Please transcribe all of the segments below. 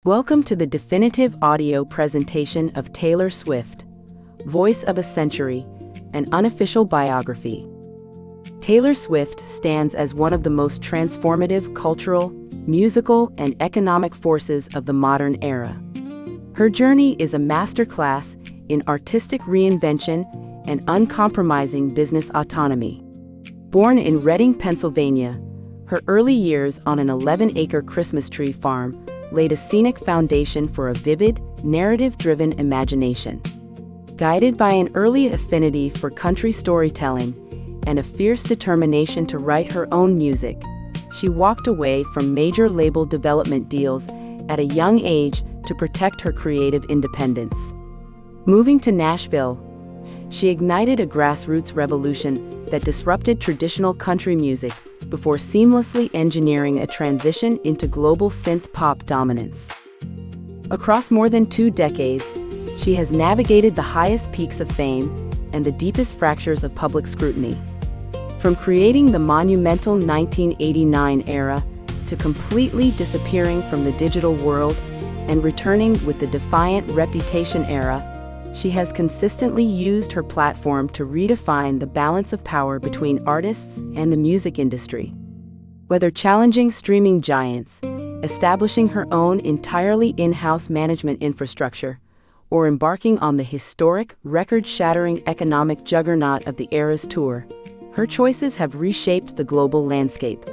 Welcome to the definitive audio presentation of Taylor Swift, Voice of a Century, an unofficial biography. Taylor Swift stands as one of the most transformative cultural, musical, and economic forces of the modern era. Her journey is a masterclass in artistic reinvention and uncompromising business autonomy. Born in Reading, Pennsylvania, her early years on an 11-acre Christmas tree farm laid a scenic foundation for a vivid, narrative-driven imagination. Guided by an early affinity for country storytelling and a fierce determination to write her own music, she walked away from major label development deals at a young age to protect her creative independence. Moving to Nashville, she ignited a grassroots revolution that disrupted traditional country music before seamlessly engineering a transition into global synth-pop dominance. Across more than 2 decades, she has navigated the highest peaks of fame and the deepest fractures of public scrutiny. From creating the monumental 1989 era to completely disappearing from the digital world and returning with the defiant Reputation era, she has consistently used her platform to redefine the balance of power between artists and the music industry. Whether challenging streaming giants, establishing her own entirely in-house management infrastructure, or embarking on the historic, record-shattering economic juggernaut of the Eras Tour, her choices have reshaped the global landscape.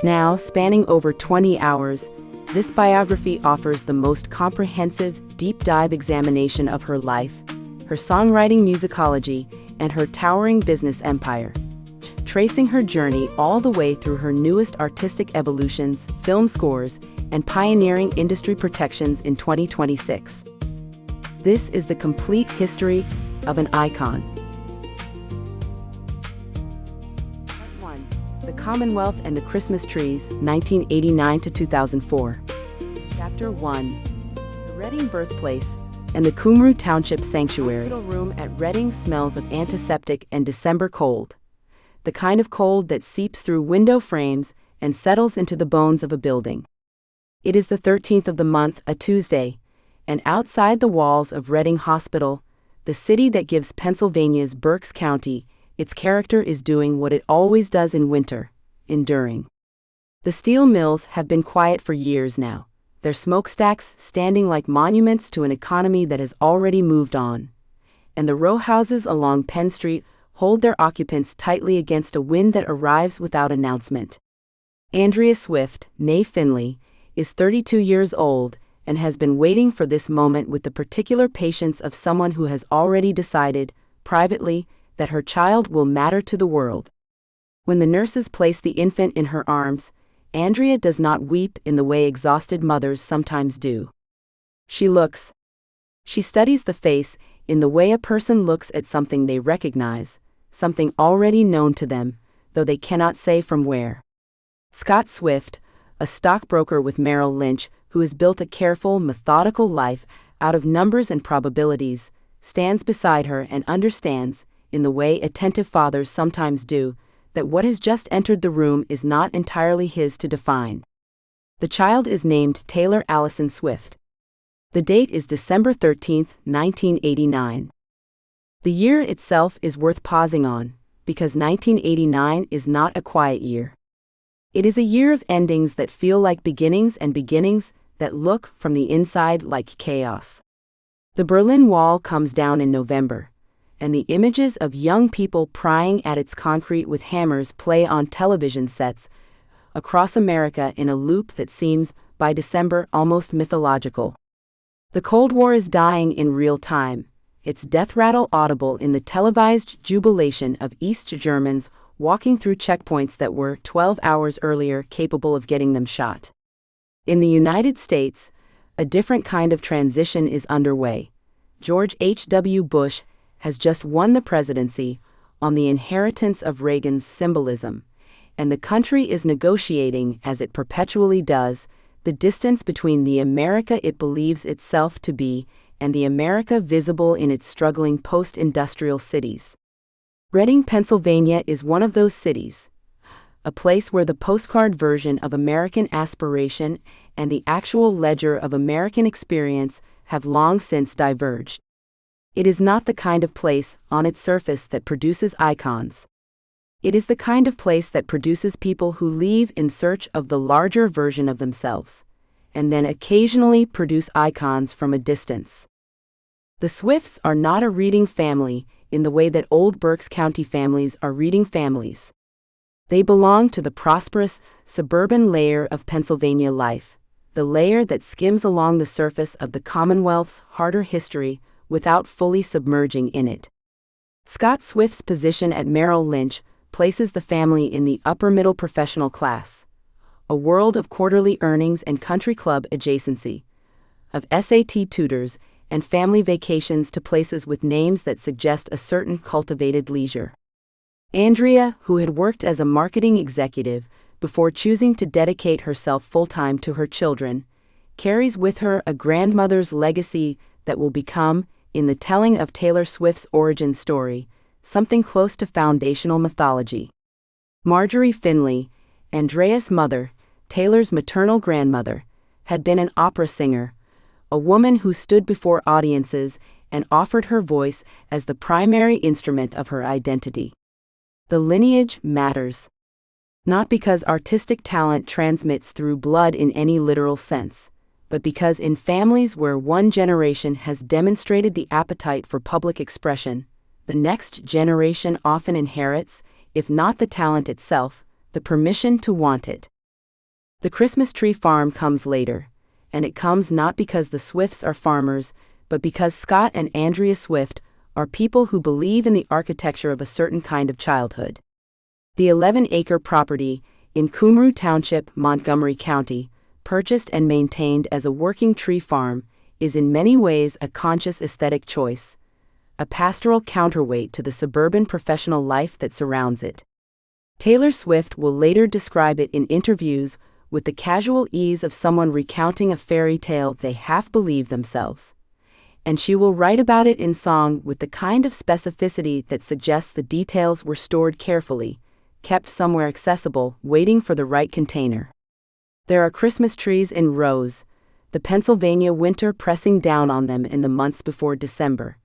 Now, spanning over 20 hours, this biography offers the most comprehensive, deep-dive examination of her life, her songwriting musicology, and her towering business empire, tracing her journey all the way through her newest artistic evolutions, film scores, and pioneering industry protections in 2026. This is the complete history of an icon. Part 1. The Commonwealth and the Christmas Trees, 1989 to 2004. Chapter 1. The Reading Birthplace and the Cumru Township Sanctuary. The hospital room at Reading smells of antiseptic and December cold. The kind of cold that seeps through window frames and settles into the bones of a building. It is the 13th of the month, a Tuesday, and outside the walls of Reading Hospital, the city that gives Pennsylvania's Berks County its character is doing what it always does in winter, enduring. The steel mills have been quiet for years now, their smokestacks standing like monuments to an economy that has already moved on. And the row houses along Penn Street hold their occupants tightly against a wind that arrives without announcement. Andrea Swift, née Finley, is 32 years old and has been waiting for this moment with the particular patience of someone who has already decided, privately, that her child will matter to the world. When the nurses place the infant in her arms, Andrea does not weep in the way exhausted mothers sometimes do. She studies the face in the way a person looks at something they recognize, something already known to them, though they cannot say from where. Scott Swift, a stockbroker with Merrill Lynch who has built a careful, methodical life out of numbers and probabilities, stands beside her and understands, in the way attentive fathers sometimes do, that what has just entered the room is not entirely his to define. The child is named Taylor Allison Swift. The date is December 13, 1989. The year itself is worth pausing on, because 1989 is not a quiet year. It is a year of endings that feel like beginnings and beginnings that look, from the inside, like chaos. The Berlin Wall comes down in November, and the images of young people prying at its concrete with hammers play on television sets across America in a loop that seems, by December, almost mythological. The Cold War is dying in real time, its death rattle audible in the televised jubilation of East Germans walking through checkpoints that were, 12 hours earlier, capable of getting them shot. In the United States, a different kind of transition is underway. George H.W. Bush has just won the presidency on the inheritance of Reagan's symbolism, and the country is negotiating, as it perpetually does, the distance between the America it believes itself to be and the America visible in its struggling post-industrial cities. Reading, Pennsylvania is one of those cities, a place where the postcard version of American aspiration and the actual ledger of American experience have long since diverged. It is not the kind of place, on its surface, that produces icons. It is the kind of place that produces people who leave in search of the larger version of themselves, and then occasionally produce icons from a distance. The Swifts are not a reading family in the way that old Berks County families are reading families. They belong to the prosperous, suburban layer of Pennsylvania life, the layer that skims along the surface of the Commonwealth's harder history without fully submerging in it. Scott Swift's position at Merrill Lynch places the family in the upper-middle professional class, a world of quarterly earnings and country club adjacency, of SAT tutors and family vacations to places with names that suggest a certain cultivated leisure. Andrea, who had worked as a marketing executive before choosing to dedicate herself full-time to her children, carries with her a grandmother's legacy that will become, in the telling of Taylor Swift's origin story, something close to foundational mythology. Marjorie Finley, Andrea's mother, Taylor's maternal grandmother, had been an opera singer, a woman who stood before audiences and offered her voice as the primary instrument of her identity. The lineage matters. Not because artistic talent transmits through blood in any literal sense, but because in families where one generation has demonstrated the appetite for public expression, the next generation often inherits, if not the talent itself, the permission to want it. The Christmas Tree Farm comes later, and it comes not because the Swifts are farmers, but because Scott and Andrea Swift are people who believe in the architecture of a certain kind of childhood. The 11-acre property in Cumru Township, Montgomery County, purchased and maintained as a working tree farm, is in many ways a conscious aesthetic choice, a pastoral counterweight to the suburban professional life that surrounds it. Taylor Swift will later describe it in interviews with the casual ease of someone recounting a fairy tale they half believe themselves. And she will write about it in song with the kind of specificity that suggests the details were stored carefully, kept somewhere accessible, waiting for the right container. There are Christmas trees in rows, the Pennsylvania winter pressing down on them in the months before December.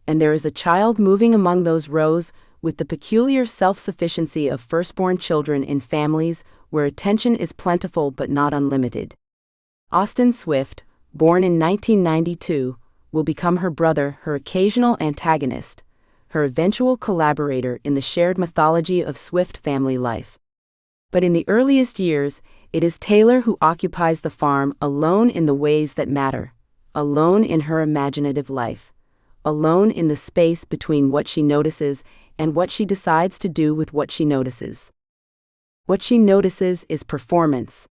And there is a child moving among those rows with the peculiar self-sufficiency of firstborn children in families where attention is plentiful but not unlimited. Austin Swift, born in 1992, will become her brother, her occasional antagonist, her eventual collaborator in the shared mythology of Swift family life. But in the earliest years, it is Taylor who occupies the farm alone in the ways that matter, alone in her imaginative life, alone in the space between what she notices and what she decides to do with what she notices. What she notices is performance.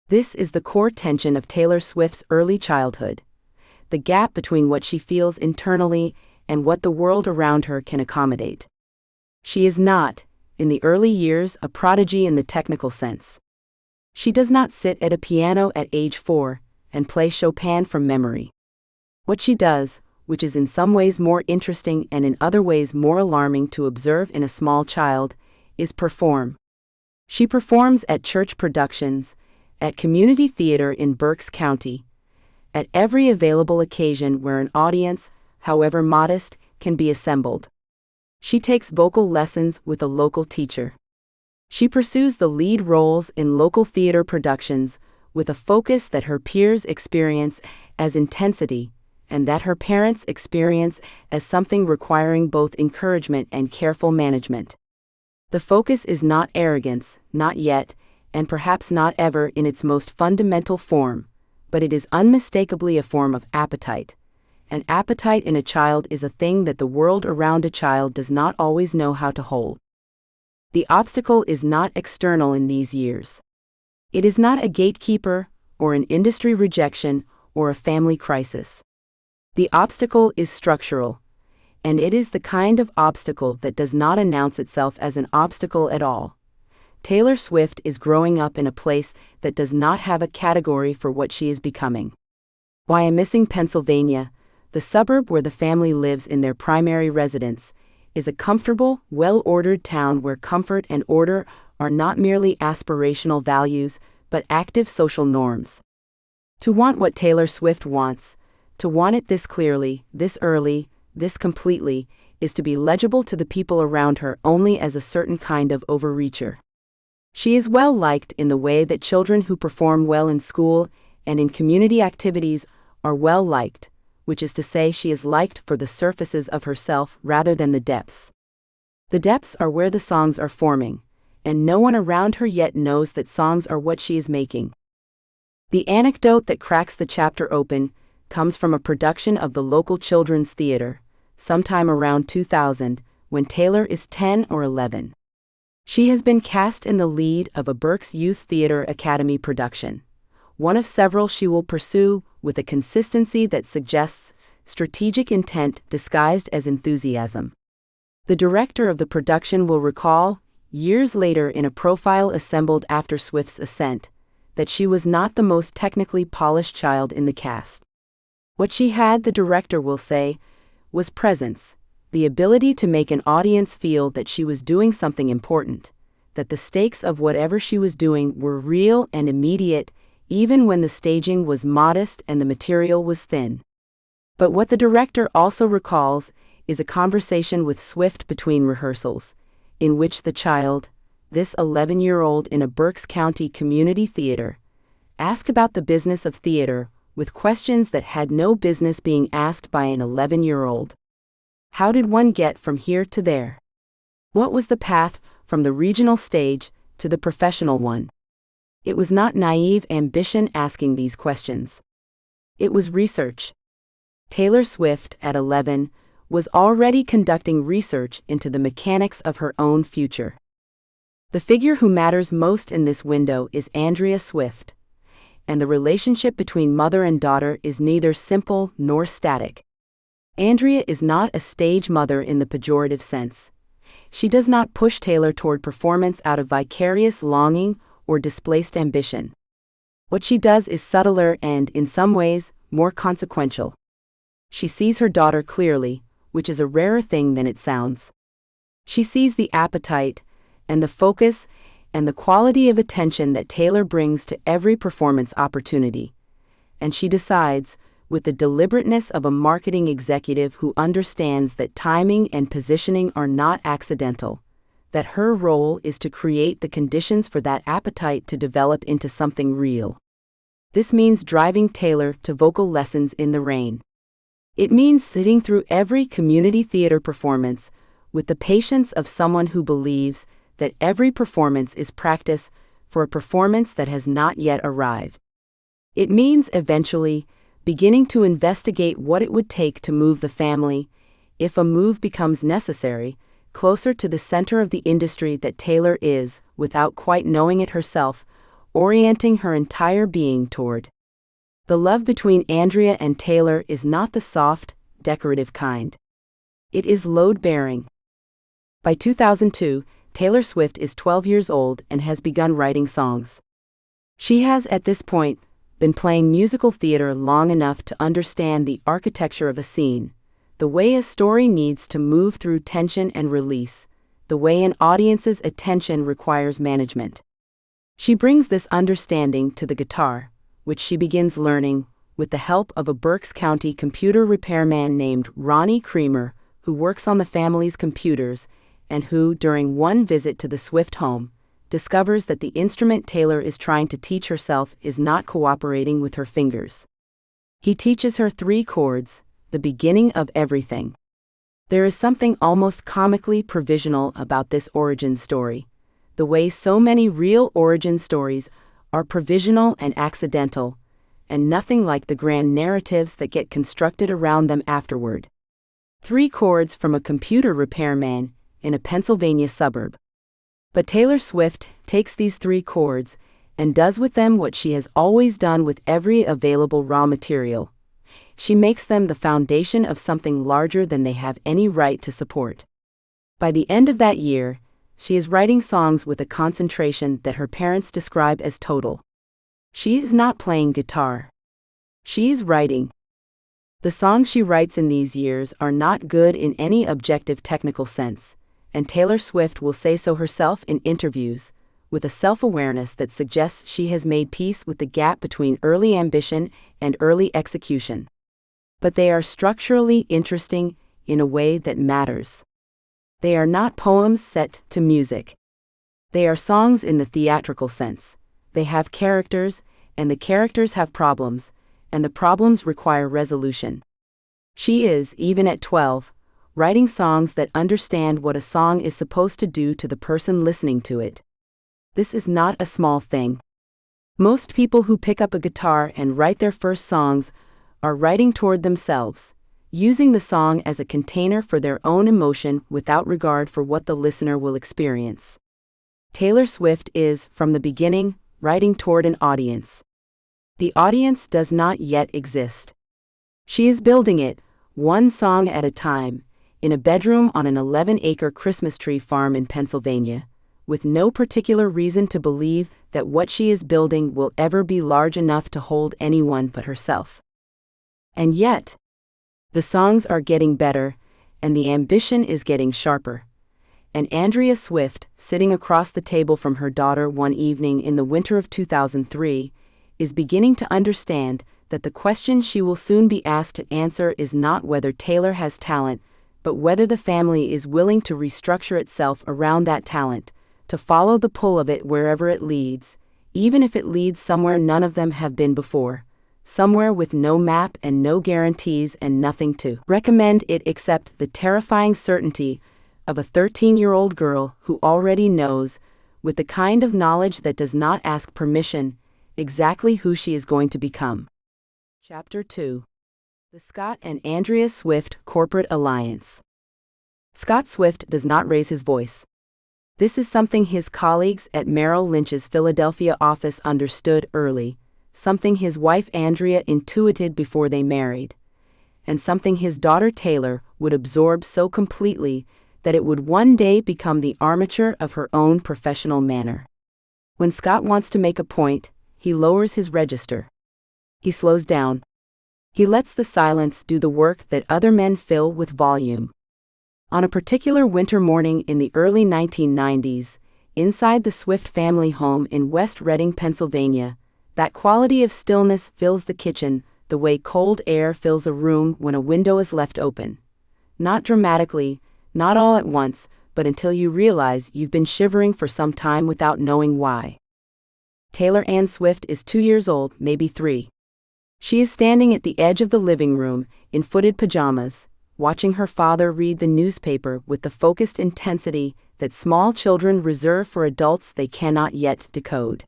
This is the core tension of Taylor Swift's early childhood, the gap between what she feels internally and what the world around her can accommodate. She is not, in the early years, a prodigy in the technical sense. She does not sit at a piano at age 4 and play Chopin from memory. What she does, which is in some ways more interesting and in other ways more alarming to observe in a small child, is perform. She performs at church productions, at community theater in Berks County, at every available occasion where an audience, however modest, can be assembled. She takes vocal lessons with a local teacher. She pursues the lead roles in local theater productions with a focus that her peers experience as intensity and that her parents experience as something requiring both encouragement and careful management. The focus is not arrogance, not yet, and perhaps not ever in its most fundamental form, but it is unmistakably a form of appetite. An appetite in a child is a thing that the world around a child does not always know how to hold. The obstacle is not external in these years. It is not a gatekeeper, or an industry rejection, or a family crisis. The obstacle is structural, and it is the kind of obstacle that does not announce itself as an obstacle at all. Taylor Swift is growing up in a place that does not have a category for what she is becoming. Wyomissing, Pennsylvania, the suburb where the family lives in their primary residence, is a comfortable, well-ordered town where comfort and order are not merely aspirational values, but active social norms. To want what Taylor Swift wants, to want it this clearly, this early, this completely, is to be legible to the people around her only as a certain kind of overreacher. She is well liked in the way that children who perform well in school and in community activities are well liked, which is to say she is liked for the surfaces of herself rather than the depths. The depths are where the songs are forming, and no one around her yet knows that songs are what she is making. The anecdote that cracks the chapter open comes from a production of the local children's theater, sometime around 2000, when Taylor is 10 or 11. She has been cast in the lead of a Berks Youth Theater Academy production, one of several she will pursue with a consistency that suggests strategic intent disguised as enthusiasm. The director of the production will recall, years later in a profile assembled after Swift's ascent, that she was not the most technically polished child in the cast. What she had, the director will say, was presence, the ability to make an audience feel that she was doing something important, that the stakes of whatever she was doing were real and immediate, even when the staging was modest and the material was thin. But what the director also recalls is a conversation with Swift between rehearsals, in which the child, this 11-year-old in a Berks County community theater, asked about the business of theater with questions that had no business being asked by an 11-year-old. How did one get from here to there? What was the path from the regional stage to the professional one? It was not naive ambition asking these questions. It was research. Taylor Swift, at 11, was already conducting research into the mechanics of her own future. The figure who matters most in this window is Andrea Swift, and the relationship between mother and daughter is neither simple nor static. Andrea is not a stage mother in the pejorative sense. She does not push Taylor toward performance out of vicarious longing or displaced ambition. What she does is subtler and, in some ways, more consequential. She sees her daughter clearly, which is a rarer thing than it sounds. She sees the appetite, and the focus, and the quality of attention that Taylor brings to every performance opportunity. And she decides, with the deliberateness of a marketing executive who understands that timing and positioning are not accidental, that her role is to create the conditions for that appetite to develop into something real. This means driving Taylor to vocal lessons in the rain. It means sitting through every community theater performance with the patience of someone who believes that every performance is practice for a performance that has not yet arrived. It means eventually beginning to investigate what it would take to move the family, if a move becomes necessary, closer to the center of the industry that Taylor is, without quite knowing it herself, orienting her entire being toward. The love between Andrea and Taylor is not the soft, decorative kind. It is load-bearing. By 2002, Taylor Swift is 12 years old and has begun writing songs. She has, at this point, been playing musical theater long enough to understand the architecture of a scene, the way a story needs to move through tension and release, the way an audience's attention requires management. She brings this understanding to the guitar, which she begins learning with the help of a Berks County computer repairman named Ronnie Creamer, who works on the family's computers and who, during one visit to the Swift home, discovers that the instrument Taylor is trying to teach herself is not cooperating with her fingers. He teaches her 3 chords, the beginning of everything. There is something almost comically provisional about this origin story, the way so many real origin stories are provisional and accidental, and nothing like the grand narratives that get constructed around them afterward. 3 chords from a computer repairman in a Pennsylvania suburb. But Taylor Swift takes these 3 chords and does with them what she has always done with every available raw material. She makes them the foundation of something larger than they have any right to support. By the end of that year, she is writing songs with a concentration that her parents describe as total. She is not playing guitar. She is writing. The songs she writes in these years are not good in any objective technical sense, and Taylor Swift will say so herself in interviews, with a self-awareness that suggests she has made peace with the gap between early ambition and early execution. But they are structurally interesting in a way that matters. They are not poems set to music. They are songs in the theatrical sense. They have characters, and the characters have problems, and the problems require resolution. She is, even at 12, writing songs that understand what a song is supposed to do to the person listening to it. This is not a small thing. Most people who pick up a guitar and write their first songs are writing toward themselves, using the song as a container for their own emotion without regard for what the listener will experience. Taylor Swift is, from the beginning, writing toward an audience. The audience does not yet exist. She is building it, one song at a time, in a bedroom on an 11-acre Christmas tree farm in Pennsylvania, with no particular reason to believe that what she is building will ever be large enough to hold anyone but herself. And yet, the songs are getting better, and the ambition is getting sharper. And Andrea Swift, sitting across the table from her daughter one evening in the winter of 2003, is beginning to understand that the question she will soon be asked to answer is not whether Taylor has talent, but whether the family is willing to restructure itself around that talent, to follow the pull of it wherever it leads, even if it leads somewhere none of them have been before, somewhere with no map and no guarantees and nothing to recommend it except the terrifying certainty of a 13-year-old girl who already knows, with the kind of knowledge that does not ask permission, exactly who she is going to become. Chapter 2. The Scott and Andrea Swift Corporate Alliance. Scott Swift does not raise his voice. This is something his colleagues at Merrill Lynch's Philadelphia office understood early, something his wife Andrea intuited before they married, and something his daughter Taylor would absorb so completely that it would one day become the armature of her own professional manner. When Scott wants to make a point, he lowers his register. He slows down. He lets the silence do the work that other men fill with volume. On a particular winter morning in the early 1990s, inside the Swift family home in West Reading, Pennsylvania, that quality of stillness fills the kitchen the way cold air fills a room when a window is left open. Not dramatically, not all at once, but until you realize you've been shivering for some time without knowing why. Taylor Ann Swift is 2 years old, maybe 3. She is standing at the edge of the living room, in footed pajamas, watching her father read the newspaper with the focused intensity that small children reserve for adults they cannot yet decode.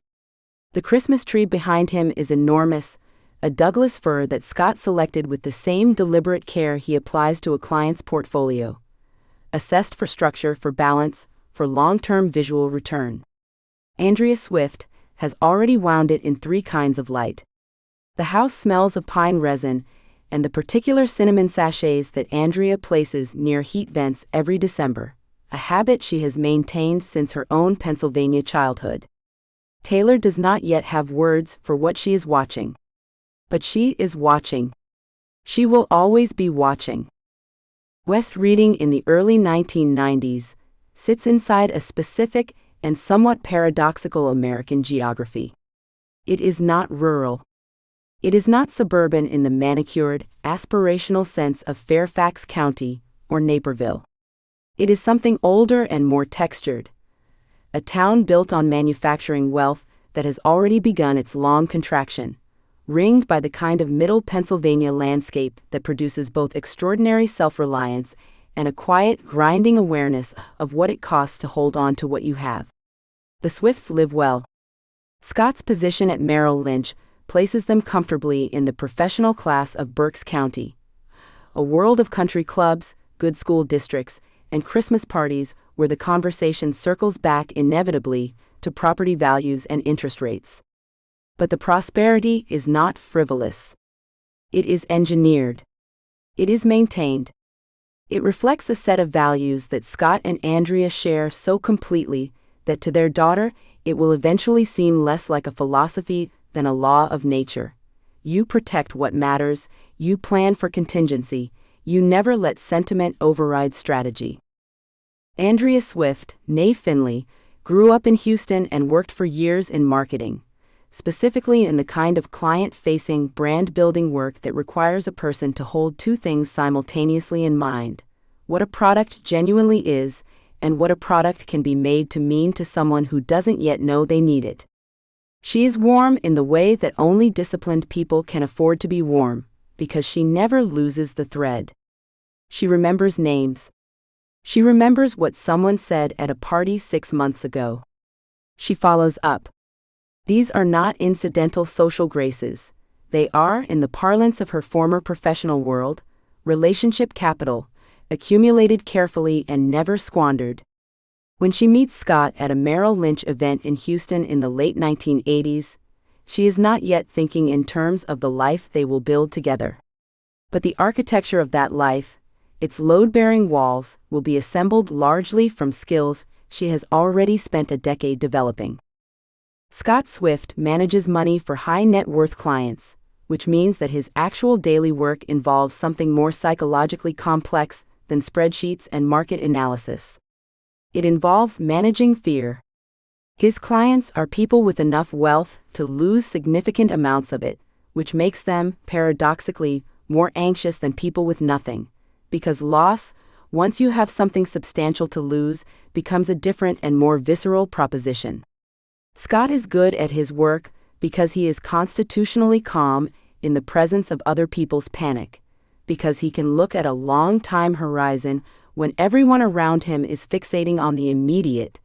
The Christmas tree behind him is enormous, a Douglas fir that Scott selected with the same deliberate care he applies to a client's portfolio. Assessed for structure, for balance, for long-term visual return. Andrea Swift has already wound it in 3 kinds of light. The house smells of pine resin and the particular cinnamon sachets that Andrea places near heat vents every December, a habit she has maintained since her own Pennsylvania childhood. Taylor does not yet have words for what she is watching. But she is watching. She will always be watching. West Reading in the early 1990s sits inside a specific and somewhat paradoxical American geography. It is not rural. It is not suburban in the manicured, aspirational sense of Fairfax County or Naperville. It is something older and more textured. A town built on manufacturing wealth that has already begun its long contraction, ringed by the kind of middle Pennsylvania landscape that produces both extraordinary self-reliance and a quiet, grinding awareness of what it costs to hold on to what you have. The Swifts live well. Scott's position at Merrill Lynch places them comfortably in the professional class of Berks County, a world of country clubs, good school districts, and Christmas parties where the conversation circles back inevitably to property values and interest rates. But the prosperity is not frivolous. It is engineered. It is maintained. It reflects a set of values that Scott and Andrea share so completely that to their daughter it will eventually seem less like a philosophy than a law of nature. You protect what matters, you plan for contingency, you never let sentiment override strategy. Andrea Swift, née Finley, grew up in Houston and worked for years in marketing, specifically in the kind of client-facing, brand-building work that requires a person to hold two things simultaneously in mind: what a product genuinely is, and what a product can be made to mean to someone who doesn't yet know they need it. She is warm in the way that only disciplined people can afford to be warm, because she never loses the thread. She remembers names. She remembers what someone said at a party 6 months ago. She follows up. These are not incidental social graces. They are, in the parlance of her former professional world, relationship capital, accumulated carefully and never squandered. When she meets Scott at a Merrill Lynch event in Houston in the late 1980s, she is not yet thinking in terms of the life they will build together. But the architecture of that life, its load-bearing walls, will be assembled largely from skills she has already spent a decade developing. Scott Swift manages money for high-net-worth clients, which means that his actual daily work involves something more psychologically complex than spreadsheets and market analysis. It involves managing fear. His clients are people with enough wealth to lose significant amounts of it, which makes them, paradoxically, more anxious than people with nothing, because loss, once you have something substantial to lose, becomes a different and more visceral proposition. Scott is good at his work because he is constitutionally calm in the presence of other people's panic, because he can look at a long time horizon when everyone around him is fixating on the immediate,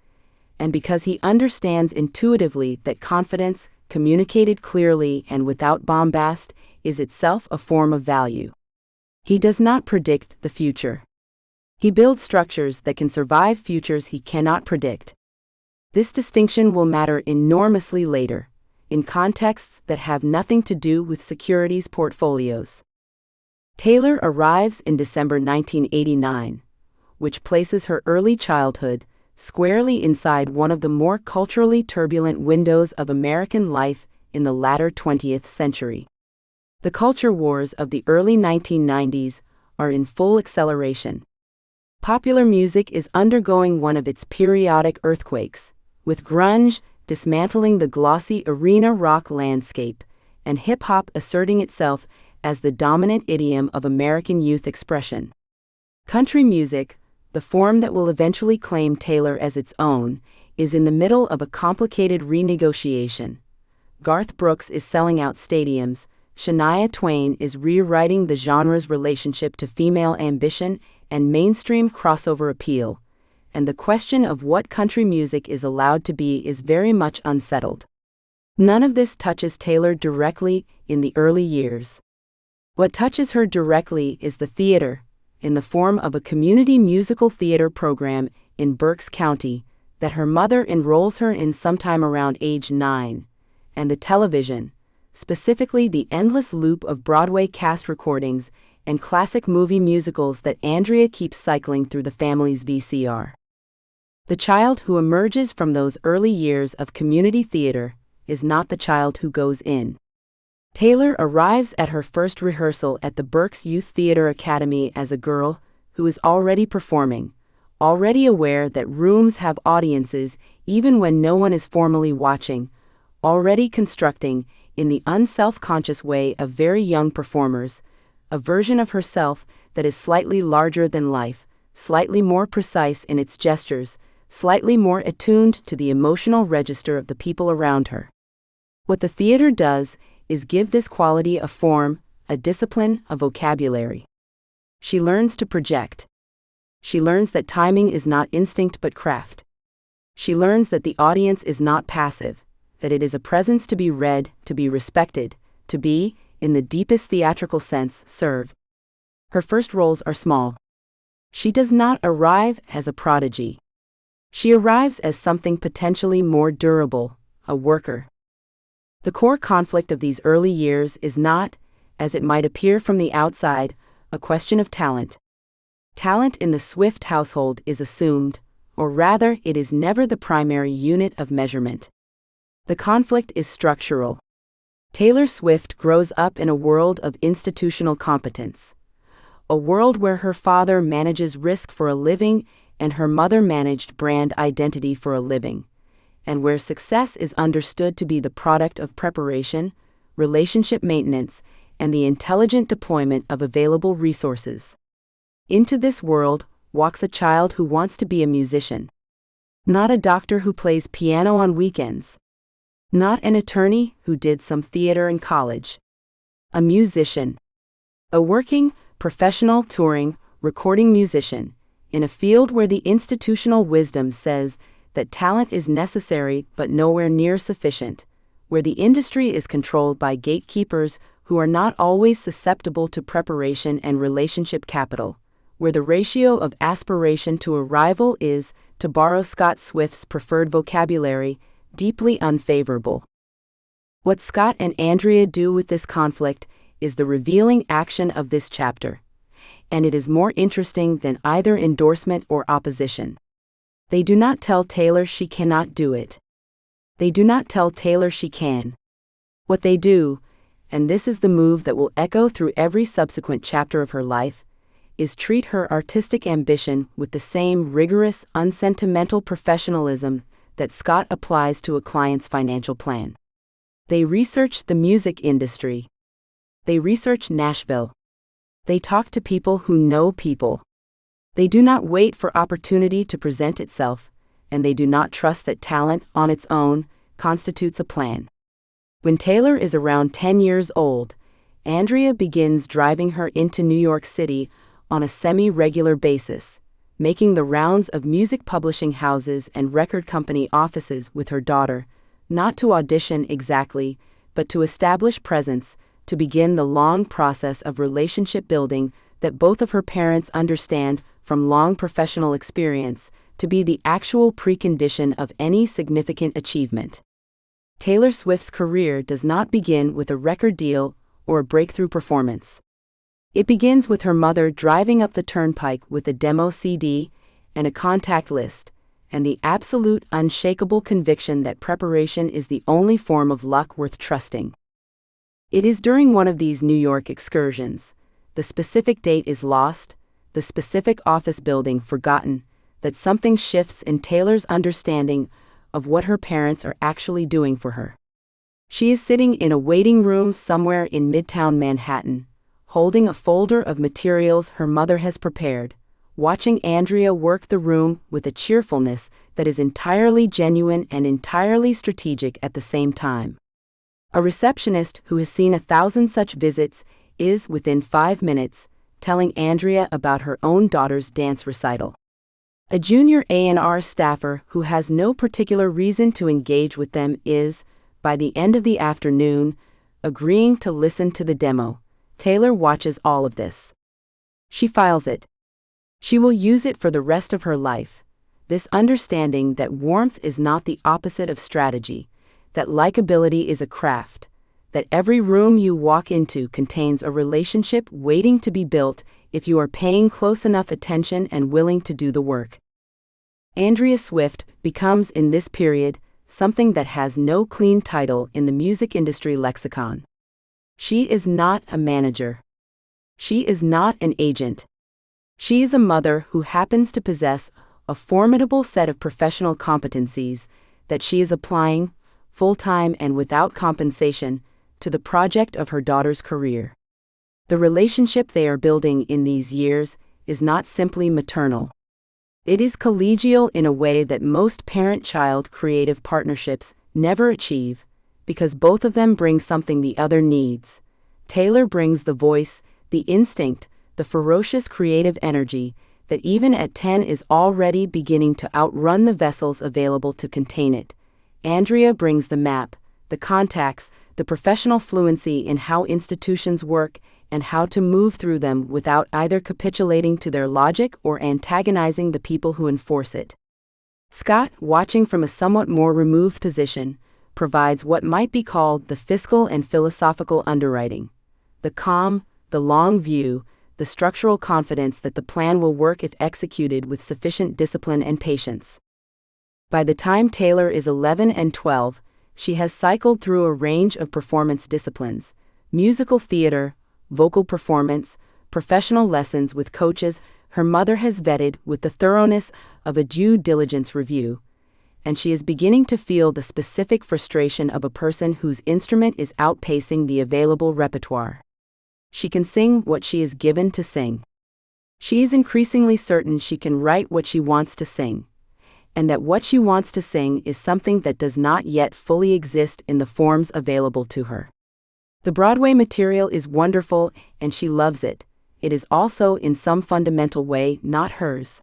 and because he understands intuitively that confidence, communicated clearly and without bombast, is itself a form of value. He does not predict the future. He builds structures that can survive futures he cannot predict. This distinction will matter enormously later, in contexts that have nothing to do with securities portfolios. Taylor arrives in December 1989, which places her early childhood squarely inside one of the more culturally turbulent windows of American life in the latter 20th century. The culture wars of the early 1990s are in full acceleration. Popular music is undergoing one of its periodic earthquakes, with grunge dismantling the glossy arena rock landscape, and hip-hop asserting itself as the dominant idiom of American youth expression. Country music, the form that will eventually claim Taylor as its own, is in the middle of a complicated renegotiation. Garth Brooks is selling out stadiums, Shania Twain is rewriting the genre's relationship to female ambition and mainstream crossover appeal, and the question of what country music is allowed to be is very much unsettled. None of this touches Taylor directly in the early years. What touches her directly is the theater, in the form of a community musical theater program in Berks County that her mother enrolls her in sometime around age 9, and the television, specifically the endless loop of Broadway cast recordings and classic movie musicals that Andrea keeps cycling through the family's VCR. The child who emerges from those early years of community theater is not the child who goes in. Taylor arrives at her first rehearsal at the Berks Youth Theater Academy as a girl who is already performing, already aware that rooms have audiences even when no one is formally watching, already constructing, in the unself-conscious way of very young performers, a version of herself that is slightly larger than life, slightly more precise in its gestures, slightly more attuned to the emotional register of the people around her. What the theater does is give this quality a form, a discipline, a vocabulary. She learns to project. She learns that timing is not instinct but craft. She learns that the audience is not passive, that it is a presence to be read, to be respected, to be, in the deepest theatrical sense, served. Her first roles are small. She does not arrive as a prodigy. She arrives as something potentially more durable, a worker. The core conflict of these early years is not, as it might appear from the outside, a question of talent. Talent in the Swift household is assumed, or rather, it is never the primary unit of measurement. The conflict is structural. Taylor Swift grows up in a world of institutional competence, a world where her father manages risk for a living and her mother managed brand identity for a living, and where success is understood to be the product of preparation, relationship maintenance, and the intelligent deployment of available resources. Into this world walks a child who wants to be a musician. Not a doctor who plays piano on weekends. Not an attorney who did some theater in college. A musician. A working, professional, touring, recording musician, in a field where the institutional wisdom says that talent is necessary but nowhere near sufficient, where the industry is controlled by gatekeepers who are not always susceptible to preparation and relationship capital, where the ratio of aspiration to a rival is, to borrow Scott Swift's preferred vocabulary, deeply unfavorable. What Scott and Andrea do with this conflict is the revealing action of this chapter, and it is more interesting than either endorsement or opposition. They do not tell Taylor she cannot do it. They do not tell Taylor she can. What they do, and this is the move that will echo through every subsequent chapter of her life, is treat her artistic ambition with the same rigorous, unsentimental professionalism that Scott applies to a client's financial plan. They research the music industry. They research Nashville. They talk to people who know people. They do not wait for opportunity to present itself, and they do not trust that talent, on its own, constitutes a plan. When Taylor is around 10 years old, Andrea begins driving her into New York City on a semi-regular basis, making the rounds of music publishing houses and record company offices with her daughter, not to audition exactly, but to establish presence, to begin the long process of relationship building that both of her parents understand from long professional experience to be the actual precondition of any significant achievement. Taylor Swift's career does not begin with a record deal or a breakthrough performance. It begins with her mother driving up the turnpike with a demo CD and a contact list, and the absolute unshakable conviction that preparation is the only form of luck worth trusting. It is during one of these New York excursions, the specific date is lost, the specific office building forgotten, that something shifts in Taylor's understanding of what her parents are actually doing for her. She is sitting in a waiting room somewhere in Midtown Manhattan, holding a folder of materials her mother has prepared, watching Andrea work the room with a cheerfulness that is entirely genuine and entirely strategic at the same time. A receptionist who has seen 1,000 such visits is, within 5 minutes, telling Andrea about her own daughter's dance recital. A junior A&R staffer who has no particular reason to engage with them is, by the end of the afternoon, agreeing to listen to the demo. Taylor watches all of this. She files it. She will use it for the rest of her life. This understanding that warmth is not the opposite of strategy, that likability is a craft, that every room you walk into contains a relationship waiting to be built if you are paying close enough attention and willing to do the work. Andrea Swift becomes, in this period, something that has no clean title in the music industry lexicon. She is not a manager. She is not an agent. She is a mother who happens to possess a formidable set of professional competencies that she is applying, full-time and without compensation, to the project of her daughter's career. The relationship they are building in these years is not simply maternal. It is collegial in a way that most parent-child creative partnerships never achieve, because both of them bring something the other needs. Taylor brings the voice, the instinct, the ferocious creative energy that even at 10 is already beginning to outrun the vessels available to contain it. Andrea brings the map, the contacts, the professional fluency in how institutions work and how to move through them without either capitulating to their logic or antagonizing the people who enforce it. Scott, watching from a somewhat more removed position, provides what might be called the fiscal and philosophical underwriting, the calm, the long view, the structural confidence that the plan will work if executed with sufficient discipline and patience. By the time Taylor is 11 and 12, she has cycled through a range of performance disciplines: musical theater, vocal performance, professional lessons with coaches her mother has vetted with the thoroughness of a due diligence review, and she is beginning to feel the specific frustration of a person whose instrument is outpacing the available repertoire. She can sing what she is given to sing. She is increasingly certain she can write what she wants to sing, and that what she wants to sing is something that does not yet fully exist in the forms available to her. The Broadway material is wonderful, and she loves it. It is also, in some fundamental way, not hers.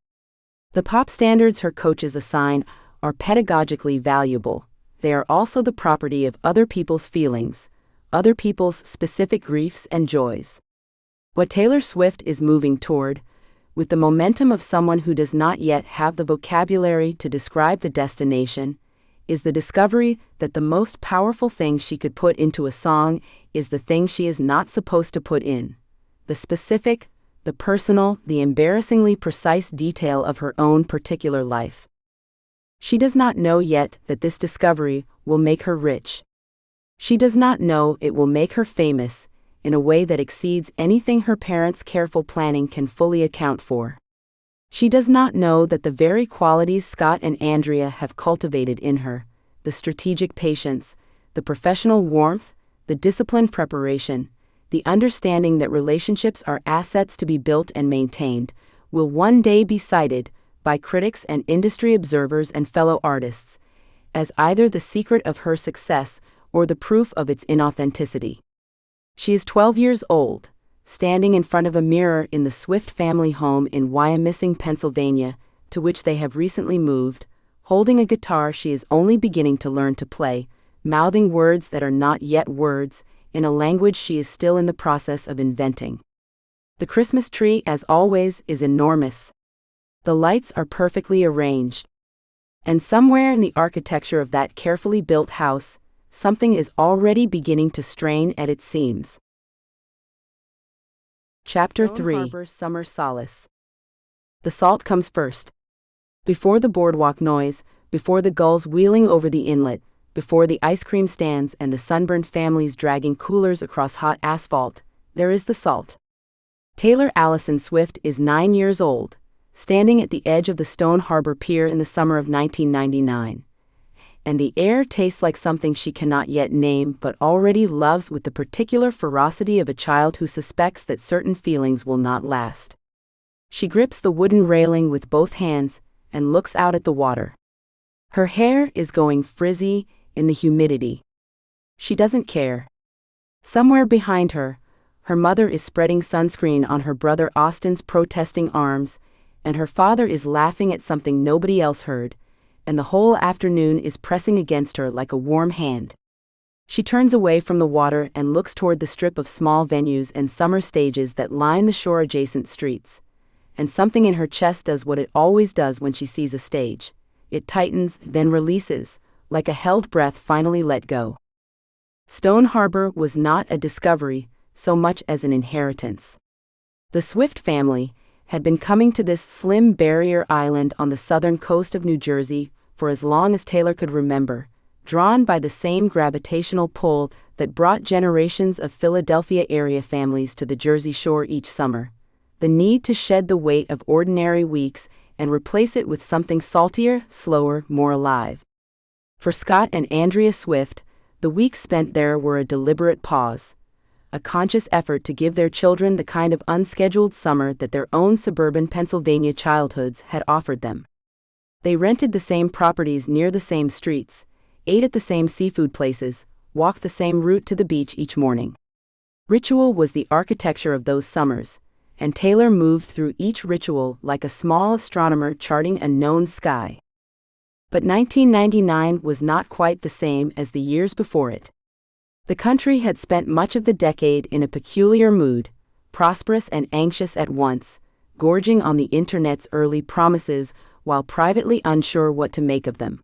The pop standards her coaches assign are pedagogically valuable. They are also the property of other people's feelings, other people's specific griefs and joys. What Taylor Swift is moving toward, with the momentum of someone who does not yet have the vocabulary to describe the destination, is the discovery that the most powerful thing she could put into a song is the thing she is not supposed to put in: the specific, the personal, the embarrassingly precise detail of her own particular life. She does not know yet that this discovery will make her rich. She does not know it will make her famous in a way that exceeds anything her parents' careful planning can fully account for. She does not know that the very qualities Scott and Andrea have cultivated in her, the strategic patience, the professional warmth, the disciplined preparation, the understanding that relationships are assets to be built and maintained, will one day be cited by critics and industry observers and fellow artists as either the secret of her success or the proof of its inauthenticity. She is 12 years old, standing in front of a mirror in the Swift family home in Wyomissing, Pennsylvania, to which they have recently moved, holding a guitar she is only beginning to learn to play, mouthing words that are not yet words, in a language she is still in the process of inventing. The Christmas tree, as always, is enormous. The lights are perfectly arranged. And somewhere in the architecture of that carefully built house, something is already beginning to strain at its seams. Chapter 3: Harbor Summer Solace. The salt comes first. Before the boardwalk noise, before the gulls wheeling over the inlet, before the ice cream stands and the sunburned families dragging coolers across hot asphalt, there is the salt. Taylor Allison Swift is 9 years old, standing at the edge of the Stone Harbor Pier in the summer of 1999. And the air tastes like something she cannot yet name but already loves with the particular ferocity of a child who suspects that certain feelings will not last. She grips the wooden railing with both hands and looks out at the water. Her hair is going frizzy in the humidity. She doesn't care. Somewhere behind her, her mother is spreading sunscreen on her brother Austin's protesting arms, and her father is laughing at something nobody else heard, and the whole afternoon is pressing against her like a warm hand. She turns away from the water and looks toward the strip of small venues and summer stages that line the shore-adjacent streets, and something in her chest does what it always does when she sees a stage. It tightens, then releases, like a held breath finally let go. Stone Harbor was not a discovery so much as an inheritance. The Swift family had been coming to this slim barrier island on the southern coast of New Jersey for as long as Taylor could remember, drawn by the same gravitational pull that brought generations of Philadelphia area families to the Jersey Shore each summer: the need to shed the weight of ordinary weeks and replace it with something saltier, slower, more alive. For Scott and Andrea Swift, the weeks spent there were a deliberate pause, a conscious effort to give their children the kind of unscheduled summer that their own suburban Pennsylvania childhoods had offered them. They rented the same properties near the same streets, ate at the same seafood places, walked the same route to the beach each morning. Ritual was the architecture of those summers, and Taylor moved through each ritual like a small astronomer charting a known sky. But 1999 was not quite the same as the years before it. The country had spent much of the decade in a peculiar mood, prosperous and anxious at once, gorging on the internet's early promises while privately unsure what to make of them.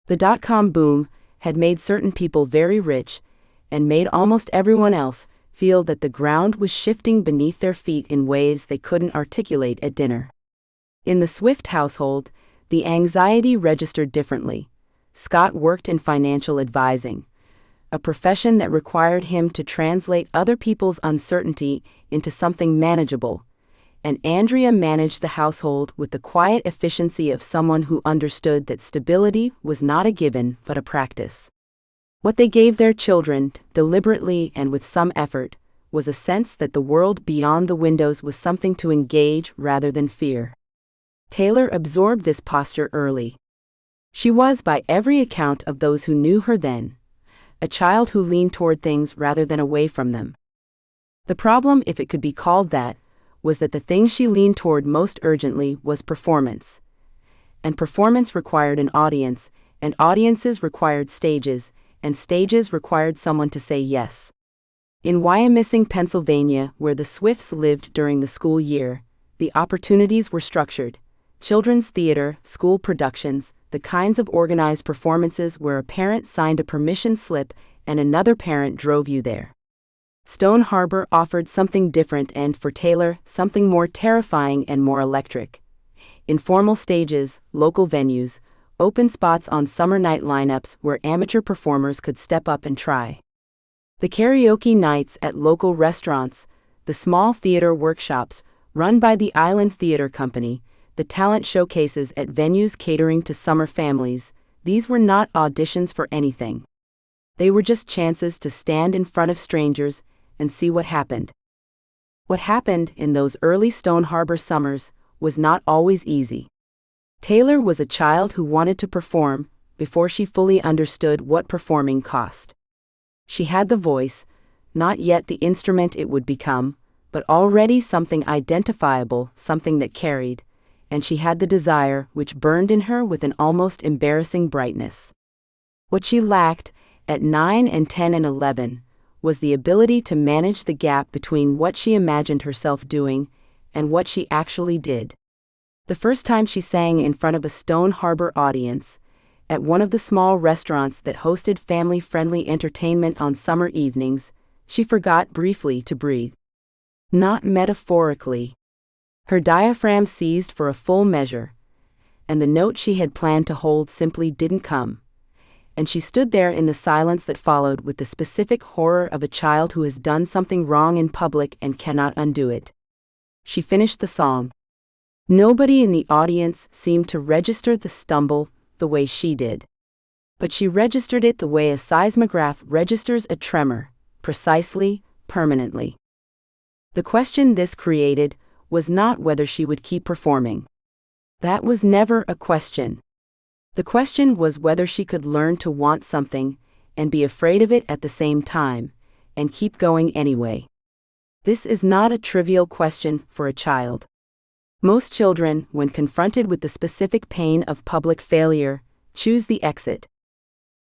The dot-com boom had made certain people very rich and made almost everyone else feel that the ground was shifting beneath their feet in ways they couldn't articulate at dinner. In the Swift household, the anxiety registered differently. Scott worked in financial advising, a profession that required him to translate other people's uncertainty into something manageable, and Andrea managed the household with the quiet efficiency of someone who understood that stability was not a given but a practice. What they gave their children, deliberately and with some effort, was a sense that the world beyond the windows was something to engage rather than fear. Taylor absorbed this posture early. She was, by every account of those who knew her then, a child who leaned toward things rather than away from them. The problem, if it could be called that, was that the thing she leaned toward most urgently was performance. And performance required an audience, and audiences required stages, and stages required someone to say yes. In Wyomissing, Pennsylvania, where the Swifts lived during the school year, the opportunities were structured. Children's theater, school productions, the kinds of organized performances where a parent signed a permission slip and another parent drove you there. Stone Harbor offered something different and, for Taylor, something more terrifying and more electric. Informal stages, local venues, open spots on summer night lineups where amateur performers could step up and try. The karaoke nights at local restaurants, the small theater workshops run by the Island Theater Company, the talent showcases at venues catering to summer families, these were not auditions for anything. They were just chances to stand in front of strangers and see what happened. What happened in those early Stone Harbor summers was not always easy. Taylor was a child who wanted to perform before she fully understood what performing cost. She had the voice, not yet the instrument it would become, but already something identifiable, something that carried, and she had the desire which burned in her with an almost embarrassing brightness. What she lacked, at 9 and 10 and 11, was the ability to manage the gap between what she imagined herself doing and what she actually did. The first time she sang in front of a Stone Harbor audience, at one of the small restaurants that hosted family-friendly entertainment on summer evenings, she forgot briefly to breathe. Not metaphorically. Her diaphragm seized for a full measure, and the note she had planned to hold simply didn't come. And she stood there in the silence that followed with the specific horror of a child who has done something wrong in public and cannot undo it. She finished the song. Nobody in the audience seemed to register the stumble the way she did. But she registered it the way a seismograph registers a tremor, precisely, permanently. The question this created was not whether she would keep performing. That was never a question. The question was whether she could learn to want something, and be afraid of it at the same time, and keep going anyway. This is not a trivial question for a child. Most children, when confronted with the specific pain of public failure, choose the exit.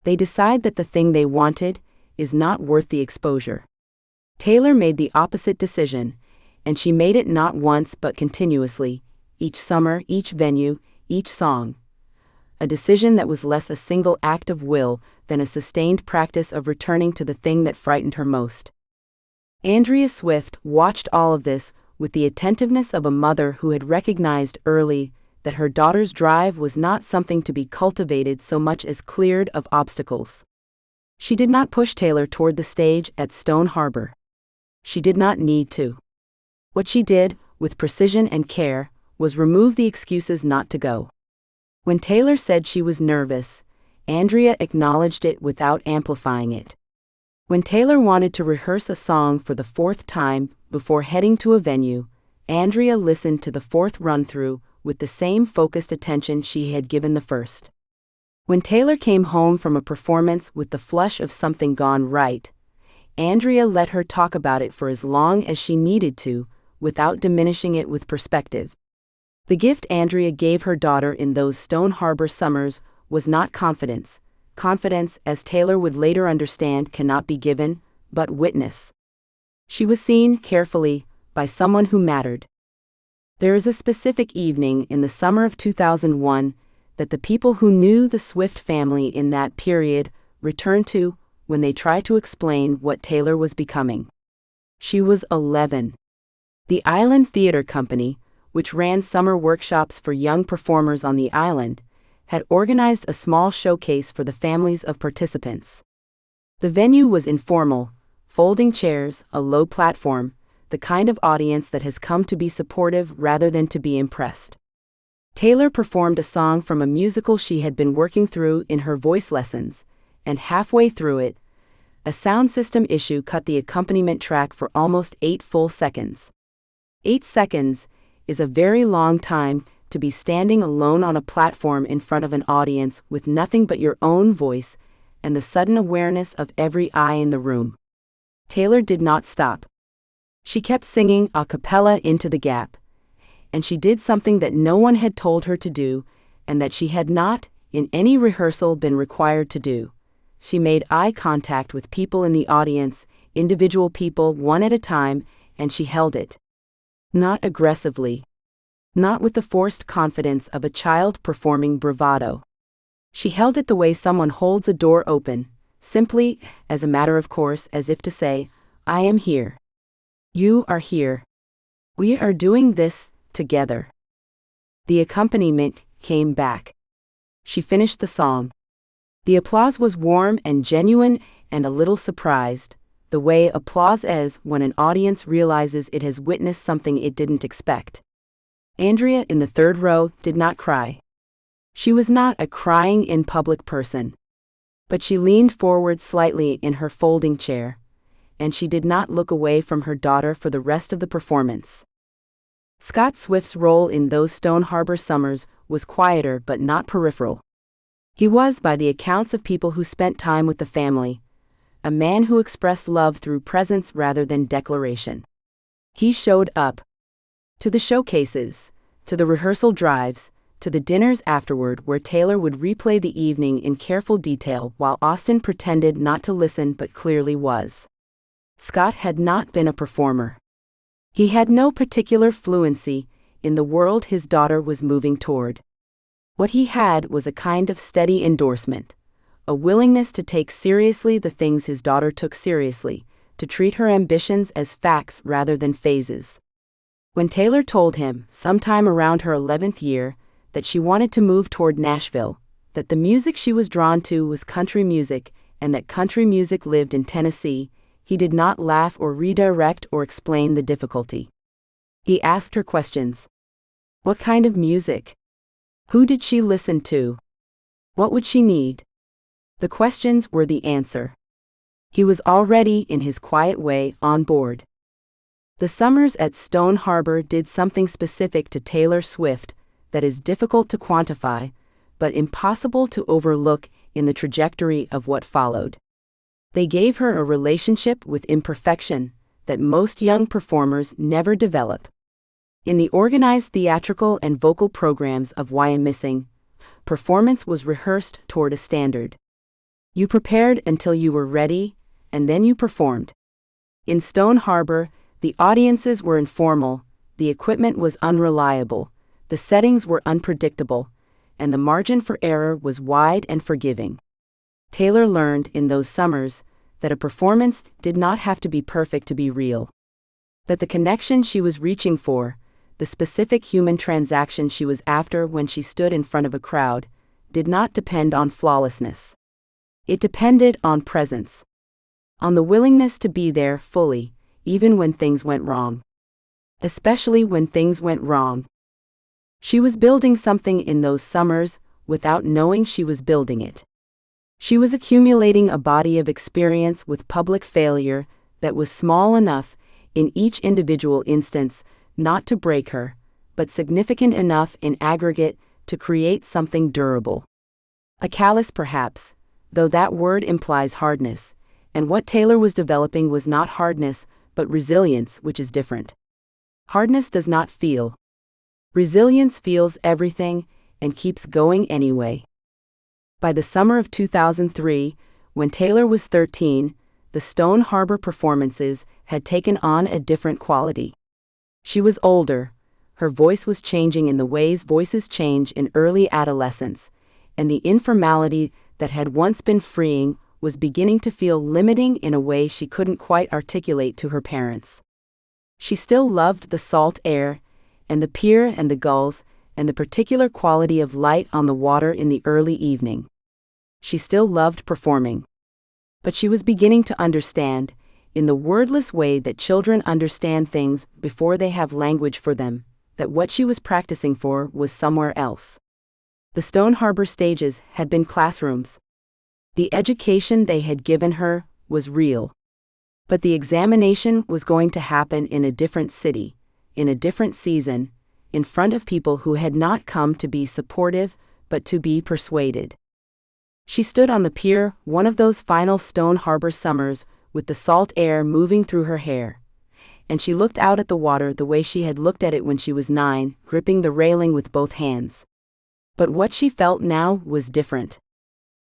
They decide that the thing they wanted is not worth the exposure. Taylor made the opposite decision, and she made it not once but continuously, each summer, each venue, each song. A decision that was less a single act of will than a sustained practice of returning to the thing that frightened her most. Andrea Swift watched all of this with the attentiveness of a mother who had recognized early that her daughter's drive was not something to be cultivated so much as cleared of obstacles. She did not push Taylor toward the stage at Stone Harbor. She did not need to. What she did, with precision and care, was remove the excuses not to go. When Taylor said she was nervous, Andrea acknowledged it without amplifying it. When Taylor wanted to rehearse a song for the 4th time before heading to a venue, Andrea listened to the 4th run-through with the same focused attention she had given the first. When Taylor came home from a performance with the flush of something gone right, Andrea let her talk about it for as long as she needed to, without diminishing it with perspective. The gift Andrea gave her daughter in those Stone Harbor summers was not confidence. Confidence, as Taylor would later understand, cannot be given, but witness. She was seen, carefully, by someone who mattered. There is a specific evening in the summer of 2001 that the people who knew the Swift family in that period returned to when they tried to explain what Taylor was becoming. She was 11. The Island Theater Company, which ran summer workshops for young performers on the island, had organized a small showcase for the families of participants. The venue was informal, folding chairs, a low platform, the kind of audience that has come to be supportive rather than to be impressed. Taylor performed a song from a musical she had been working through in her voice lessons, and halfway through it, a sound system issue cut the accompaniment track for almost 8 full seconds. 8 seconds is a very long time to be standing alone on a platform in front of an audience with nothing but your own voice and the sudden awareness of every eye in the room. Taylor did not stop. She kept singing a cappella into the gap, and she did something that no one had told her to do and that she had not, in any rehearsal, been required to do. She made eye contact with people in the audience, individual people one at a time, and she held it. Not aggressively. Not with the forced confidence of a child performing bravado. She held it the way someone holds a door open, simply, as a matter of course, as if to say, I am here. You are here. We are doing this together. The accompaniment came back. She finished the song. The applause was warm and genuine and a little surprised, the way applause is when an audience realizes it has witnessed something it didn't expect. Andrea in the third row did not cry. She was not a crying in public person. But she leaned forward slightly in her folding chair, and she did not look away from her daughter for the rest of the performance. Scott Swift's role in those Stone Harbor summers was quieter but not peripheral. He was, by the accounts of people who spent time with the family, a man who expressed love through presence rather than declaration. He showed up. To the showcases, to the rehearsal drives, to the dinners afterward where Taylor would replay the evening in careful detail while Austin pretended not to listen but clearly was. Scott had not been a performer. He had no particular fluency in the world his daughter was moving toward. What he had was a kind of steady endorsement, a willingness to take seriously the things his daughter took seriously, to treat her ambitions as facts rather than phases. When Taylor told him, sometime around her 11th year, that she wanted to move toward Nashville, that the music she was drawn to was country music, and that country music lived in Tennessee, he did not laugh or redirect or explain the difficulty. He asked her questions. What kind of music? Who did she listen to? What would she need? The questions were the answer. He was already, in his quiet way, on board. The summers at Stone Harbor did something specific to Taylor Swift that is difficult to quantify, but impossible to overlook in the trajectory of what followed. They gave her a relationship with imperfection that most young performers never develop. In the organized theatrical and vocal programs of Wyomissing, performance was rehearsed toward a standard. You prepared until you were ready, and then you performed. In Stone Harbor, the audiences were informal, the equipment was unreliable, the settings were unpredictable, and the margin for error was wide and forgiving. Taylor learned in those summers that a performance did not have to be perfect to be real. That the connection she was reaching for, the specific human transaction she was after when she stood in front of a crowd, did not depend on flawlessness. It depended on presence. On the willingness to be there fully, even when things went wrong. Especially when things went wrong. She was building something in those summers without knowing she was building it. She was accumulating a body of experience with public failure that was small enough, in each individual instance, not to break her, but significant enough in aggregate to create something durable. A callus perhaps, though that word implies hardness, and what Taylor was developing was not hardness, but resilience, which is different. Hardness does not feel. Resilience feels everything and keeps going anyway. By the summer of 2003, when Taylor was 13, the Stone Harbor performances had taken on a different quality. She was older, her voice was changing in the ways voices change in early adolescence, and the informality that had once been freeing was beginning to feel limiting in a way she couldn't quite articulate to her parents. She still loved the salt air, and the pier and the gulls, and the particular quality of light on the water in the early evening. She still loved performing. But she was beginning to understand, in the wordless way that children understand things before they have language for them, that what she was practicing for was somewhere else. The Stone Harbor stages had been classrooms. The education they had given her was real. But the examination was going to happen in a different city, in a different season, in front of people who had not come to be supportive, but to be persuaded. She stood on the pier, one of those final Stone Harbor summers, with the salt air moving through her hair. And she looked out at the water the way she had looked at it when she was 9, gripping the railing with both hands. But what she felt now was different.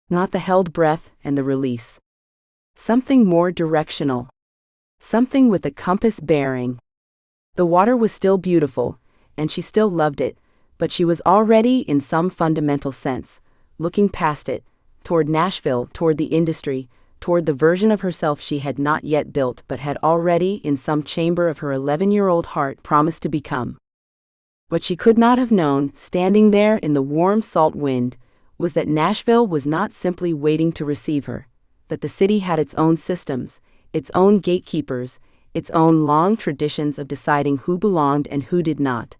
Not the held breath and the release. Something more directional. Something with a compass bearing. The water was still beautiful, and she still loved it, but she was already, in some fundamental sense, looking past it, toward Nashville, toward the industry, toward the version of herself she had not yet built but had already, in some chamber of her 11-year-old heart, promised to become. What she could not have known, standing there in the warm salt wind, was that Nashville was not simply waiting to receive her, that the city had its own systems, its own gatekeepers, its own long traditions of deciding who belonged and who did not,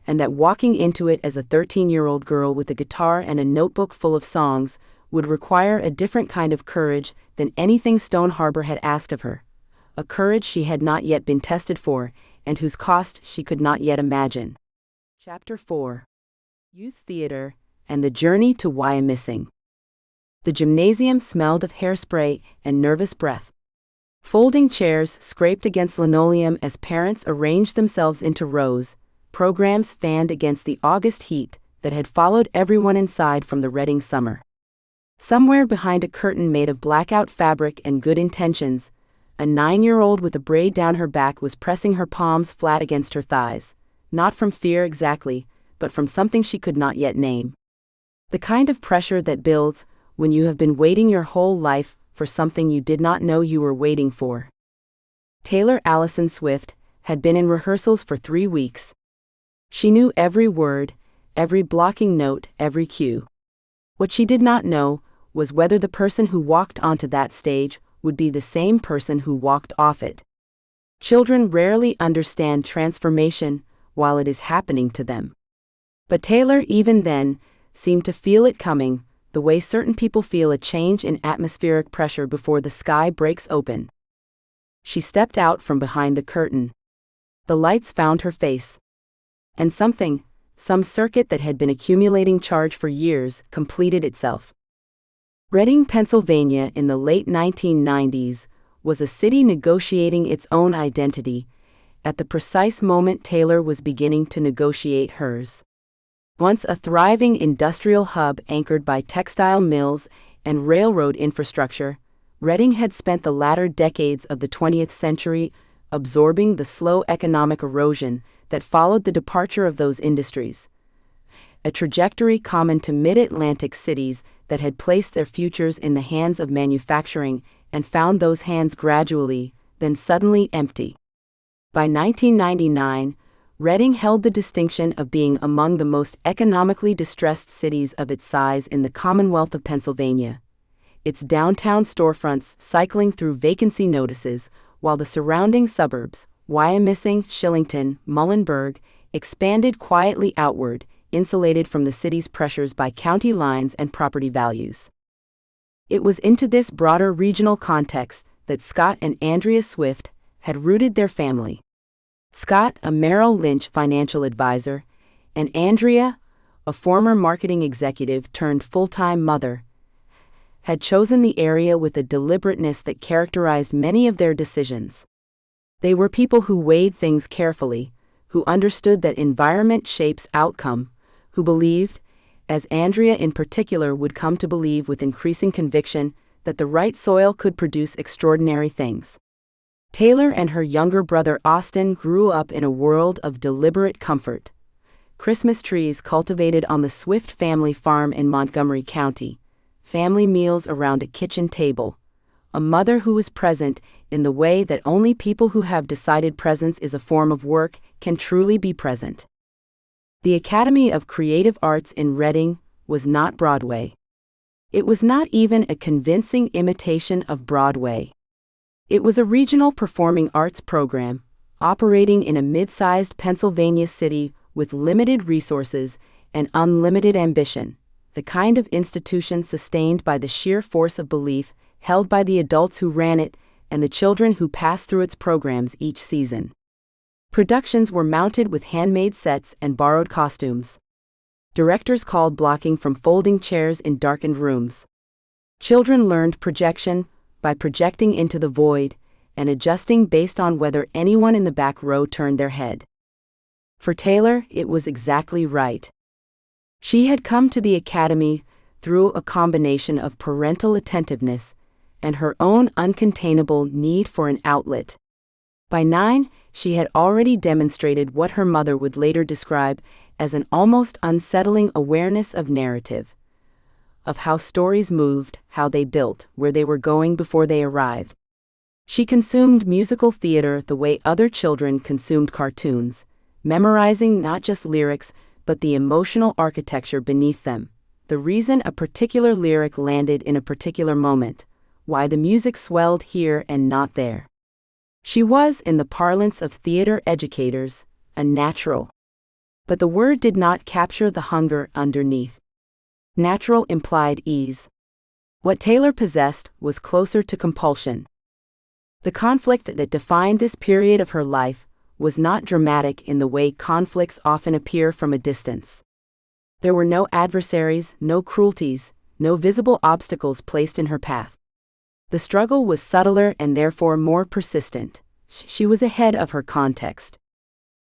and that walking into it as a 13-year-old girl with a guitar and a notebook full of songs would require a different kind of courage than anything Stone Harbor had asked of her, a courage she had not yet been tested for and whose cost she could not yet imagine. Chapter 4. Youth Theater and the Journey to Wyomissing. The gymnasium smelled of hairspray and nervous breath. Folding chairs scraped against linoleum as parents arranged themselves into rows, programs fanned against the August heat that had followed everyone inside from the Reading summer. Somewhere behind a curtain made of blackout fabric and good intentions, a 9-year-old with a braid down her back was pressing her palms flat against her thighs, not from fear exactly, but from something she could not yet name. The kind of pressure that builds when you have been waiting your whole life for something you did not know you were waiting for. Taylor Allison Swift had been in rehearsals for 3 weeks. She knew every word, every blocking note, every cue. What she did not know was whether the person who walked onto that stage would be the same person who walked off it. Children rarely understand transformation while it is happening to them. But Taylor, even then, seemed to feel it coming, the way certain people feel a change in atmospheric pressure before the sky breaks open. She stepped out from behind the curtain. The lights found her face. And some circuit that had been accumulating charge for years, completed itself. Reading, Pennsylvania in the late 1990s was a city negotiating its own identity, at the precise moment Taylor was beginning to negotiate hers. Once a thriving industrial hub anchored by textile mills and railroad infrastructure, Reading had spent the latter decades of the 20th century absorbing the slow economic erosion that followed the departure of those industries, a trajectory common to mid-Atlantic cities that had placed their futures in the hands of manufacturing and found those hands gradually, then suddenly empty. By 1999, Reading held the distinction of being among the most economically distressed cities of its size in the Commonwealth of Pennsylvania, its downtown storefronts cycling through vacancy notices, while the surrounding suburbs, Wyomissing, Shillington, Muhlenberg, expanded quietly outward, insulated from the city's pressures by county lines and property values. It was into this broader regional context that Scott and Andrea Swift had rooted their family. Scott, a Merrill Lynch financial advisor, and Andrea, a former marketing executive turned full-time mother, had chosen the area with a deliberateness that characterized many of their decisions. They were people who weighed things carefully, who understood that environment shapes outcome, who believed, as Andrea in particular would come to believe with increasing conviction, that the right soil could produce extraordinary things. Taylor and her younger brother Austin grew up in a world of deliberate comfort. Christmas trees cultivated on the Swift family farm in Montgomery County, family meals around a kitchen table, a mother who was present in the way that only people who have decided presence is a form of work can truly be present. The Academy of Creative Arts in Reading was not Broadway. It was not even a convincing imitation of Broadway. It was a regional performing arts program, operating in a mid-sized Pennsylvania city with limited resources and unlimited ambition, the kind of institution sustained by the sheer force of belief held by the adults who ran it and the children who passed through its programs each season. Productions were mounted with handmade sets and borrowed costumes. Directors called blocking from folding chairs in darkened rooms. Children learned projection by projecting into the void and adjusting based on whether anyone in the back row turned their head. For Taylor, it was exactly right. She had come to the academy through a combination of parental attentiveness and her own uncontainable need for an outlet. By 9, she had already demonstrated what her mother would later describe as an almost unsettling awareness of narrative, of how stories moved, how they built, where they were going before they arrived. She consumed musical theater the way other children consumed cartoons, memorizing not just lyrics, but the emotional architecture beneath them, the reason a particular lyric landed in a particular moment, why the music swelled here and not there. She was, in the parlance of theater educators, a natural. But the word did not capture the hunger underneath. Natural implied ease. What Taylor possessed was closer to compulsion. The conflict that defined this period of her life was not dramatic in the way conflicts often appear from a distance. There were no adversaries, no cruelties, no visible obstacles placed in her path. The struggle was subtler and therefore more persistent. She was ahead of her context.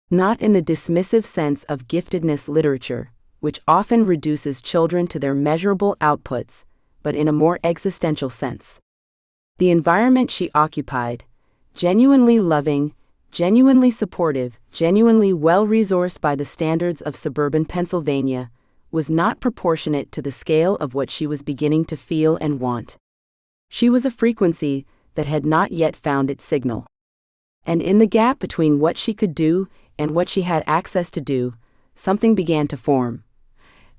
Not in the dismissive sense of giftedness literature, which often reduces children to their measurable outputs, but in a more existential sense. The environment she occupied, genuinely loving, genuinely supportive, genuinely well-resourced by the standards of suburban Pennsylvania, was not proportionate to the scale of what she was beginning to feel and want. She was a frequency that had not yet found its signal. And in the gap between what she could do and what she had access to do, something began to form.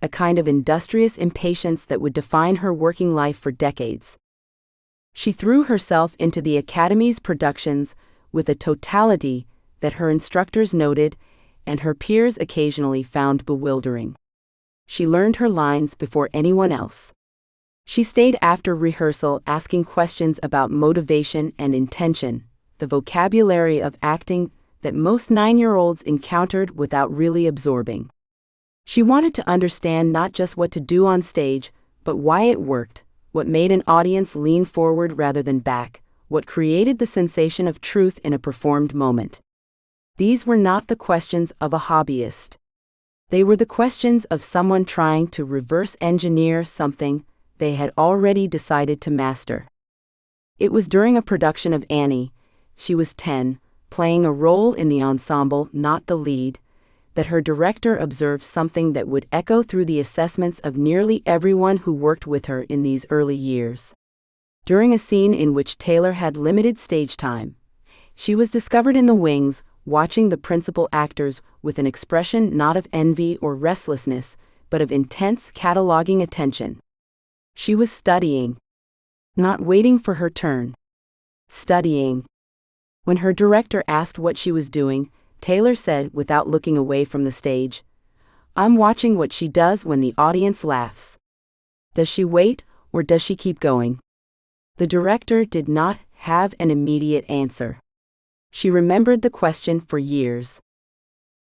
A kind of industrious impatience that would define her working life for decades. She threw herself into the Academy's productions with a totality that her instructors noted and her peers occasionally found bewildering. She learned her lines before anyone else. She stayed after rehearsal asking questions about motivation and intention, the vocabulary of acting that most 9-year-olds encountered without really absorbing. She wanted to understand not just what to do on stage, but why it worked, what made an audience lean forward rather than back, what created the sensation of truth in a performed moment. These were not the questions of a hobbyist. They were the questions of someone trying to reverse engineer something they had already decided to master. It was during a production of Annie, she was 10, playing a role in the ensemble, not the lead, that her director observed something that would echo through the assessments of nearly everyone who worked with her in these early years. During a scene in which Taylor had limited stage time, she was discovered in the wings, watching the principal actors with an expression not of envy or restlessness, but of intense cataloging attention. She was studying. Not waiting for her turn. Studying. When her director asked what she was doing, Taylor said without looking away from the stage, "I'm watching what she does when the audience laughs. Does she wait, or does she keep going?" The director did not have an immediate answer. She remembered the question for years.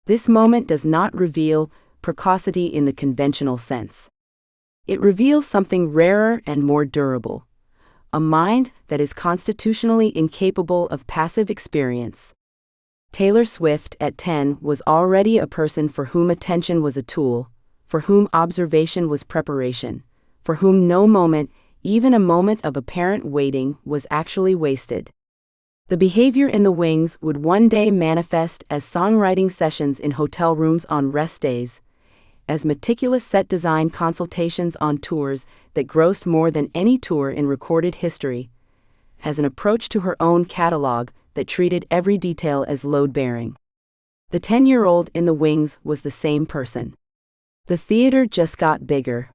This moment does not reveal precocity in the conventional sense. It reveals something rarer and more durable, a mind that is constitutionally incapable of passive experience. Taylor Swift, at 10, was already a person for whom attention was a tool, for whom observation was preparation, for whom no moment, even a moment of apparent waiting, was actually wasted. The behavior in the wings would one day manifest as songwriting sessions in hotel rooms on rest days, as meticulous set design consultations on tours that grossed more than any tour in recorded history, as an approach to her own catalog that treated every detail as load-bearing. The 10-year-old in the wings was the same person. The theater just got bigger.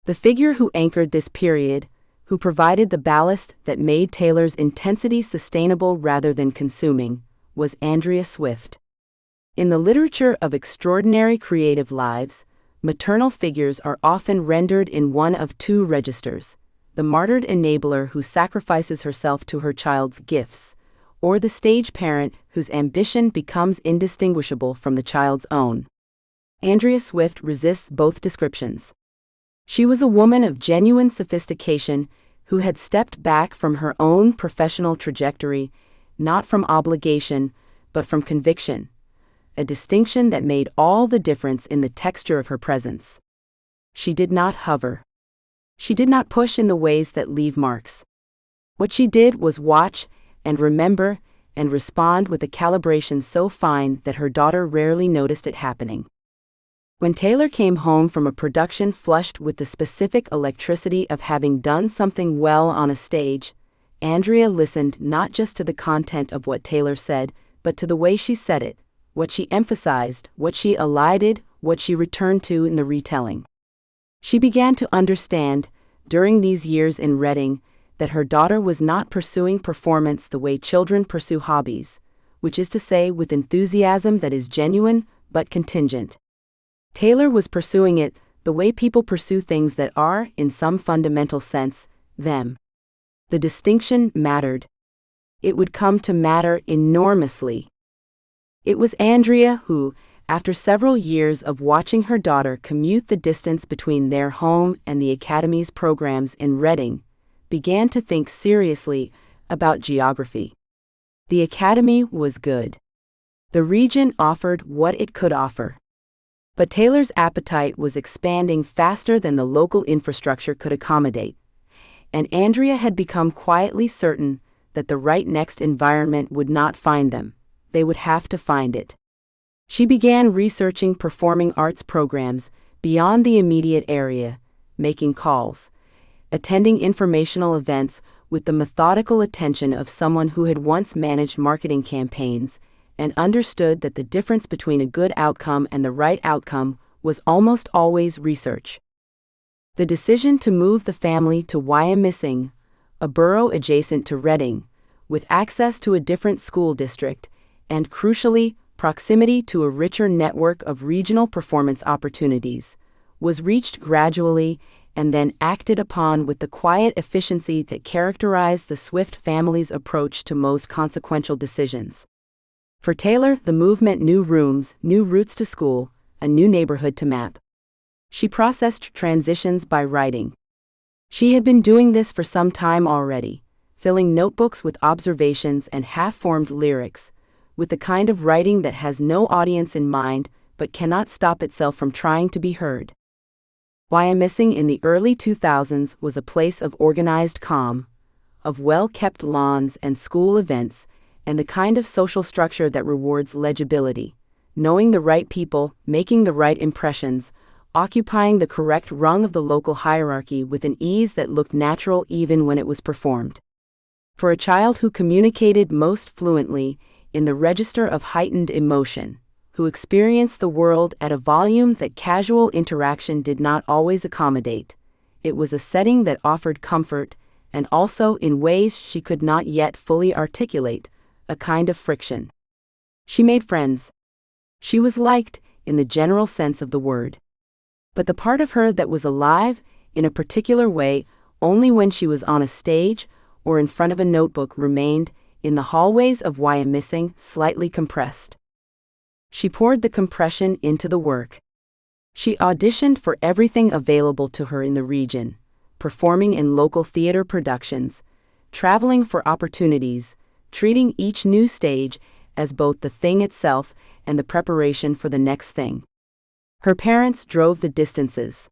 The figure who anchored this period, who provided the ballast that made Taylor's intensity sustainable rather than consuming, was Andrea Swift. In the literature of extraordinary creative lives, maternal figures are often rendered in one of two registers: the martyred enabler who sacrifices herself to her child's gifts, or the stage parent whose ambition becomes indistinguishable from the child's own. Andrea Swift resists both descriptions. She was a woman of genuine sophistication who had stepped back from her own professional trajectory, not from obligation, but from conviction, a distinction that made all the difference in the texture of her presence. She did not hover. She did not push in the ways that leave marks. What she did was watch and remember and respond with a calibration so fine that her daughter rarely noticed it happening. When Taylor came home from a production flushed with the specific electricity of having done something well on a stage, Andrea listened not just to the content of what Taylor said, but to the way she said it, what she emphasized, what she elided, what she returned to in the retelling. She began to understand, during these years in Reading, that her daughter was not pursuing performance the way children pursue hobbies, which is to say with enthusiasm that is genuine but contingent. Taylor was pursuing it the way people pursue things that are, in some fundamental sense, them. The distinction mattered. It would come to matter enormously. It was Andrea who, after several years of watching her daughter commute the distance between their home and the Academy's programs in Reading, began to think seriously about geography. The Academy was good. The region offered what it could offer. But Taylor's appetite was expanding faster than the local infrastructure could accommodate, and Andrea had become quietly certain that the right next environment would not find them. They would have to find it. She began researching performing arts programs beyond the immediate area, making calls, attending informational events with the methodical attention of someone who had once managed marketing campaigns and understood that the difference between a good outcome and the right outcome was almost always research. The decision to move the family to Wyomissing, a borough adjacent to Reading, with access to a different school district, and crucially, proximity to a richer network of regional performance opportunities, was reached gradually and then acted upon with the quiet efficiency that characterized the Swift family's approach to most consequential decisions. For Taylor, the move meant new rooms, new routes to school, a new neighborhood to map. She processed transitions by writing. She had been doing this for some time already, filling notebooks with observations and half-formed lyrics, with the kind of writing that has no audience in mind but cannot stop itself from trying to be heard. Wyomissing in the early 2000s was a place of organized calm, of well-kept lawns and school events, and the kind of social structure that rewards legibility, knowing the right people, making the right impressions, occupying the correct rung of the local hierarchy with an ease that looked natural even when it was performed. For a child who communicated most fluently in the register of heightened emotion, who experienced the world at a volume that casual interaction did not always accommodate, it was a setting that offered comfort, and also, in ways she could not yet fully articulate, a kind of friction. She made friends. She was liked, in the general sense of the word. But the part of her that was alive, in a particular way, only when she was on a stage or in front of a notebook remained, in the hallways of Wyomissing, slightly compressed. She poured the compression into the work. She auditioned for everything available to her in the region, performing in local theater productions, traveling for opportunities, treating each new stage as both the thing itself and the preparation for the next thing. Her parents drove the distances.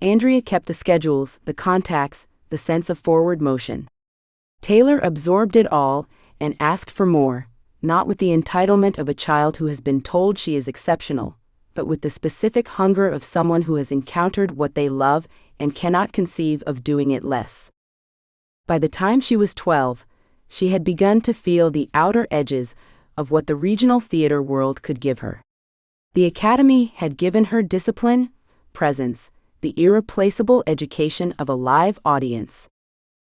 Andrea kept the schedules, the contacts, the sense of forward motion. Taylor absorbed it all and asked for more, not with the entitlement of a child who has been told she is exceptional, but with the specific hunger of someone who has encountered what they love and cannot conceive of doing it less. By the time she was 12, she had begun to feel the outer edges of what the regional theater world could give her. The Academy had given her discipline, presence, the irreplaceable education of a live audience,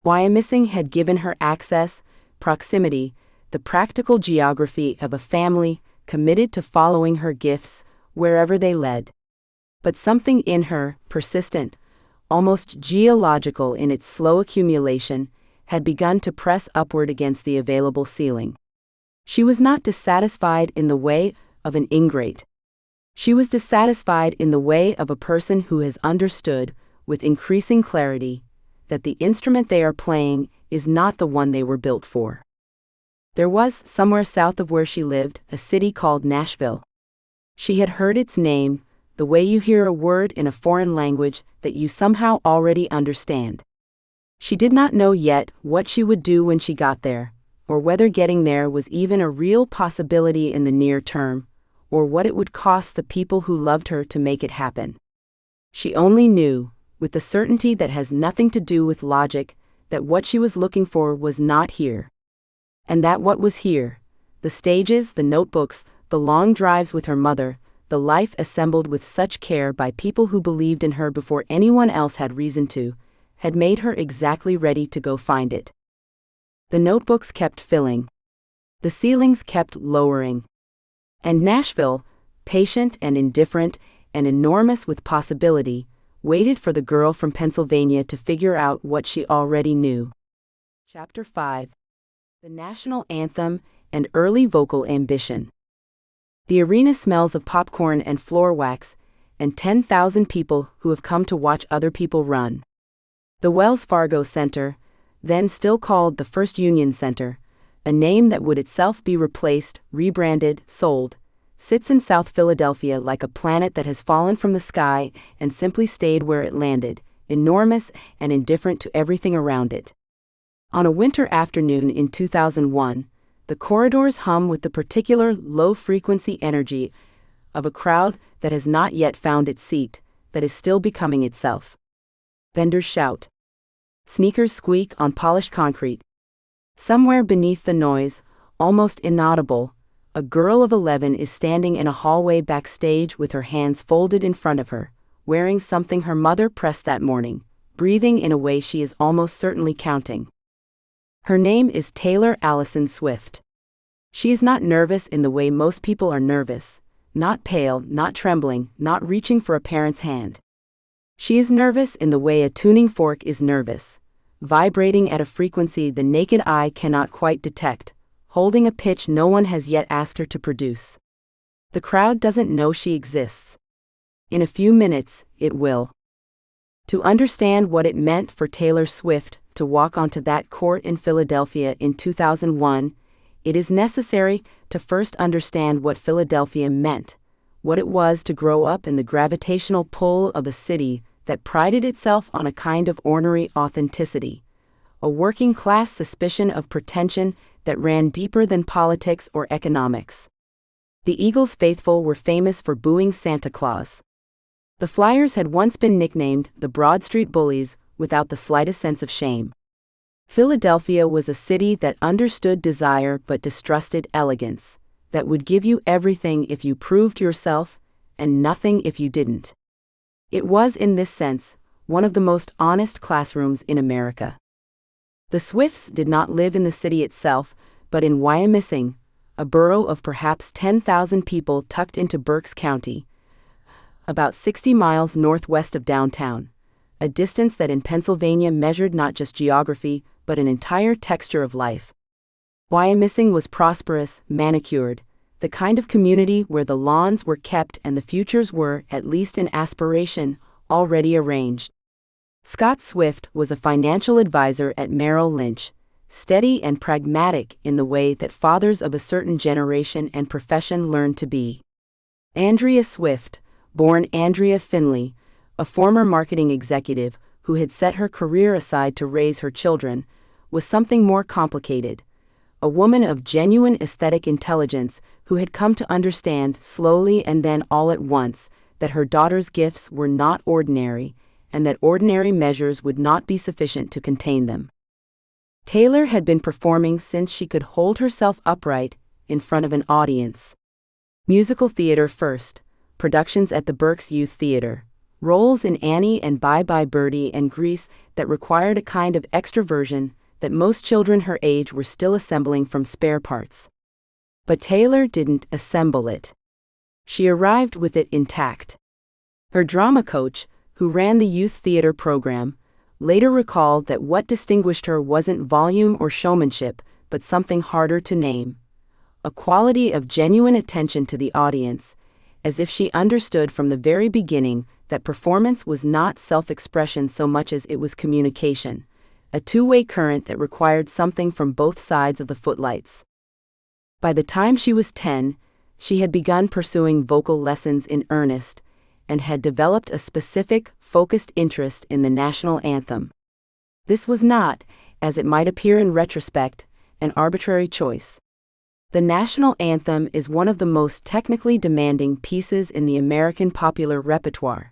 Wyomissing had given her access, proximity, the practical geography of a family committed to following her gifts wherever they led. But something in her, persistent, almost geological in its slow accumulation, had begun to press upward against the available ceiling. She was not dissatisfied in the way of an ingrate. She was dissatisfied in the way of a person who has understood, with increasing clarity, that the instrument they are playing is not the one they were built for. There was, somewhere south of where she lived, a city called Nashville. She had heard its name, the way you hear a word in a foreign language that you somehow already understand. She did not know yet what she would do when she got there, or whether getting there was even a real possibility in the near term, or what it would cost the people who loved her to make it happen. She only knew, with the certainty that has nothing to do with logic, that what she was looking for was not here. And that what was here, the stages, the notebooks, the long drives with her mother, the life assembled with such care by people who believed in her before anyone else had reason to, had made her exactly ready to go find it. The notebooks kept filling. The ceilings kept lowering. And Nashville, patient and indifferent and enormous with possibility, waited for the girl from Pennsylvania to figure out what she already knew. Chapter 5. The National Anthem and Early Vocal Ambition. The arena smells of popcorn and floor wax, and 10,000 people who have come to watch other people run. The Wells Fargo Center, then still called the First Union Center, a name that would itself be replaced, rebranded, sold, sits in South Philadelphia like a planet that has fallen from the sky and simply stayed where it landed, enormous and indifferent to everything around it. On a winter afternoon in 2001, the corridors hum with the particular low-frequency energy of a crowd that has not yet found its seat, that is still becoming itself. Vendors shout. Sneakers squeak on polished concrete. Somewhere beneath the noise, almost inaudible, a girl of 11 is standing in a hallway backstage with her hands folded in front of her, wearing something her mother pressed that morning, breathing in a way she is almost certainly counting. Her name is Taylor Allison Swift. She is not nervous in the way most people are nervous, not pale, not trembling, not reaching for a parent's hand. She is nervous in the way a tuning fork is nervous, vibrating at a frequency the naked eye cannot quite detect, holding a pitch no one has yet asked her to produce. The crowd doesn't know she exists. In a few minutes, it will. To understand what it meant for Taylor Swift to walk onto that court in Philadelphia in 2001, it is necessary to first understand what Philadelphia meant, what it was to grow up in the gravitational pull of a city that prided itself on a kind of ornery authenticity, a working-class suspicion of pretension that ran deeper than politics or economics. The Eagles faithful were famous for booing Santa Claus. The Flyers had once been nicknamed the Broad Street Bullies without the slightest sense of shame. Philadelphia was a city that understood desire but distrusted elegance, that would give you everything if you proved yourself, and nothing if you didn't. It was, in this sense, one of the most honest classrooms in America. The Swifts did not live in the city itself, but in Wyomissing, a borough of perhaps 10,000 people tucked into Berks County, about 60 miles northwest of downtown, a distance that in Pennsylvania measured not just geography, but an entire texture of life. Wyomissing was prosperous, manicured, the kind of community where the lawns were kept and the futures were, at least in aspiration, already arranged. Scott Swift was a financial advisor at Merrill Lynch, steady and pragmatic in the way that fathers of a certain generation and profession learned to be. Andrea Swift, born Andrea Finley, a former marketing executive who had set her career aside to raise her children, was something more complicated, a woman of genuine aesthetic intelligence who had come to understand slowly and then all at once that her daughter's gifts were not ordinary, and that ordinary measures would not be sufficient to contain them. Taylor had been performing since she could hold herself upright in front of an audience. Musical theater first, productions at the Berks Youth Theater, roles in Annie and Bye Bye Birdie and Grease that required a kind of extroversion that most children her age were still assembling from spare parts. But Taylor didn't assemble it. She arrived with it intact. Her drama coach, who ran the youth theater program, later recalled that what distinguished her wasn't volume or showmanship, but something harder to name: a quality of genuine attention to the audience, as if she understood from the very beginning that performance was not self-expression so much as it was communication, a two-way current that required something from both sides of the footlights. By the time she was 10, she had begun pursuing vocal lessons in earnest, and had developed a specific, focused interest in the national anthem. This was not, as it might appear in retrospect, an arbitrary choice. The national anthem is one of the most technically demanding pieces in the American popular repertoire.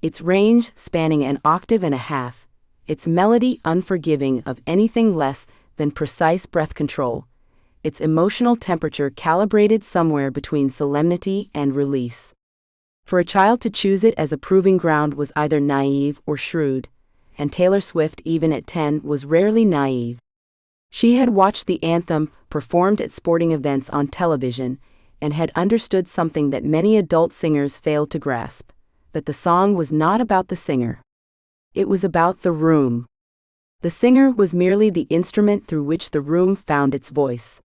Its range spanning an octave and a half, its melody unforgiving of anything less than precise breath control, its emotional temperature calibrated somewhere between solemnity and release. For a child to choose it as a proving ground was either naive or shrewd, and Taylor Swift, even at 10, was rarely naive. She had watched the anthem performed at sporting events on television and had understood something that many adult singers failed to grasp: that the song was not about the singer. It was about the room. The singer was merely the instrument through which the room found its voice.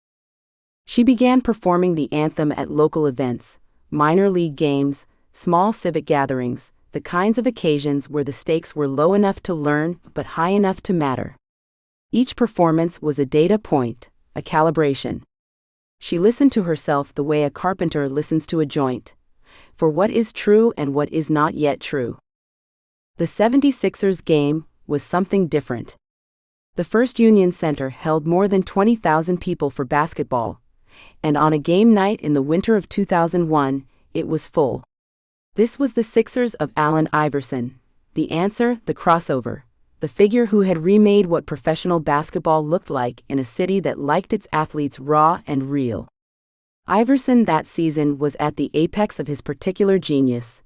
She began performing the anthem at local events, minor league games, small civic gatherings, the kinds of occasions where the stakes were low enough to learn but high enough to matter. Each performance was a data point, a calibration. She listened to herself the way a carpenter listens to a joint, for what is true and what is not yet true. The 76ers game was something different. The First Union Center held more than 20,000 people for basketball, and on a game night in the winter of 2001, it was full. This was the Sixers of Allen Iverson, the answer, the crossover, the figure who had remade what professional basketball looked like in a city that liked its athletes raw and real. Iverson that season was at the apex of his particular genius,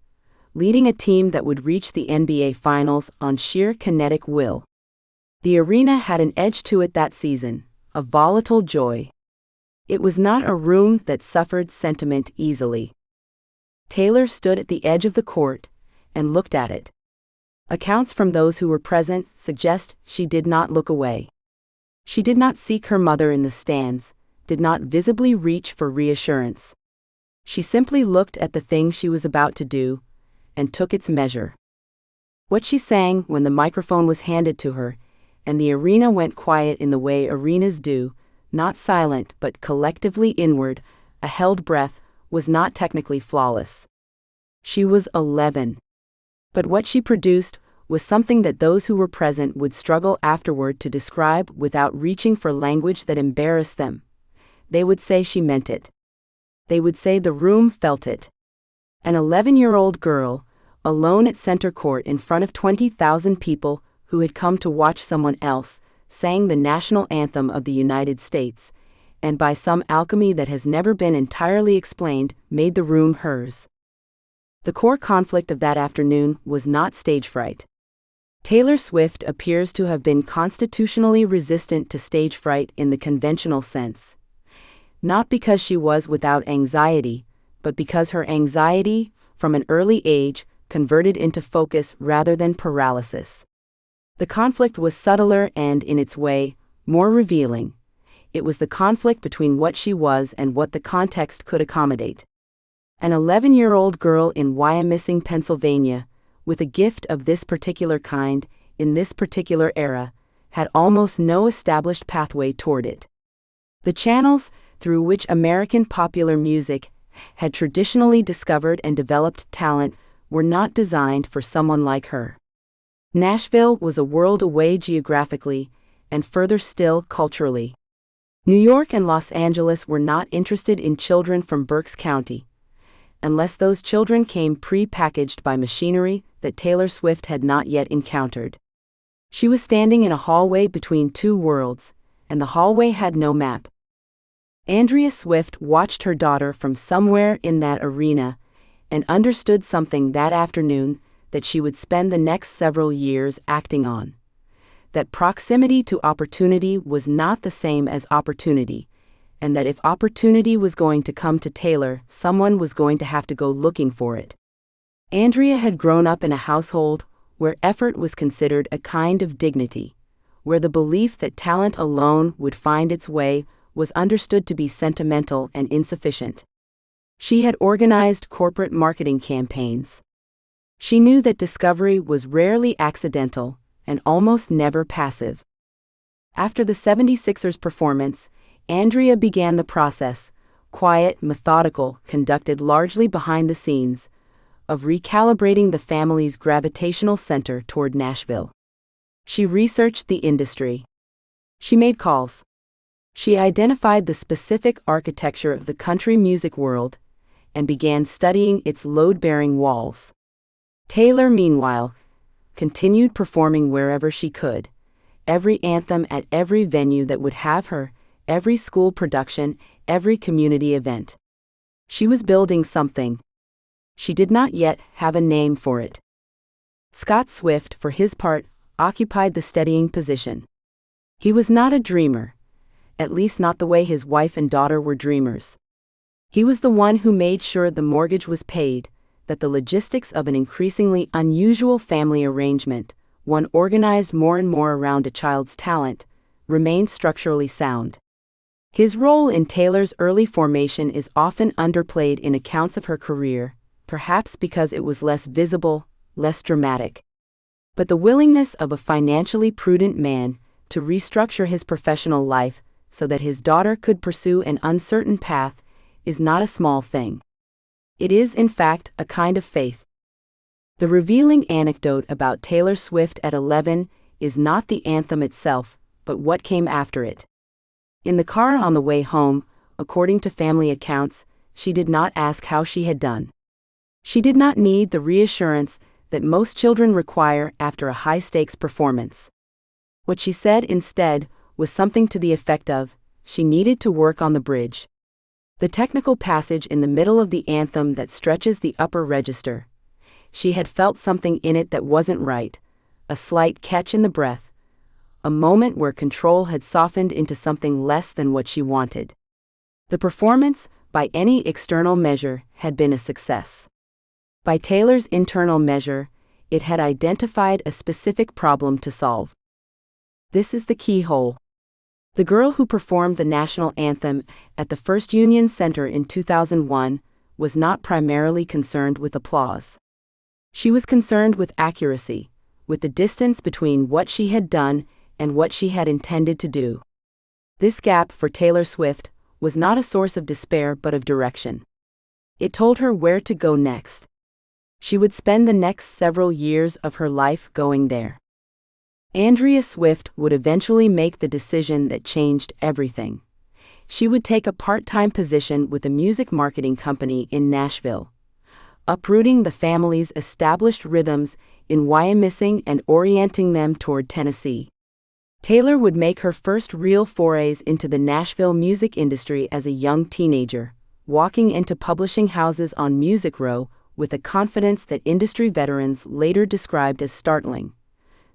leading a team that would reach the NBA Finals on sheer kinetic will. The arena had an edge to it that season, a volatile joy. It was not a room that suffered sentiment easily. Taylor stood at the edge of the court and looked at it. Accounts from those who were present suggest she did not look away. She did not seek her mother in the stands, did not visibly reach for reassurance. She simply looked at the thing she was about to do and took its measure. What she sang when the microphone was handed to her, and the arena went quiet in the way arenas do, not silent but collectively inward, a held breath, was not technically flawless. She was 11. But what she produced was something that those who were present would struggle afterward to describe without reaching for language that embarrassed them. They would say she meant it. They would say the room felt it. An 11-year-old girl, alone at center court in front of 20,000 people who had come to watch someone else, sang the national anthem of the United States, and by some alchemy that has never been entirely explained, made the room hers. The core conflict of that afternoon was not stage fright. Taylor Swift appears to have been constitutionally resistant to stage fright in the conventional sense. Not because she was without anxiety, but because her anxiety, from an early age, converted into focus rather than paralysis. The conflict was subtler and, in its way, more revealing. It was the conflict between what she was and what the context could accommodate. An 11-year-old girl in Wyomissing, Pennsylvania, with a gift of this particular kind, in this particular era, had almost no established pathway toward it. The channels through which American popular music had traditionally discovered and developed talent were not designed for someone like her. Nashville was a world away geographically, and further still culturally. New York and Los Angeles were not interested in children from Berks County, unless those children came pre-packaged by machinery that Taylor Swift had not yet encountered. She was standing in a hallway between two worlds, and the hallway had no map. Andrea Swift watched her daughter from somewhere in that arena and understood something that afternoon that she would spend the next several years acting on. That proximity to opportunity was not the same as opportunity, and that if opportunity was going to come to Taylor, someone was going to have to go looking for it. Andrea had grown up in a household where effort was considered a kind of dignity, where the belief that talent alone would find its way was understood to be sentimental and insufficient. She had organized corporate marketing campaigns. She knew that discovery was rarely accidental and almost never passive. After the 76ers performance, Andrea began the process, quiet, methodical, conducted largely behind the scenes, of recalibrating the family's gravitational center toward Nashville. She researched the industry. She made calls. She identified the specific architecture of the country music world and began studying its load-bearing walls. Taylor, meanwhile, continued performing wherever she could, every anthem at every venue that would have her, every school production, every community event. She was building something. She did not yet have a name for it. Scott Swift, for his part, occupied the steadying position. He was not a dreamer, at least not the way his wife and daughter were dreamers. He was the one who made sure the mortgage was paid, that the logistics of an increasingly unusual family arrangement, one organized more and more around a child's talent, remained structurally sound. His role in Taylor's early formation is often underplayed in accounts of her career, perhaps because it was less visible, less dramatic. But the willingness of a financially prudent man to restructure his professional life so that his daughter could pursue an uncertain path is not a small thing. It is, in fact, a kind of faith. The revealing anecdote about Taylor Swift at 11 is not the anthem itself, but what came after it. In the car on the way home, according to family accounts, she did not ask how she had done. She did not need the reassurance that most children require after a high-stakes performance. What she said instead was something to the effect of, she needed to work on the bridge. The technical passage in the middle of the anthem that stretches the upper register. She had felt something in it that wasn't right, a slight catch in the breath, a moment where control had softened into something less than what she wanted. The performance, by any external measure, had been a success. By Taylor's internal measure, it had identified a specific problem to solve. This is the keyhole. The girl who performed the national anthem at the First Union Center in 2001 was not primarily concerned with applause. She was concerned with accuracy, with the distance between what she had done and what she had intended to do. This gap for Taylor Swift was not a source of despair but of direction. It told her where to go next. She would spend the next several years of her life going there. Andrea Swift would eventually make the decision that changed everything. She would take a part-time position with a music marketing company in Nashville, uprooting the family's established rhythms in Wyomissing and orienting them toward Tennessee. Taylor would make her first real forays into the Nashville music industry as a young teenager, walking into publishing houses on Music Row with a confidence that industry veterans later described as startling.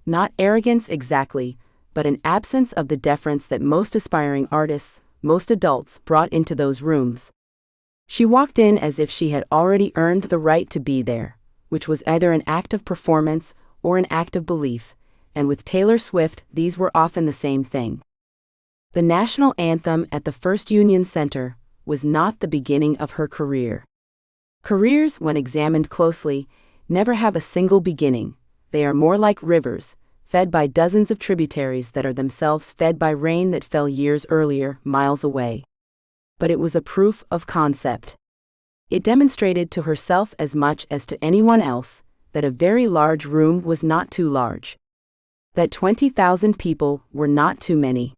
Not arrogance exactly, but an absence of the deference that most aspiring artists, most adults, brought into those rooms. She walked in as if she had already earned the right to be there, which was either an act of performance or an act of belief, and with Taylor Swift these were often the same thing. The national anthem at the First Union Center was not the beginning of her career. Careers, when examined closely, never have a single beginning. They are more like rivers, fed by dozens of tributaries that are themselves fed by rain that fell years earlier, miles away. But it was a proof of concept. It demonstrated to herself as much as to anyone else that a very large room was not too large. That 20,000 people were not too many.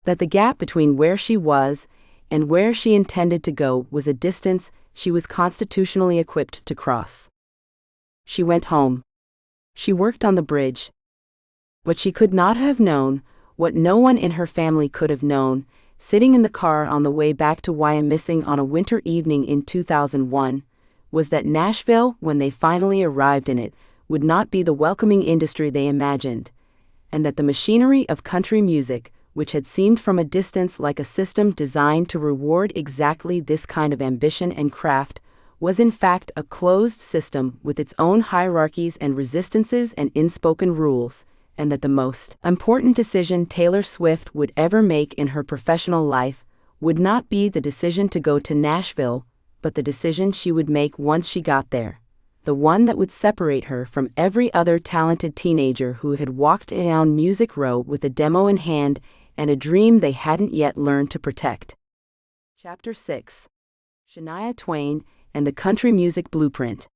That the gap between where she was and where she intended to go was a distance she was constitutionally equipped to cross. She went home. She worked on the bridge. What she could not have known, what no one in her family could have known, sitting in the car on the way back to Wyomissing on a winter evening in 2001, was that Nashville, when they finally arrived in it, would not be the welcoming industry they imagined, and that the machinery of country music, which had seemed from a distance like a system designed to reward exactly this kind of ambition and craft, was in fact a closed system with its own hierarchies and resistances and unspoken rules, and that the most important decision Taylor Swift would ever make in her professional life would not be the decision to go to Nashville, but the decision she would make once she got there, the one that would separate her from every other talented teenager who had walked down Music Row with a demo in hand and a dream they hadn't yet learned to protect. Chapter 6. Shania Twain and the Country Music Blueprint.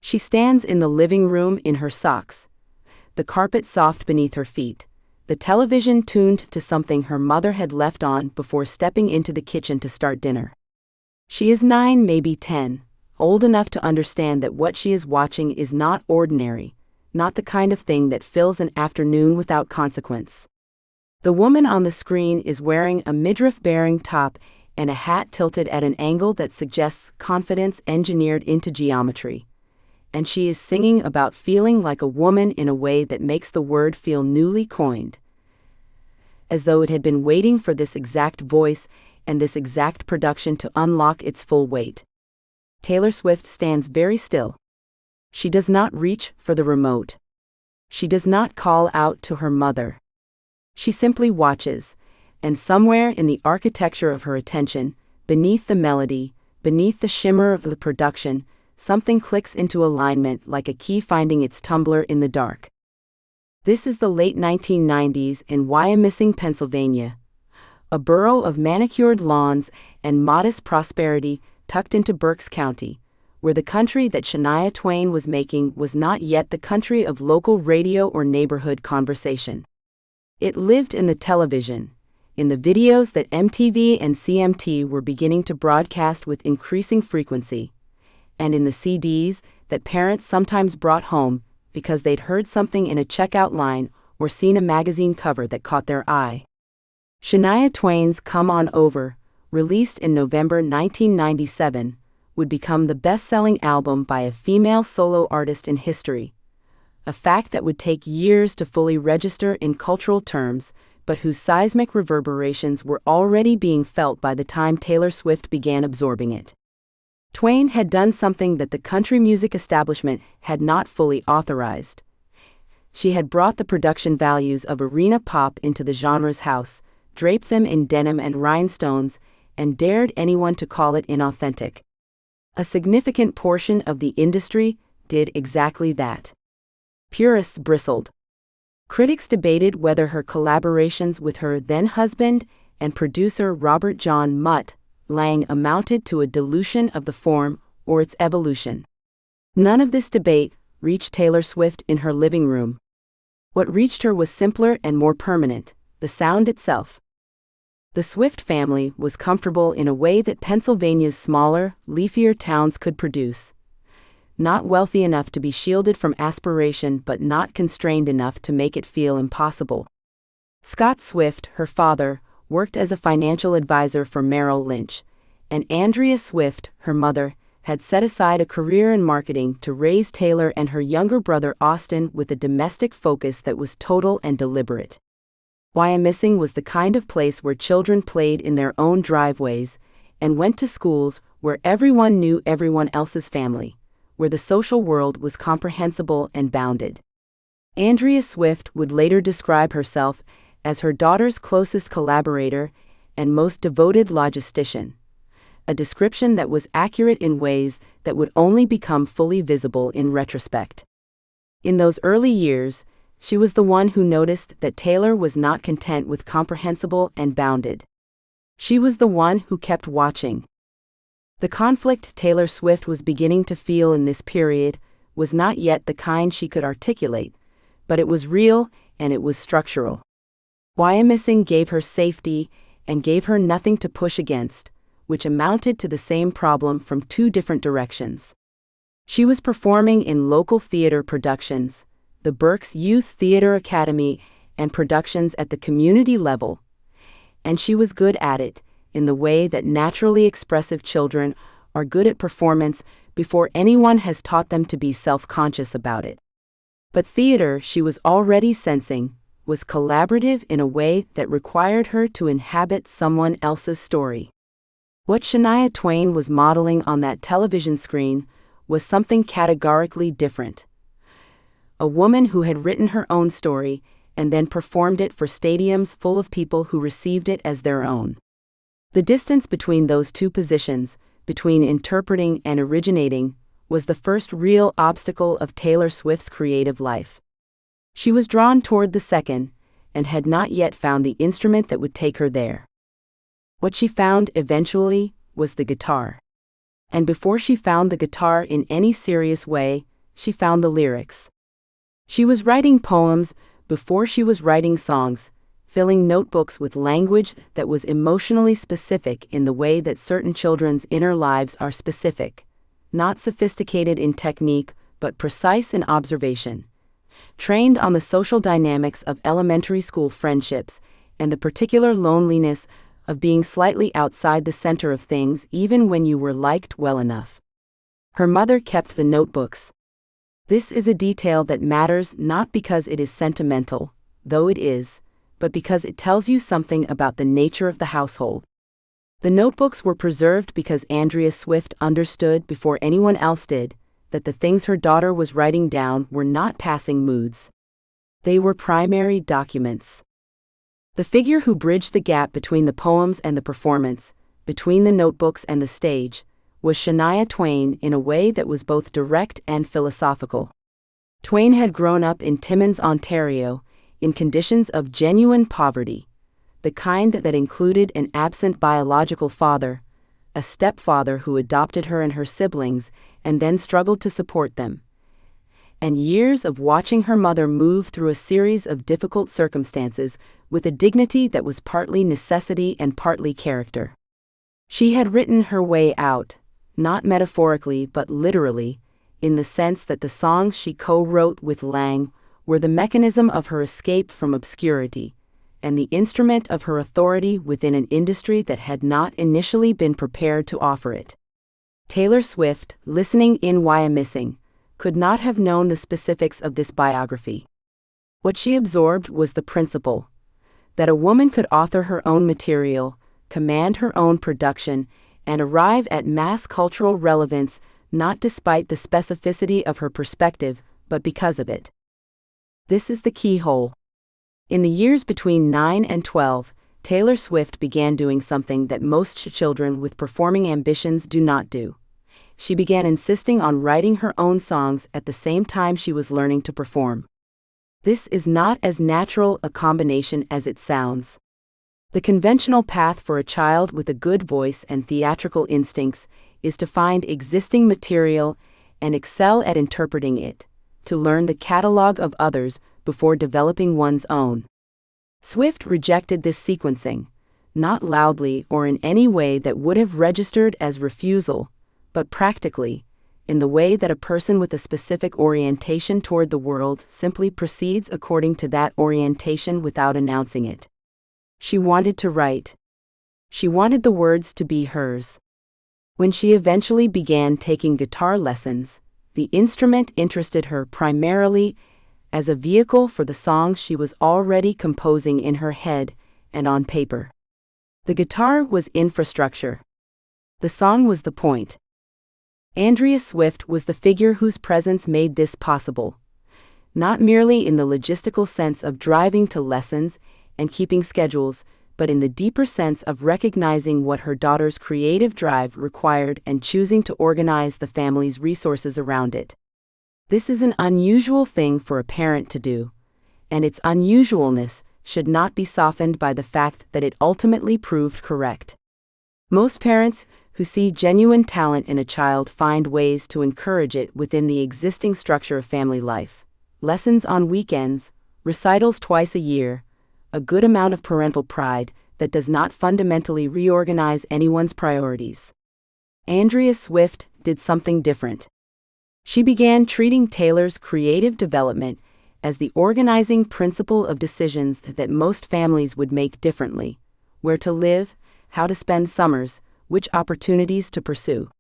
She stands in the living room in her socks, the carpet soft beneath her feet, the television tuned to something her mother had left on before stepping into the kitchen to start dinner. She is 9, maybe 10, old enough to understand that what she is watching is not ordinary, not the kind of thing that fills an afternoon without consequence. The woman on the screen is wearing a midriff-bearing top and a hat tilted at an angle that suggests confidence engineered into geometry. And she is singing about feeling like a woman in a way that makes the word feel newly coined, as though it had been waiting for this exact voice and this exact production to unlock its full weight. Taylor Swift stands very still. She does not reach for the remote. She does not call out to her mother. She simply watches, and somewhere in the architecture of her attention, beneath the melody, beneath the shimmer of the production, something clicks into alignment like a key finding its tumbler in the dark. This is the late 1990s in Wyomissing, Pennsylvania, a borough of manicured lawns and modest prosperity tucked into Berks County, where the country that Shania Twain was making was not yet the country of local radio or neighborhood conversation. It lived in the television, in the videos that MTV and CMT were beginning to broadcast with increasing frequency, and in the CDs that parents sometimes brought home because they'd heard something in a checkout line or seen a magazine cover that caught their eye. Shania Twain's Come On Over, released in November 1997, would become the best-selling album by a female solo artist in history, a fact that would take years to fully register in cultural terms, but whose seismic reverberations were already being felt by the time Taylor Swift began absorbing it. Twain had done something that the country music establishment had not fully authorized. She had brought the production values of arena pop into the genre's house, draped them in denim and rhinestones, and dared anyone to call it inauthentic. A significant portion of the industry did exactly that. Purists bristled. Critics debated whether her collaborations with her then-husband and producer Robert John Mutt Lang amounted to a dilution of the form or its evolution. None of this debate reached Taylor Swift in her living room. What reached her was simpler and more permanent, the sound itself. The Swift family was comfortable in a way that Pennsylvania's smaller, leafier towns could produce. Not wealthy enough to be shielded from aspiration but not constrained enough to make it feel impossible. Scott Swift, her father, worked as a financial advisor for Merrill Lynch, and Andrea Swift, her mother, had set aside a career in marketing to raise Taylor and her younger brother Austin with a domestic focus that was total and deliberate. Wyomissing was the kind of place where children played in their own driveways and went to schools where everyone knew everyone else's family, where the social world was comprehensible and bounded. Andrea Swift would later describe herself as her daughter's closest collaborator and most devoted logistician, a description that was accurate in ways that would only become fully visible in retrospect. In those early years, she was the one who noticed that Taylor was not content with comprehensible and bounded. She was the one who kept watching. The conflict Taylor Swift was beginning to feel in this period was not yet the kind she could articulate, but it was real and it was structural. Wyomissing gave her safety and gave her nothing to push against, which amounted to the same problem from two different directions. She was performing in local theater productions, the Berks Youth Theater Academy, and productions at the community level, and she was good at it, in the way that naturally expressive children are good at performance before anyone has taught them to be self-conscious about it. But theater, she was already sensing, was collaborative in a way that required her to inhabit someone else's story. What Shania Twain was modeling on that television screen was something categorically different. A woman who had written her own story and then performed it for stadiums full of people who received it as their own. The distance between those two positions, between interpreting and originating, was the first real obstacle of Taylor Swift's creative life. She was drawn toward the second, and had not yet found the instrument that would take her there. What she found eventually was the guitar. And before she found the guitar in any serious way, she found the lyrics. She was writing poems before she was writing songs, filling notebooks with language that was emotionally specific in the way that certain children's inner lives are specific, not sophisticated in technique but precise in observation, trained on the social dynamics of elementary school friendships and the particular loneliness of being slightly outside the center of things even when you were liked well enough. Her mother kept the notebooks. This is a detail that matters not because it is sentimental, though it is, but because it tells you something about the nature of the household. The notebooks were preserved because Andrea Swift understood before anyone else did that the things her daughter was writing down were not passing moods. They were primary documents. The figure who bridged the gap between the poems and the performance, between the notebooks and the stage, was Shania Twain in a way that was both direct and philosophical. Twain had grown up in Timmins, Ontario, in conditions of genuine poverty, the kind that included an absent biological father, a stepfather who adopted her and her siblings and then struggled to support them, and years of watching her mother move through a series of difficult circumstances with a dignity that was partly necessity and partly character. She had written her way out, not metaphorically but literally, in the sense that the songs she co-wrote with Lang were the mechanism of her escape from obscurity, and the instrument of her authority within an industry that had not initially been prepared to offer it. Taylor Swift, listening in Wyomissing, could not have known the specifics of this biography. What she absorbed was the principle that a woman could author her own material, command her own production, and arrive at mass cultural relevance not despite the specificity of her perspective, but because of it. This is the keyhole. In the years between 9 and 12, Taylor Swift began doing something that most children with performing ambitions do not do. She began insisting on writing her own songs at the same time she was learning to perform. This is not as natural a combination as it sounds. The conventional path for a child with a good voice and theatrical instincts is to find existing material and excel at interpreting it, to learn the catalog of others before developing one's own. Swift rejected this sequencing, not loudly or in any way that would have registered as refusal, but practically, in the way that a person with a specific orientation toward the world simply proceeds according to that orientation without announcing it. She wanted to write. She wanted the words to be hers. When she eventually began taking guitar lessons, the instrument interested her primarily as a vehicle for the songs she was already composing in her head and on paper. The guitar was infrastructure. The song was the point. Andrea Swift was the figure whose presence made this possible, not merely in the logistical sense of driving to lessons and keeping schedules, but in the deeper sense of recognizing what her daughter's creative drive required and choosing to organize the family's resources around it. This is an unusual thing for a parent to do, and its unusualness should not be softened by the fact that it ultimately proved correct. Most parents who see genuine talent in a child find ways to encourage it within the existing structure of family life. Lessons on weekends, recitals twice a year, a good amount of parental pride that does not fundamentally reorganize anyone's priorities. Andrea Swift did something different. She began treating Taylor's creative development as the organizing principle of decisions that most families would make differently: where to live, how to spend summers, which opportunities to pursue.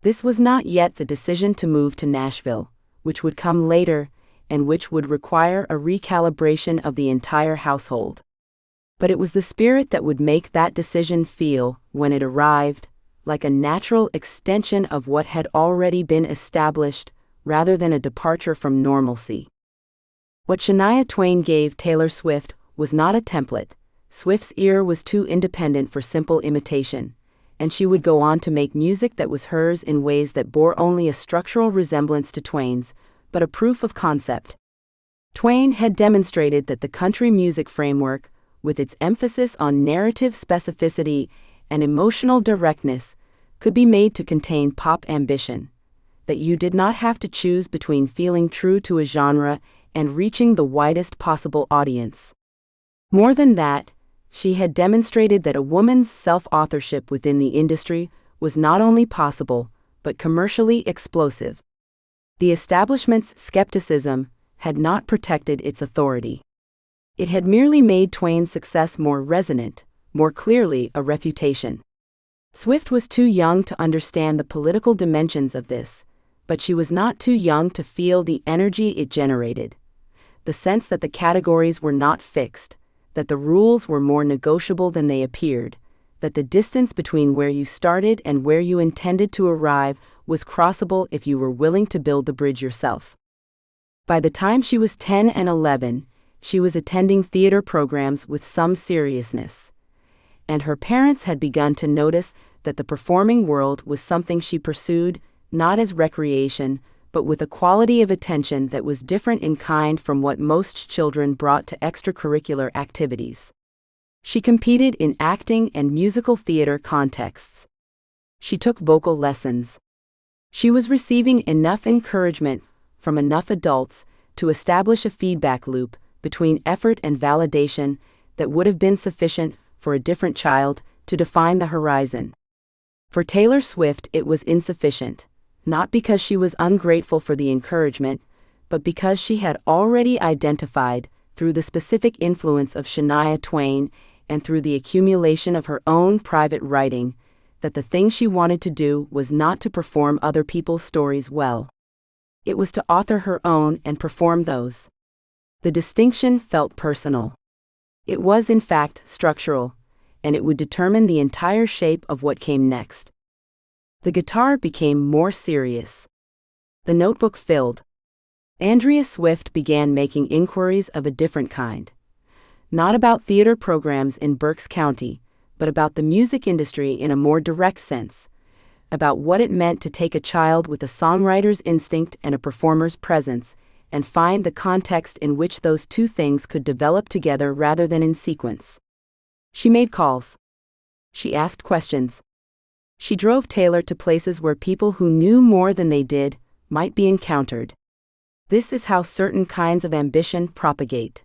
This was not yet the decision to move to Nashville, which would come later, and which would require a recalibration of the entire household. But it was the spirit that would make that decision feel, when it arrived, like a natural extension of what had already been established, rather than a departure from normalcy. What Shania Twain gave Taylor Swift was not a template. Swift's ear was too independent for simple imitation, and she would go on to make music that was hers in ways that bore only a structural resemblance to Twain's, but a proof of concept. Twain had demonstrated that the country music framework, with its emphasis on narrative specificity and emotional directness, could be made to contain pop ambition, that you did not have to choose between feeling true to a genre and reaching the widest possible audience. More than that, she had demonstrated that a woman's self-authorship within the industry was not only possible, but commercially explosive. The establishment's skepticism had not protected its authority. It had merely made Twain's success more resonant, more clearly a refutation. Swift was too young to understand the political dimensions of this, but she was not too young to feel the energy it generated, the sense that the categories were not fixed, that the rules were more negotiable than they appeared, that the distance between where you started and where you intended to arrive was crossable if you were willing to build the bridge yourself. By the time she was 10 and 11, she was attending theater programs with some seriousness, and her parents had begun to notice that the performing world was something she pursued, not as recreation, but with a quality of attention that was different in kind from what most children brought to extracurricular activities. She competed in acting and musical theater contexts. She took vocal lessons. She was receiving enough encouragement from enough adults to establish a feedback loop between effort and validation that would have been sufficient for a different child to define the horizon. For Taylor Swift, it was insufficient, not because she was ungrateful for the encouragement, but because she had already identified, through the specific influence of Shania Twain and through the accumulation of her own private writing, that the thing she wanted to do was not to perform other people's stories well. It was to author her own and perform those. The distinction felt personal. It was, in fact, structural, and it would determine the entire shape of what came next. The guitar became more serious. The notebook filled. Andrea Swift began making inquiries of a different kind. Not about theater programs in Berks County, but about the music industry in a more direct sense, about what it meant to take a child with a songwriter's instinct and a performer's presence, and find the context in which those two things could develop together rather than in sequence. She made calls. She asked questions. She drove Taylor to places where people who knew more than they did might be encountered. This is how certain kinds of ambition propagate.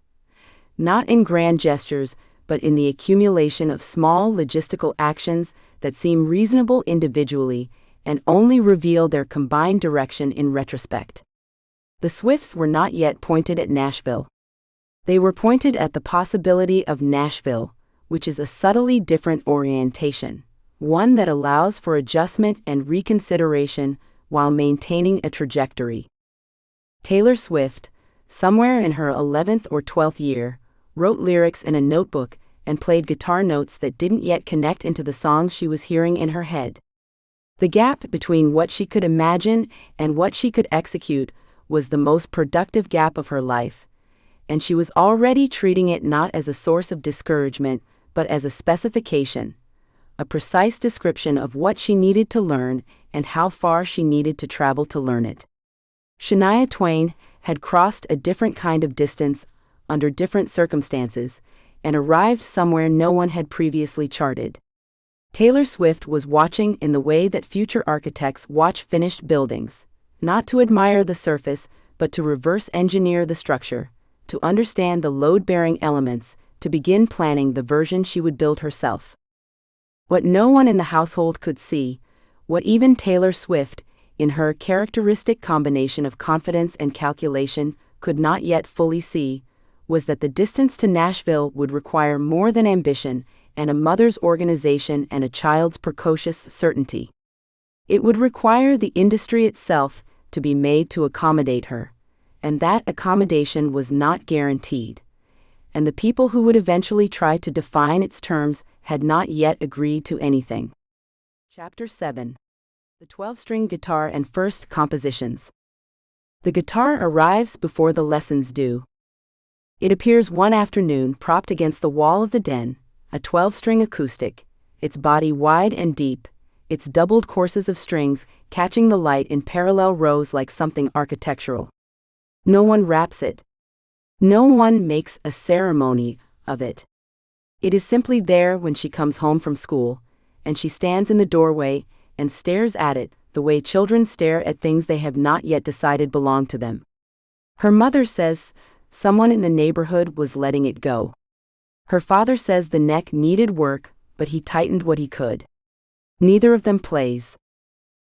Not in grand gestures, but in the accumulation of small logistical actions that seem reasonable individually and only reveal their combined direction in retrospect. The Swifts were not yet pointed at Nashville. They were pointed at the possibility of Nashville, which is a subtly different orientation, one that allows for adjustment and reconsideration while maintaining a trajectory. Taylor Swift, somewhere in her 11th or 12th year, wrote lyrics in a notebook and played guitar notes that didn't yet connect into the songs she was hearing in her head. The gap between what she could imagine and what she could execute was the most productive gap of her life, and she was already treating it not as a source of discouragement, but as a specification, a precise description of what she needed to learn and how far she needed to travel to learn it. Shania Twain had crossed a different kind of distance under different circumstances and arrived somewhere no one had previously charted. Taylor Swift was watching in the way that future architects watch finished buildings, not to admire the surface, but to reverse engineer the structure, to understand the load-bearing elements, to begin planning the version she would build herself. What no one in the household could see, what even Taylor Swift, in her characteristic combination of confidence and calculation, could not yet fully see, was that the distance to Nashville would require more than ambition and a mother's organization and a child's precocious certainty. It would require the industry itself to be made to accommodate her, and that accommodation was not guaranteed, and the people who would eventually try to define its terms had not yet agreed to anything. Chapter 7. The 12-string guitar and first compositions. The guitar arrives before the lessons do. It appears one afternoon propped against the wall of the den, a 12-string acoustic, its body wide and deep, its doubled courses of strings catching the light in parallel rows like something architectural. No one wraps it. No one makes a ceremony of it. It is simply there when she comes home from school, and she stands in the doorway and stares at it the way children stare at things they have not yet decided belong to them. Her mother says someone in the neighborhood was letting it go. Her father says the neck needed work, but he tightened what he could. Neither of them plays.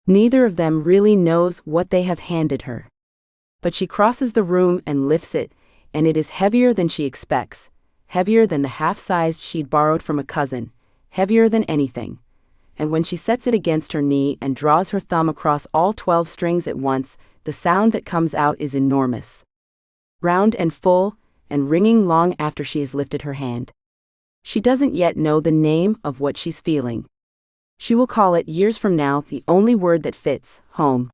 Neither of them really knows what they have handed her. But she crosses the room and lifts it, and it is heavier than she expects, heavier than the half-sized she'd borrowed from a cousin, heavier than anything. And when she sets it against her knee and draws her thumb across all 12 strings at once, the sound that comes out is enormous. Round and full, and ringing long after she has lifted her hand. She doesn't yet know the name of what she's feeling. She will call it years from now the only word that fits, home.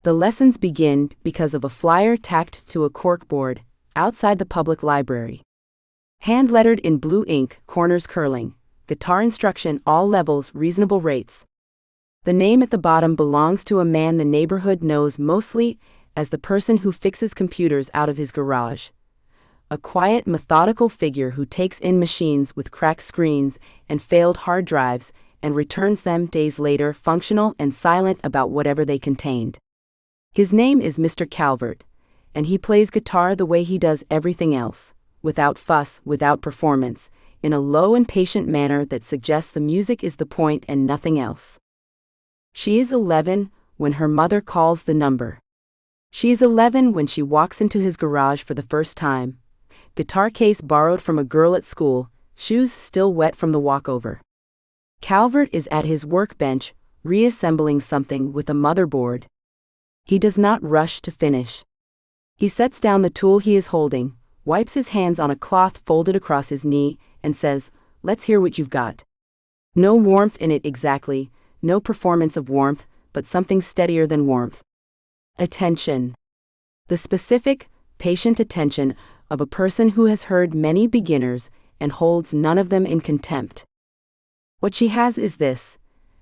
The lessons begin because of a flyer tacked to a corkboard outside the public library. Hand-lettered in blue ink, corners curling. Guitar instruction, all levels, reasonable rates. The name at the bottom belongs to a man the neighborhood knows mostly as the person who fixes computers out of his garage. A quiet, methodical figure who takes in machines with cracked screens and failed hard drives and returns them days later functional and silent about whatever they contained. His name is Mr. Calvert, and he plays guitar the way he does everything else, without fuss, without performance, in a low and patient manner that suggests the music is the point and nothing else. She is 11 when her mother calls the number. She is 11 when she walks into his garage for the first time. Guitar case borrowed from a girl at school, shoes still wet from the walkover. Calvert is at his workbench, reassembling something with a motherboard. He does not rush to finish. He sets down the tool he is holding, wipes his hands on a cloth folded across his knee, and says, "Let's hear what you've got." No warmth in it exactly, no performance of warmth, but something steadier than warmth. Attention. The specific, patient attention of a person who has heard many beginners and holds none of them in contempt. What she has is this: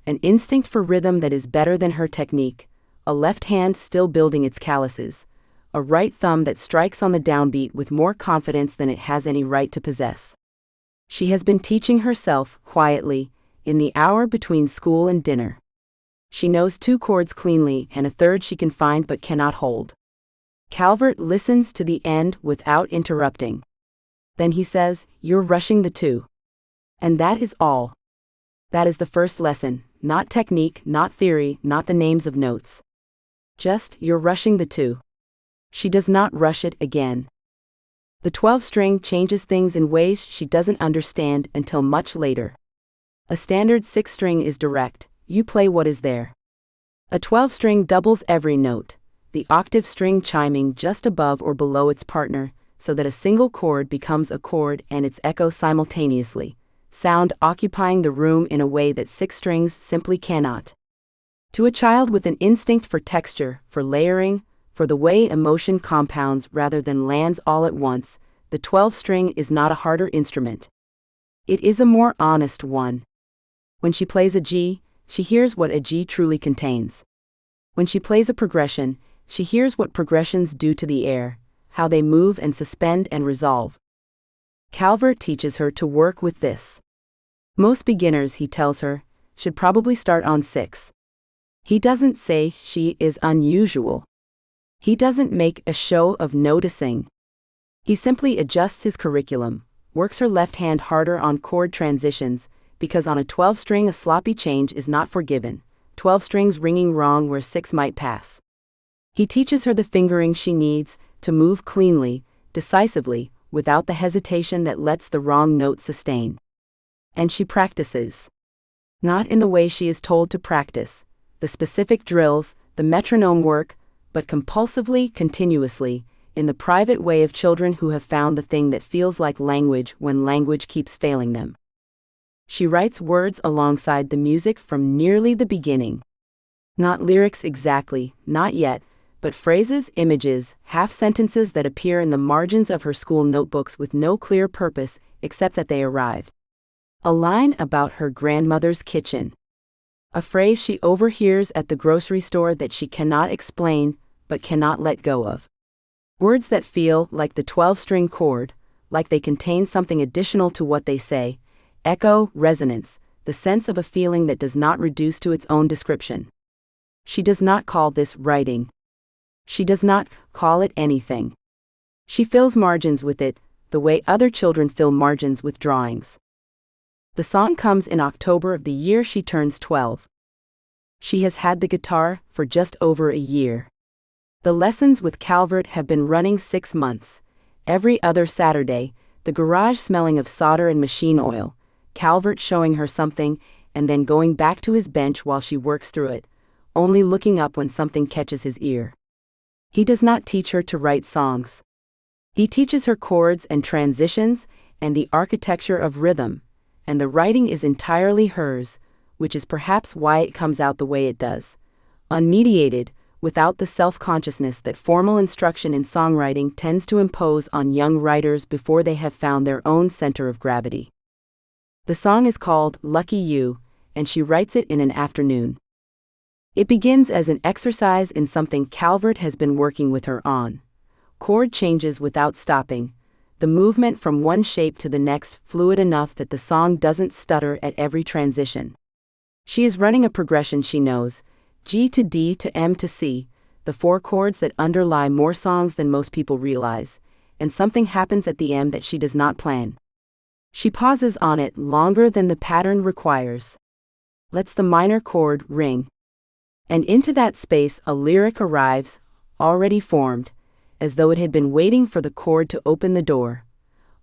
an instinct for rhythm that is better than her technique, a left hand still building its calluses, a right thumb that strikes on the downbeat with more confidence than it has any right to possess. She has been teaching herself, quietly, in the hour between school and dinner. She knows 2 chords cleanly and a third she can find but cannot hold. Calvert listens to the end without interrupting. Then he says, "You're rushing the 2." And that is all. That is the first lesson, not technique, not theory, not the names of notes. Just, you're rushing the 2. She does not rush it again. The 12-string changes things in ways she doesn't understand until much later. A standard 6-string is direct, you play what is there. A 12-string doubles every note, the octave string chiming just above or below its partner, so that a single chord becomes a chord and its echo simultaneously, sound occupying the room in a way that 6 strings simply cannot. To a child with an instinct for texture, for layering, for the way emotion compounds rather than lands all at once, the 12-string is not a harder instrument. It is a more honest one. When she plays a G, she hears what a G truly contains. When she plays a progression, she hears what progressions do to the air, how they move and suspend and resolve. Calvert teaches her to work with this. Most beginners, he tells her, should probably start on 6. He doesn't say she is unusual. He doesn't make a show of noticing. He simply adjusts his curriculum, works her left hand harder on chord transitions, because on a 12-string a sloppy change is not forgiven, 12 strings ringing wrong where 6 might pass. He teaches her the fingering she needs to move cleanly, decisively, without the hesitation that lets the wrong note sustain. And she practices. Not in the way she is told to practice, the specific drills, the metronome work, but compulsively, continuously, in the private way of children who have found the thing that feels like language when language keeps failing them. She writes words alongside the music from nearly the beginning. Not lyrics exactly, not yet, but phrases, images, half-sentences that appear in the margins of her school notebooks with no clear purpose except that they arrive. A line about her grandmother's kitchen. A phrase she overhears at the grocery store that she cannot explain but cannot let go of. Words that feel like the 12-string chord, like they contain something additional to what they say. Echo, resonance, the sense of a feeling that does not reduce to its own description. She does not call this writing. She does not call it anything. She fills margins with it, the way other children fill margins with drawings. The song comes in October of the year she turns 12. She has had the guitar for just over a year. The lessons with Calvert have been running 6 months. Every other Saturday, the garage smelling of solder and machine oil, Calvert showing her something and then going back to his bench while she works through it, only looking up when something catches his ear. He does not teach her to write songs. He teaches her chords and transitions and the architecture of rhythm, and the writing is entirely hers, which is perhaps why it comes out the way it does. Unmediated, without the self-consciousness that formal instruction in songwriting tends to impose on young writers before they have found their own center of gravity. The song is called Lucky You, and she writes it in an afternoon. It begins as an exercise in something Calvert has been working with her on. Chord changes without stopping, the movement from one shape to the next fluid enough that the song doesn't stutter at every transition. She is running a progression she knows, G to D to M to C, the 4 chords that underlie more songs than most people realize, and something happens at the M that she does not plan. She pauses on it longer than the pattern requires. Lets the minor chord ring. And into that space a lyric arrives, already formed, as though it had been waiting for the chord to open the door.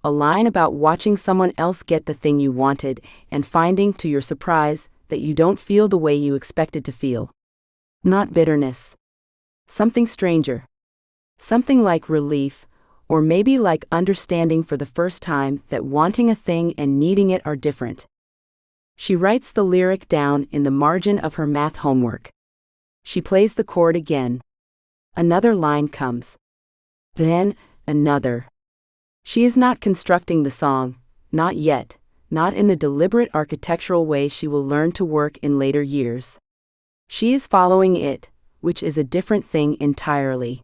A line about watching someone else get the thing you wanted and finding, to your surprise, that you don't feel the way you expected to feel. Not bitterness. Something stranger. Something like relief, or maybe like understanding for the first time that wanting a thing and needing it are different. She writes the lyric down in the margin of her math homework. She plays the chord again. Another line comes. Then, another. She is not constructing the song, not yet, not in the deliberate architectural way she will learn to work in later years. She is following it, which is a different thing entirely.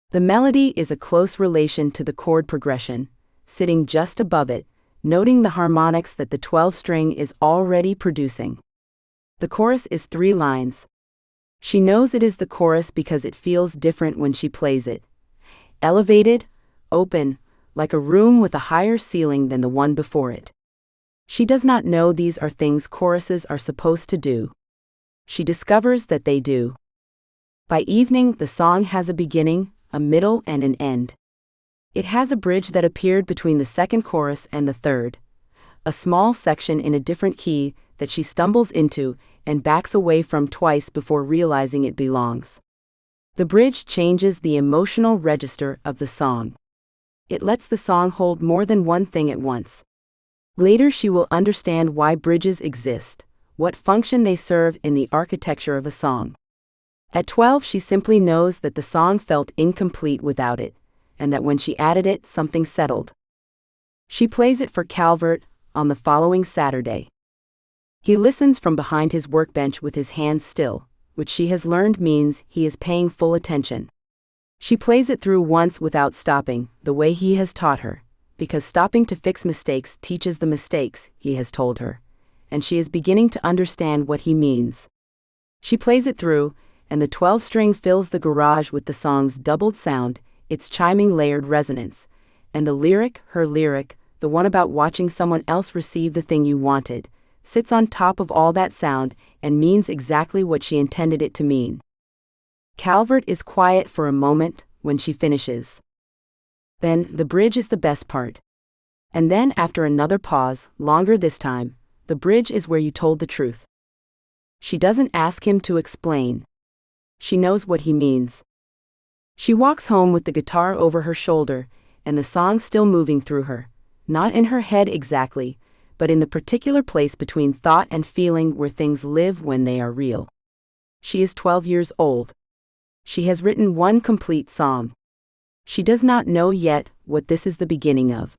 The melody is a close relation to the chord progression, sitting just above it, noting the harmonics that the 12-string is already producing. The chorus is 3 lines. She knows it is the chorus because it feels different when she plays it. Elevated, open, like a room with a higher ceiling than the one before it. She does not know these are things choruses are supposed to do. She discovers that they do. By evening, the song has a beginning, a middle, and an end. It has a bridge that appeared between the second chorus and the third. A small section in a different key that she stumbles into and backs away from twice before realizing it belongs. The bridge changes the emotional register of the song. It lets the song hold more than one thing at once. Later she will understand why bridges exist, what function they serve in the architecture of a song. At 12 she simply knows that the song felt incomplete without it, and that when she added it something settled. She plays it for Calvert on the following Saturday. He listens from behind his workbench with his hands still, which she has learned means he is paying full attention. She plays it through once without stopping, the way he has taught her, because stopping to fix mistakes teaches the mistakes, he has told her, and she is beginning to understand what he means. She plays it through, and the 12-string fills the garage with the song's doubled sound, its chiming layered resonance, and the lyric, her lyric, the one about watching someone else receive the thing you wanted, sits on top of all that sound and means exactly what she intended it to mean. Calvert is quiet for a moment when she finishes. Then, the bridge is the best part. And then after another pause, longer this time, the bridge is where you told the truth. She doesn't ask him to explain. She knows what he means. She walks home with the guitar over her shoulder, and the song still moving through her, not in her head exactly, but in the particular place between thought and feeling where things live when they are real. She is 12 years old. She has written one complete song. She does not know yet what this is the beginning of.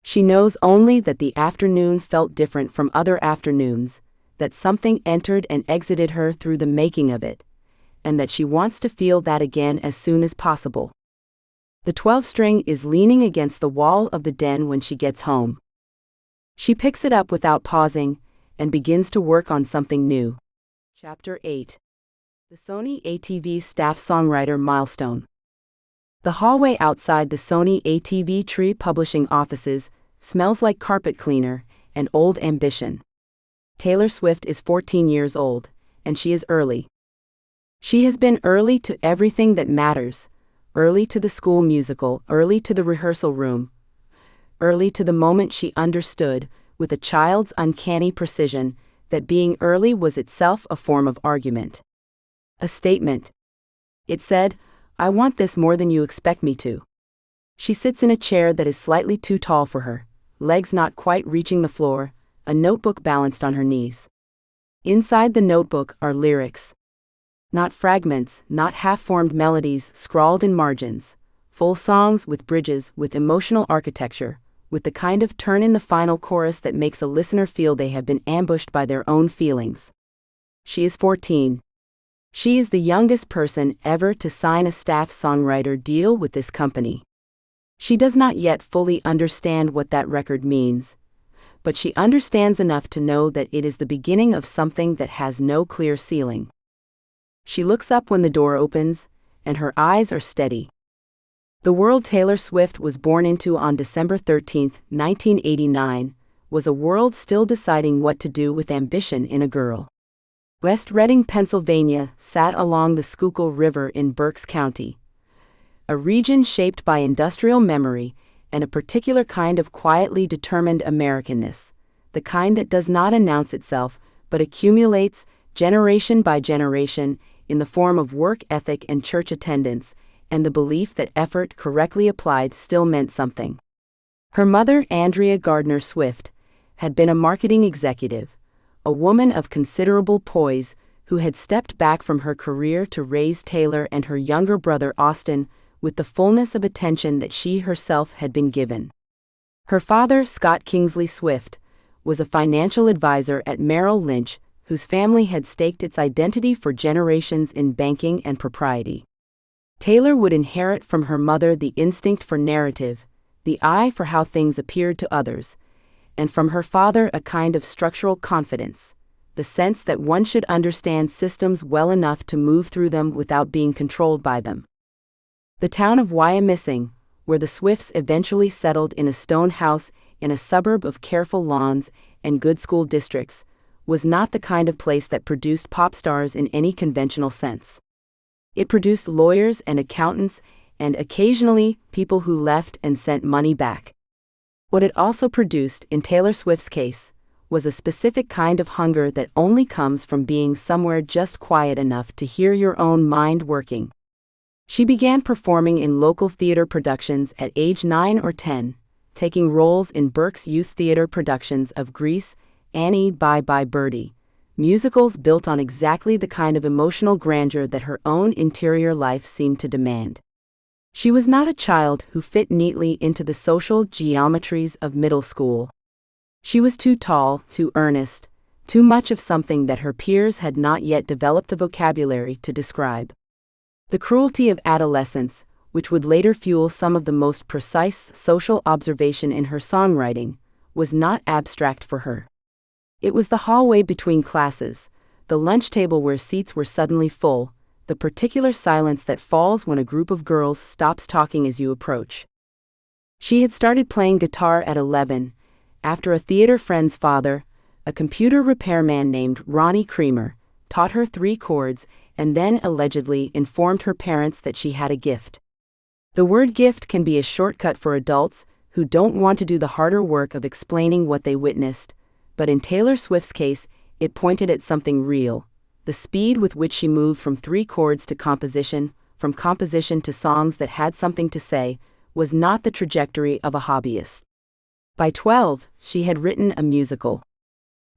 She knows only that the afternoon felt different from other afternoons, that something entered and exited her through the making of it, and that she wants to feel that again as soon as possible. The 12-string is leaning against the wall of the den when she gets home. She picks it up without pausing and begins to work on something new. Chapter 8. The Sony ATV Staff Songwriter Milestone. The hallway outside the Sony ATV Tree Publishing offices smells like carpet cleaner and old ambition. Taylor Swift is 14 years old, and she is early. She has been early to everything that matters, early to the school musical, early to the rehearsal room, early to the moment she understood, with a child's uncanny precision, that being early was itself a form of argument. A statement. It said, "I want this more than you expect me to." She sits in a chair that is slightly too tall for her, legs not quite reaching the floor, a notebook balanced on her knees. Inside the notebook are lyrics. Not fragments, not half-formed melodies scrawled in margins, full songs with bridges, with emotional architecture, with the kind of turn in the final chorus that makes a listener feel they have been ambushed by their own feelings. She is 14. She is the youngest person ever to sign a staff songwriter deal with this company. She does not yet fully understand what that record means, but she understands enough to know that it is the beginning of something that has no clear ceiling. She looks up when the door opens, and her eyes are steady. The world Taylor Swift was born into on December 13, 1989, was a world still deciding what to do with ambition in a girl. West Reading, Pennsylvania, sat along the Schuylkill River in Berks County, a region shaped by industrial memory and a particular kind of quietly determined Americanness, the kind that does not announce itself but accumulates, generation by generation, in the form of work ethic and church attendance, and the belief that effort correctly applied still meant something. Her mother, Andrea Gardner Swift, had been a marketing executive, a woman of considerable poise who had stepped back from her career to raise Taylor and her younger brother Austin with the fullness of attention that she herself had been given. Her father, Scott Kingsley Swift, was a financial advisor at Merrill Lynch, whose family had staked its identity for generations in banking and propriety. Taylor would inherit from her mother the instinct for narrative, the eye for how things appeared to others, and from her father a kind of structural confidence, the sense that one should understand systems well enough to move through them without being controlled by them. The town of Wyomissing, where the Swifts eventually settled in a stone house in a suburb of careful lawns and good school districts, was not the kind of place that produced pop stars in any conventional sense. It produced lawyers and accountants and occasionally people who left and sent money back. What it also produced, in Taylor Swift's case, was a specific kind of hunger that only comes from being somewhere just quiet enough to hear your own mind working. She began performing in local theater productions at age 9 or 10, taking roles in Berks Youth Theater productions of Grease, Annie, Bye Bye Birdie, musicals built on exactly the kind of emotional grandeur that her own interior life seemed to demand. She was not a child who fit neatly into the social geometries of middle school. She was too tall, too earnest, too much of something that her peers had not yet developed the vocabulary to describe. The cruelty of adolescence, which would later fuel some of the most precise social observation in her songwriting, was not abstract for her. It was the hallway between classes, the lunch table where seats were suddenly full, the particular silence that falls when a group of girls stops talking as you approach. She had started playing guitar at 11, after a theater friend's father, a computer repairman named Ronnie Creamer, taught her 3 chords and then allegedly informed her parents that she had a gift. The word gift can be a shortcut for adults who don't want to do the harder work of explaining what they witnessed, but in Taylor Swift's case, it pointed at something real. The speed with which she moved from 3 chords to composition, from composition to songs that had something to say, was not the trajectory of a hobbyist. By 12, she had written a musical.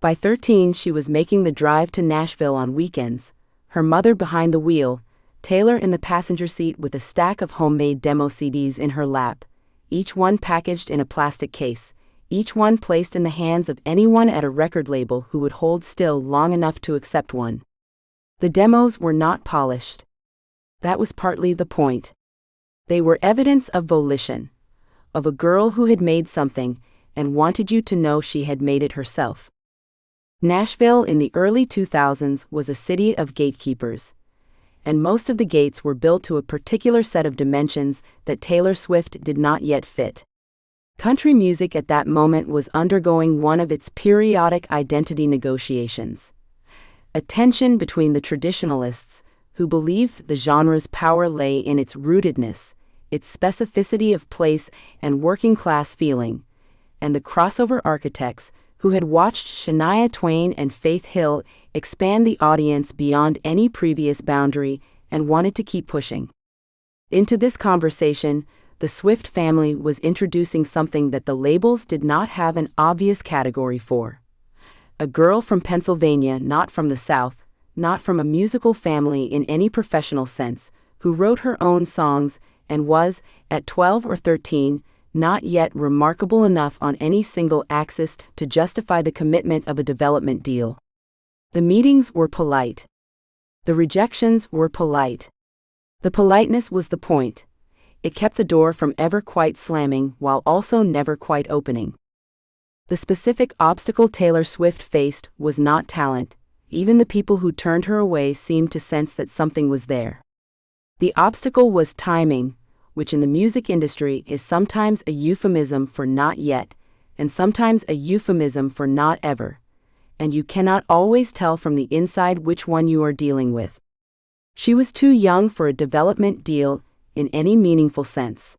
By 13, she was making the drive to Nashville on weekends, her mother behind the wheel, Taylor in the passenger seat with a stack of homemade demo CDs in her lap, each one packaged in a plastic case, each one placed in the hands of anyone at a record label who would hold still long enough to accept one. The demos were not polished. That was partly the point. They were evidence of volition, of a girl who had made something and wanted you to know she had made it herself. Nashville in the early 2000s was a city of gatekeepers, and most of the gates were built to a particular set of dimensions that Taylor Swift did not yet fit. Country music at that moment was undergoing one of its periodic identity negotiations. A tension between the traditionalists, who believed the genre's power lay in its rootedness, its specificity of place and working-class feeling, and the crossover architects, who had watched Shania Twain and Faith Hill expand the audience beyond any previous boundary and wanted to keep pushing. Into this conversation, the Swift family was introducing something that the labels did not have an obvious category for. A girl from Pennsylvania, not from the South, not from a musical family in any professional sense, who wrote her own songs and was, at 12 or 13, not yet remarkable enough on any single axis to justify the commitment of a development deal. The meetings were polite. The rejections were polite. The politeness was the point. It kept the door from ever quite slamming while also never quite opening. The specific obstacle Taylor Swift faced was not talent. Even the people who turned her away seemed to sense that something was there. The obstacle was timing, which in the music industry is sometimes a euphemism for not yet, and sometimes a euphemism for not ever, and you cannot always tell from the inside which one you are dealing with. She was too young for a development deal in any meaningful sense.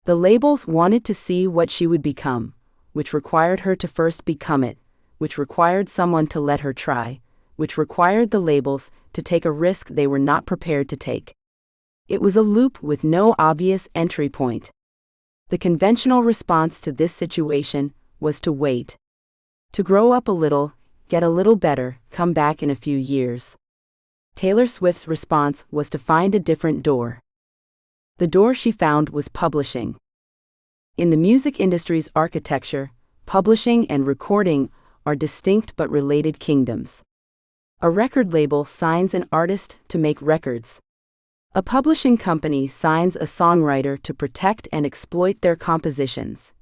The labels wanted to see what she would become, which required her to first become it, which required someone to let her try, which required the labels to take a risk they were not prepared to take. It was a loop with no obvious entry point. The conventional response to this situation was to wait. To grow up a little, get a little better, come back in a few years. Taylor Swift's response was to find a different door. The door she found was publishing. In the music industry's architecture, publishing and recording are distinct but related kingdoms. A record label signs an artist to make records. A publishing company signs a songwriter to protect and exploit their compositions.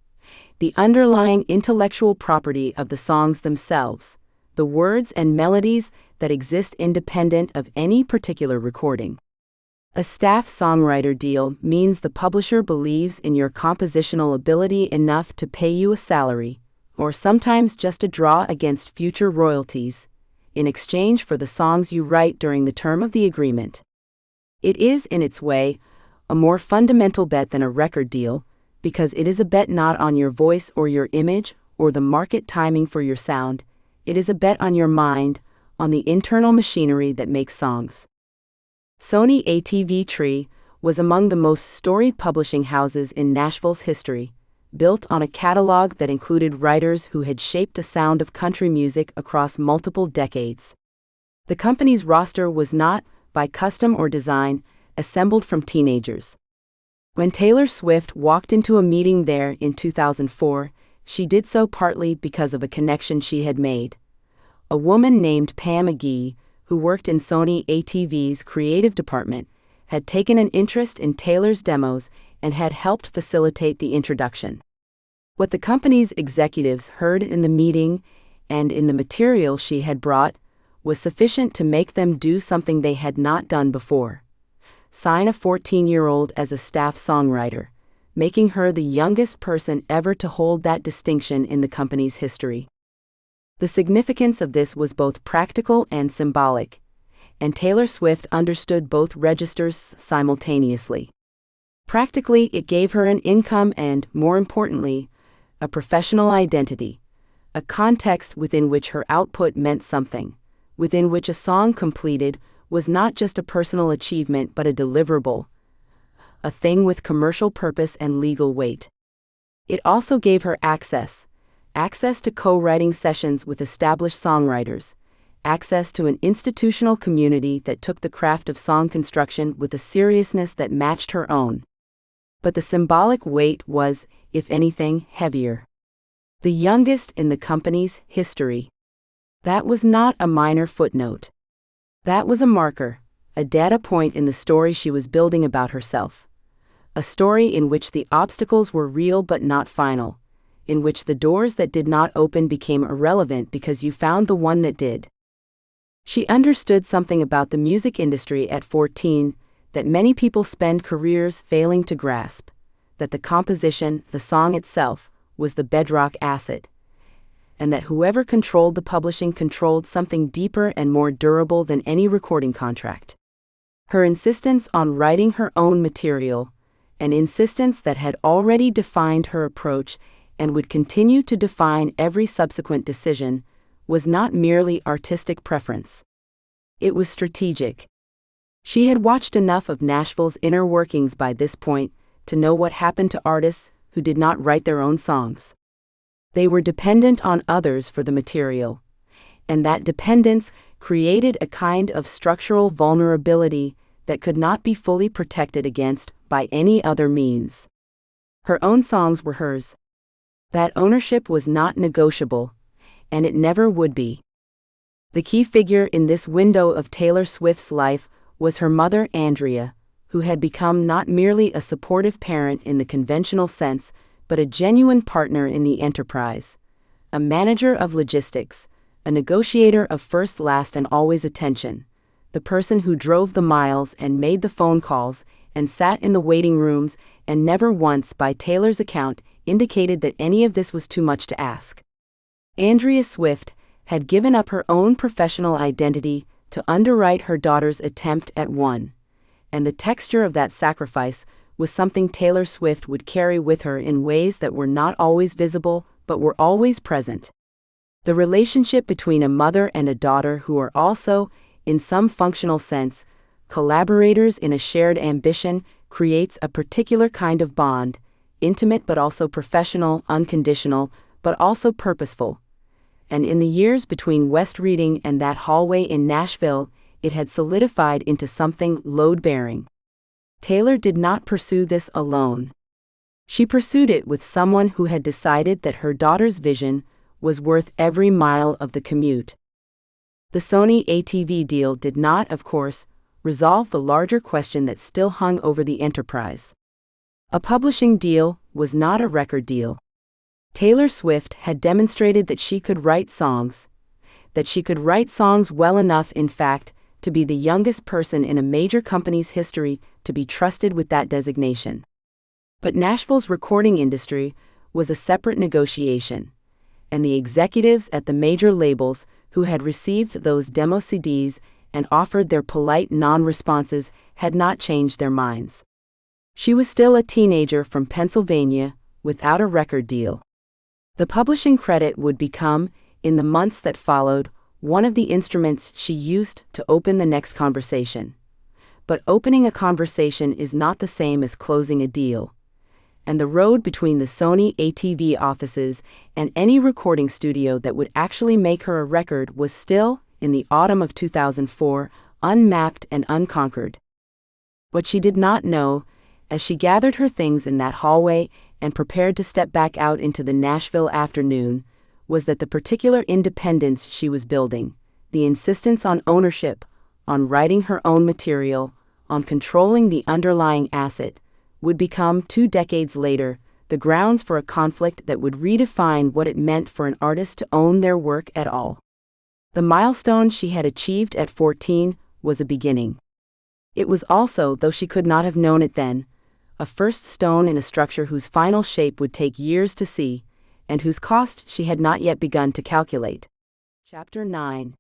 The underlying intellectual property of the songs themselves, the words and melodies that exist independent of any particular recording. A staff songwriter deal means the publisher believes in your compositional ability enough to pay you a salary, or sometimes just a draw against future royalties, in exchange for the songs you write during the term of the agreement. It is, in its way, a more fundamental bet than a record deal, because it is a bet not on your voice or your image or the market timing for your sound. It is a bet on your mind, on the internal machinery that makes songs. Sony ATV Tree was among the most storied publishing houses in Nashville's history, built on a catalog that included writers who had shaped the sound of country music across multiple decades. The company's roster was not, by custom or design, assembled from teenagers. When Taylor Swift walked into a meeting there in 2004, she did so partly because of a connection she had made. A woman named Pam McGee, who worked in Sony ATV's creative department, had taken an interest in Taylor's demos and had helped facilitate the introduction. What the company's executives heard in the meeting and in the material she had brought was sufficient to make them do something they had not done before: sign a 14-year-old as a staff songwriter, making her the youngest person ever to hold that distinction in the company's history. The significance of this was both practical and symbolic, and Taylor Swift understood both registers simultaneously. Practically, it gave her an income and, more importantly, a professional identity, a context within which her output meant something, within which a song completed was not just a personal achievement but a deliverable, a thing with commercial purpose and legal weight. It also gave her access to co-writing sessions with established songwriters, access to an institutional community that took the craft of song construction with a seriousness that matched her own. But the symbolic weight was, if anything, heavier. The youngest in the company's history. That was not a minor footnote. That was a marker, a data point in the story she was building about herself. A story in which the obstacles were real but not final, in which the doors that did not open became irrelevant because you found the one that did. She understood something about the music industry at 14 that many people spend careers failing to grasp, that the composition, the song itself, was the bedrock asset, and that whoever controlled the publishing controlled something deeper and more durable than any recording contract. Her insistence on writing her own material, an insistence that had already defined her approach and would continue to define every subsequent decision, was not merely artistic preference. It was strategic. She had watched enough of Nashville's inner workings by this point to know what happened to artists who did not write their own songs. They were dependent on others for the material, and that dependence created a kind of structural vulnerability that could not be fully protected against by any other means. Her own songs were hers. That ownership was not negotiable, and it never would be. The key figure in this window of Taylor Swift's life was her mother, Andrea, who had become not merely a supportive parent in the conventional sense, but a genuine partner in the enterprise, a manager of logistics, a negotiator of first, last, and always attention, the person who drove the miles and made the phone calls and sat in the waiting rooms and never once, by Taylor's account, indicated that any of this was too much to ask. Andrea Swift had given up her own professional identity to underwrite her daughter's attempt at one, and the texture of that sacrifice was something Taylor Swift would carry with her in ways that were not always visible but were always present. The relationship between a mother and a daughter who are also, in some functional sense, collaborators in a shared ambition creates a particular kind of bond, intimate but also professional, unconditional, but also purposeful. And in the years between West Reading and that hallway in Nashville, it had solidified into something load-bearing. Taylor did not pursue this alone. She pursued it with someone who had decided that her daughter's vision was worth every mile of the commute. The Sony ATV deal did not, of course, resolve the larger question that still hung over the enterprise. A publishing deal was not a record deal. Taylor Swift had demonstrated that she could write songs well enough, in fact, to be the youngest person in a major company's history to be trusted with that designation. But Nashville's recording industry was a separate negotiation, and the executives at the major labels who had received those demo CDs and offered their polite non-responses had not changed their minds. She was still a teenager from Pennsylvania, without a record deal. The publishing credit would become, in the months that followed, one of the instruments she used to open the next conversation. But opening a conversation is not the same as closing a deal. And the road between the Sony ATV offices and any recording studio that would actually make her a record was still, in the autumn of 2004, unmapped and unconquered. What she did not know, as she gathered her things in that hallway and prepared to step back out into the Nashville afternoon, was that the particular independence she was building, the insistence on ownership, on writing her own material, on controlling the underlying asset, would become, 2 decades later, the grounds for a conflict that would redefine what it meant for an artist to own their work at all. The milestone she had achieved at 14 was a beginning. It was also, though she could not have known it then, a first stone in a structure whose final shape would take years to see, and whose cost she had not yet begun to calculate. Chapter 9.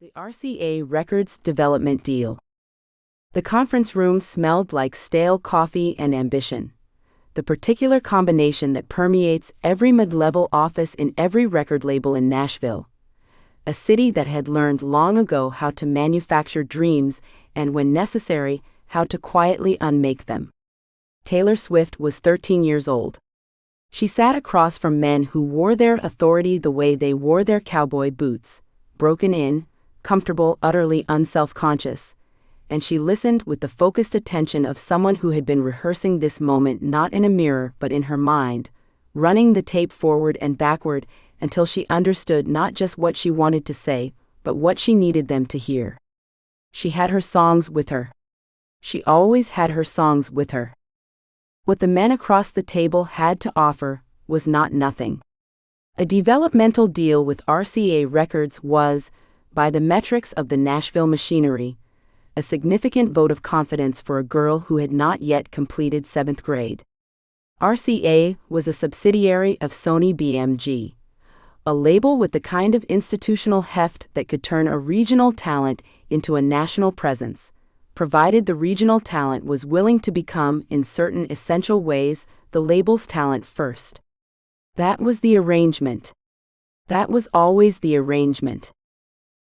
The RCA Records Development Deal. The conference room smelled like stale coffee and ambition, the particular combination that permeates every mid-level office in every record label in Nashville. a city that had learned long ago how to manufacture dreams and, when necessary, how to quietly unmake them. Taylor Swift was 13 years old. She sat across from men who wore their authority the way they wore their cowboy boots, broken in, comfortable, utterly unself-conscious, and she listened with the focused attention of someone who had been rehearsing this moment not in a mirror but in her mind, running the tape forward and backward until she understood not just what she wanted to say, but what she needed them to hear. She had her songs with her. She always had her songs with her. What the men across the table had to offer was not nothing. A developmental deal with RCA Records was, by the metrics of the Nashville machinery, a significant vote of confidence for a girl who had not yet completed 7th grade. RCA was a subsidiary of Sony BMG, a label with the kind of institutional heft that could turn a regional talent into a national presence, provided the regional talent was willing to become, in certain essential ways, the label's talent first. That was the arrangement. That was always the arrangement.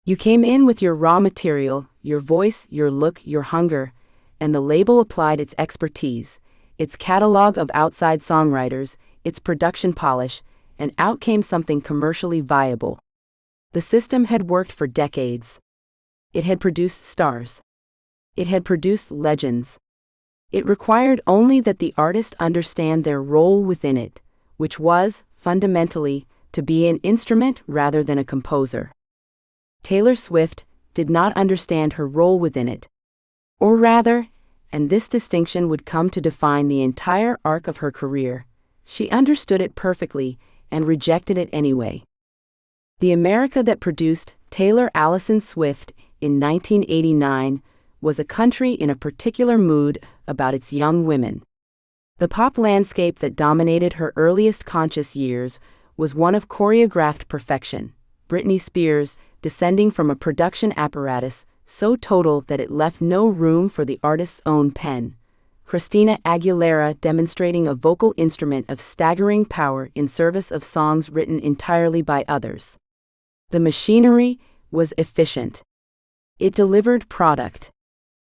You came in with your raw material, your voice, your look, your hunger, and the label applied its expertise, its catalog of outside songwriters, its production polish, and out came something commercially viable. The system had worked for decades. It had produced stars. It had produced legends. It required only that the artist understand their role within it, which was, fundamentally, to be an instrument rather than a composer. Taylor Swift did not understand her role within it. Or rather, and this distinction would come to define the entire arc of her career, she understood it perfectly and rejected it anyway. The America that produced Taylor Allison Swift in 1989 was a country in a particular mood about its young women. The pop landscape that dominated her earliest conscious years was one of choreographed perfection. Britney Spears, descending from a production apparatus so total that it left no room for the artist's own pen. Christina Aguilera demonstrating a vocal instrument of staggering power in service of songs written entirely by others. The machinery was efficient. It delivered product.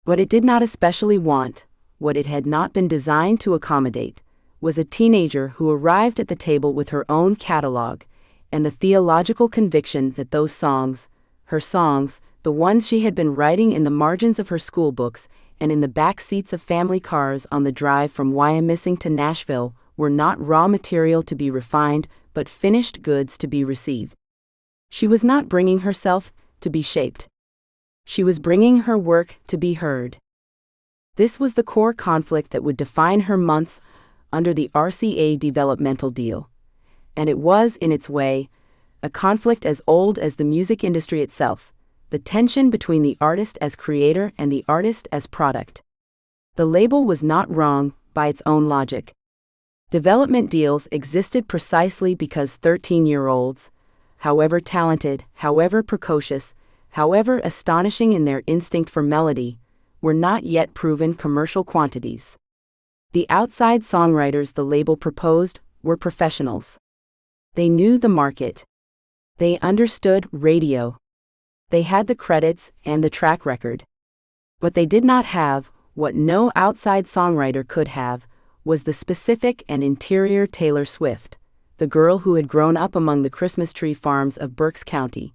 What it did not especially want, what it had not been designed to accommodate, was a teenager who arrived at the table with her own catalog, and the theological conviction that those songs, her songs, the ones she had been writing in the margins of her school books and in the back seats of family cars on the drive from Wyomissing to Nashville, were not raw material to be refined, but finished goods to be received. She was not bringing herself to be shaped. She was bringing her work to be heard. This was the core conflict that would define her months under the RCA developmental deal. And it was, in its way, a conflict as old as the music industry itself, the tension between the artist as creator and the artist as product. The label was not wrong by its own logic. Development deals existed precisely because 13-year-olds, however talented, however precocious, however astonishing in their instinct for melody, were not yet proven commercial quantities. The outside songwriters the label proposed were professionals. They knew the market. They understood radio. They had the credits and the track record. What they did not have, what no outside songwriter could have, was the specific and interior Taylor Swift, the girl who had grown up among the Christmas tree farms of Berks County,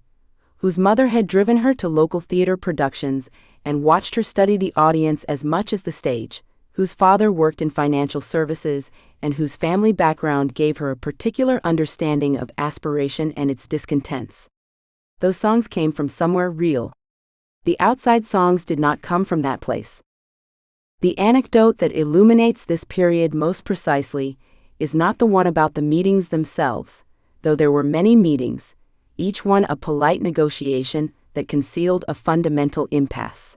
whose mother had driven her to local theater productions and watched her study the audience as much as the stage, whose father worked in financial services, and whose family background gave her a particular understanding of aspiration and its discontents. Those songs came from somewhere real. The outside songs did not come from that place. The anecdote that illuminates this period most precisely is not the one about the meetings themselves, though there were many meetings, each one a polite negotiation that concealed a fundamental impasse.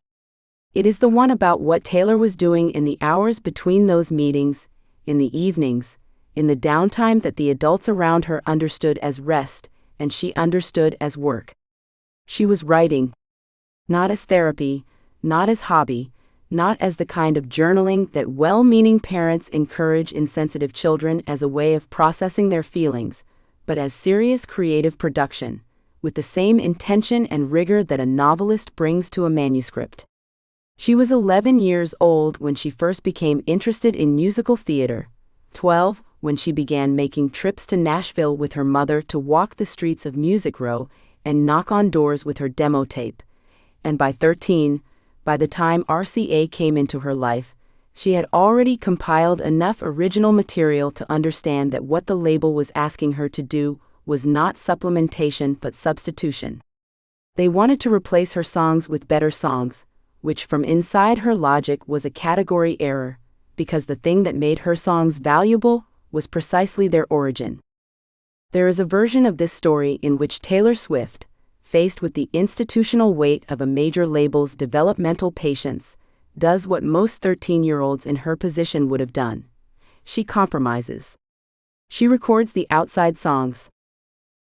It is the one about what Taylor was doing in the hours between those meetings, in the evenings, in the downtime that the adults around her understood as rest, and she understood as work. She was writing. Not as therapy, not as hobby, not as the kind of journaling that well-meaning parents encourage insensitive children as a way of processing their feelings, but as serious creative production, with the same intention and rigor that a novelist brings to a manuscript. She was 11 years old when she first became interested in musical theater, 12 when she began making trips to Nashville with her mother to walk the streets of Music Row and knock on doors with her demo tape, and by 13, by the time RCA came into her life, she had already compiled enough original material to understand that what the label was asking her to do was not supplementation but substitution. They wanted to replace her songs with better songs, which from inside her logic was a category error, because the thing that made her songs valuable was precisely their origin. There is a version of this story in which Taylor Swift, faced with the institutional weight of a major label's developmental patience, does what most 13-year-olds in her position would have done. She compromises. She records the outside songs.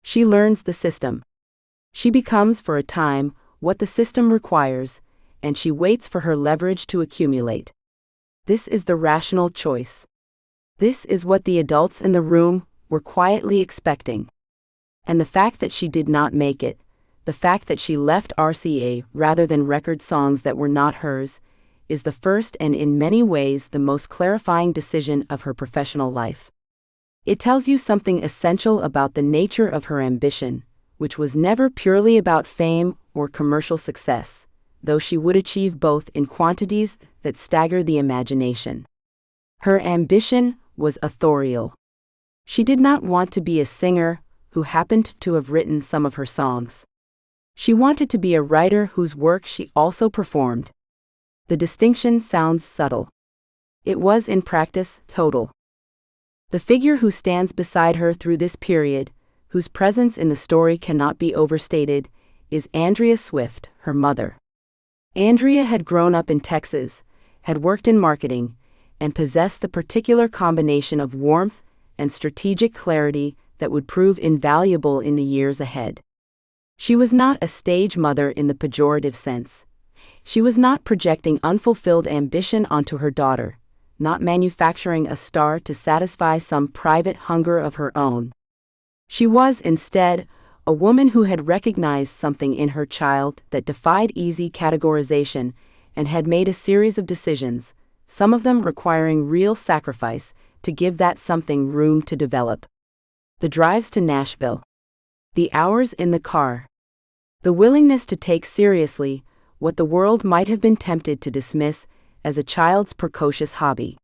She learns the system. She becomes for a time what the system requires, and she waits for her leverage to accumulate. This is the rational choice. This is what the adults in the room were quietly expecting. And the fact that she did not make it, the fact that she left RCA rather than record songs that were not hers, is the first and in many ways the most clarifying decision of her professional life. It tells you something essential about the nature of her ambition, which was never purely about fame or commercial success, though she would achieve both in quantities that stagger the imagination. Her ambition was authorial. She did not want to be a singer who happened to have written some of her songs. She wanted to be a writer whose work she also performed. The distinction sounds subtle. It was in practice total. The figure who stands beside her through this period, whose presence in the story cannot be overstated, is Andrea Swift, her mother. Andrea had grown up in Texas, had worked in marketing, and possessed the particular combination of warmth and strategic clarity that would prove invaluable in the years ahead. She was not a stage mother in the pejorative sense. She was not projecting unfulfilled ambition onto her daughter, not manufacturing a star to satisfy some private hunger of her own. She was, instead, a woman who had recognized something in her child that defied easy categorization and had made a series of decisions, some of them requiring real sacrifice, to give that something room to develop. The drives to Nashville. The hours in the car. The willingness to take seriously what the world might have been tempted to dismiss as a child's precocious hobby.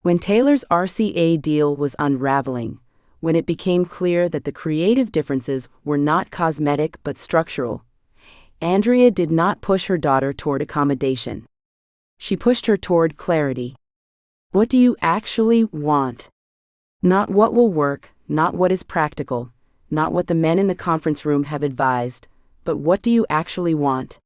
When Taylor's RCA deal was unraveling, when it became clear that the creative differences were not cosmetic but structural, Andrea did not push her daughter toward accommodation. She pushed her toward clarity. What do you actually want? Not what will work, not what is practical, not what the men in the conference room have advised, but what do you actually want?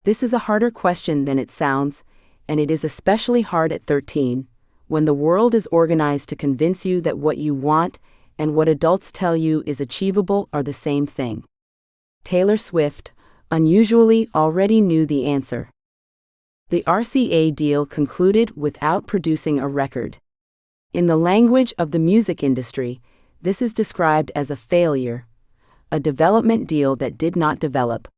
This is a harder question than it sounds, and it is especially hard at 13, when the world is organized to convince you that what you want and what adults tell you is achievable are the same thing. Taylor Swift, unusually, already knew the answer. The RCA deal concluded without producing a record. In the language of the music industry, this is described as a failure, a development deal that did not develop.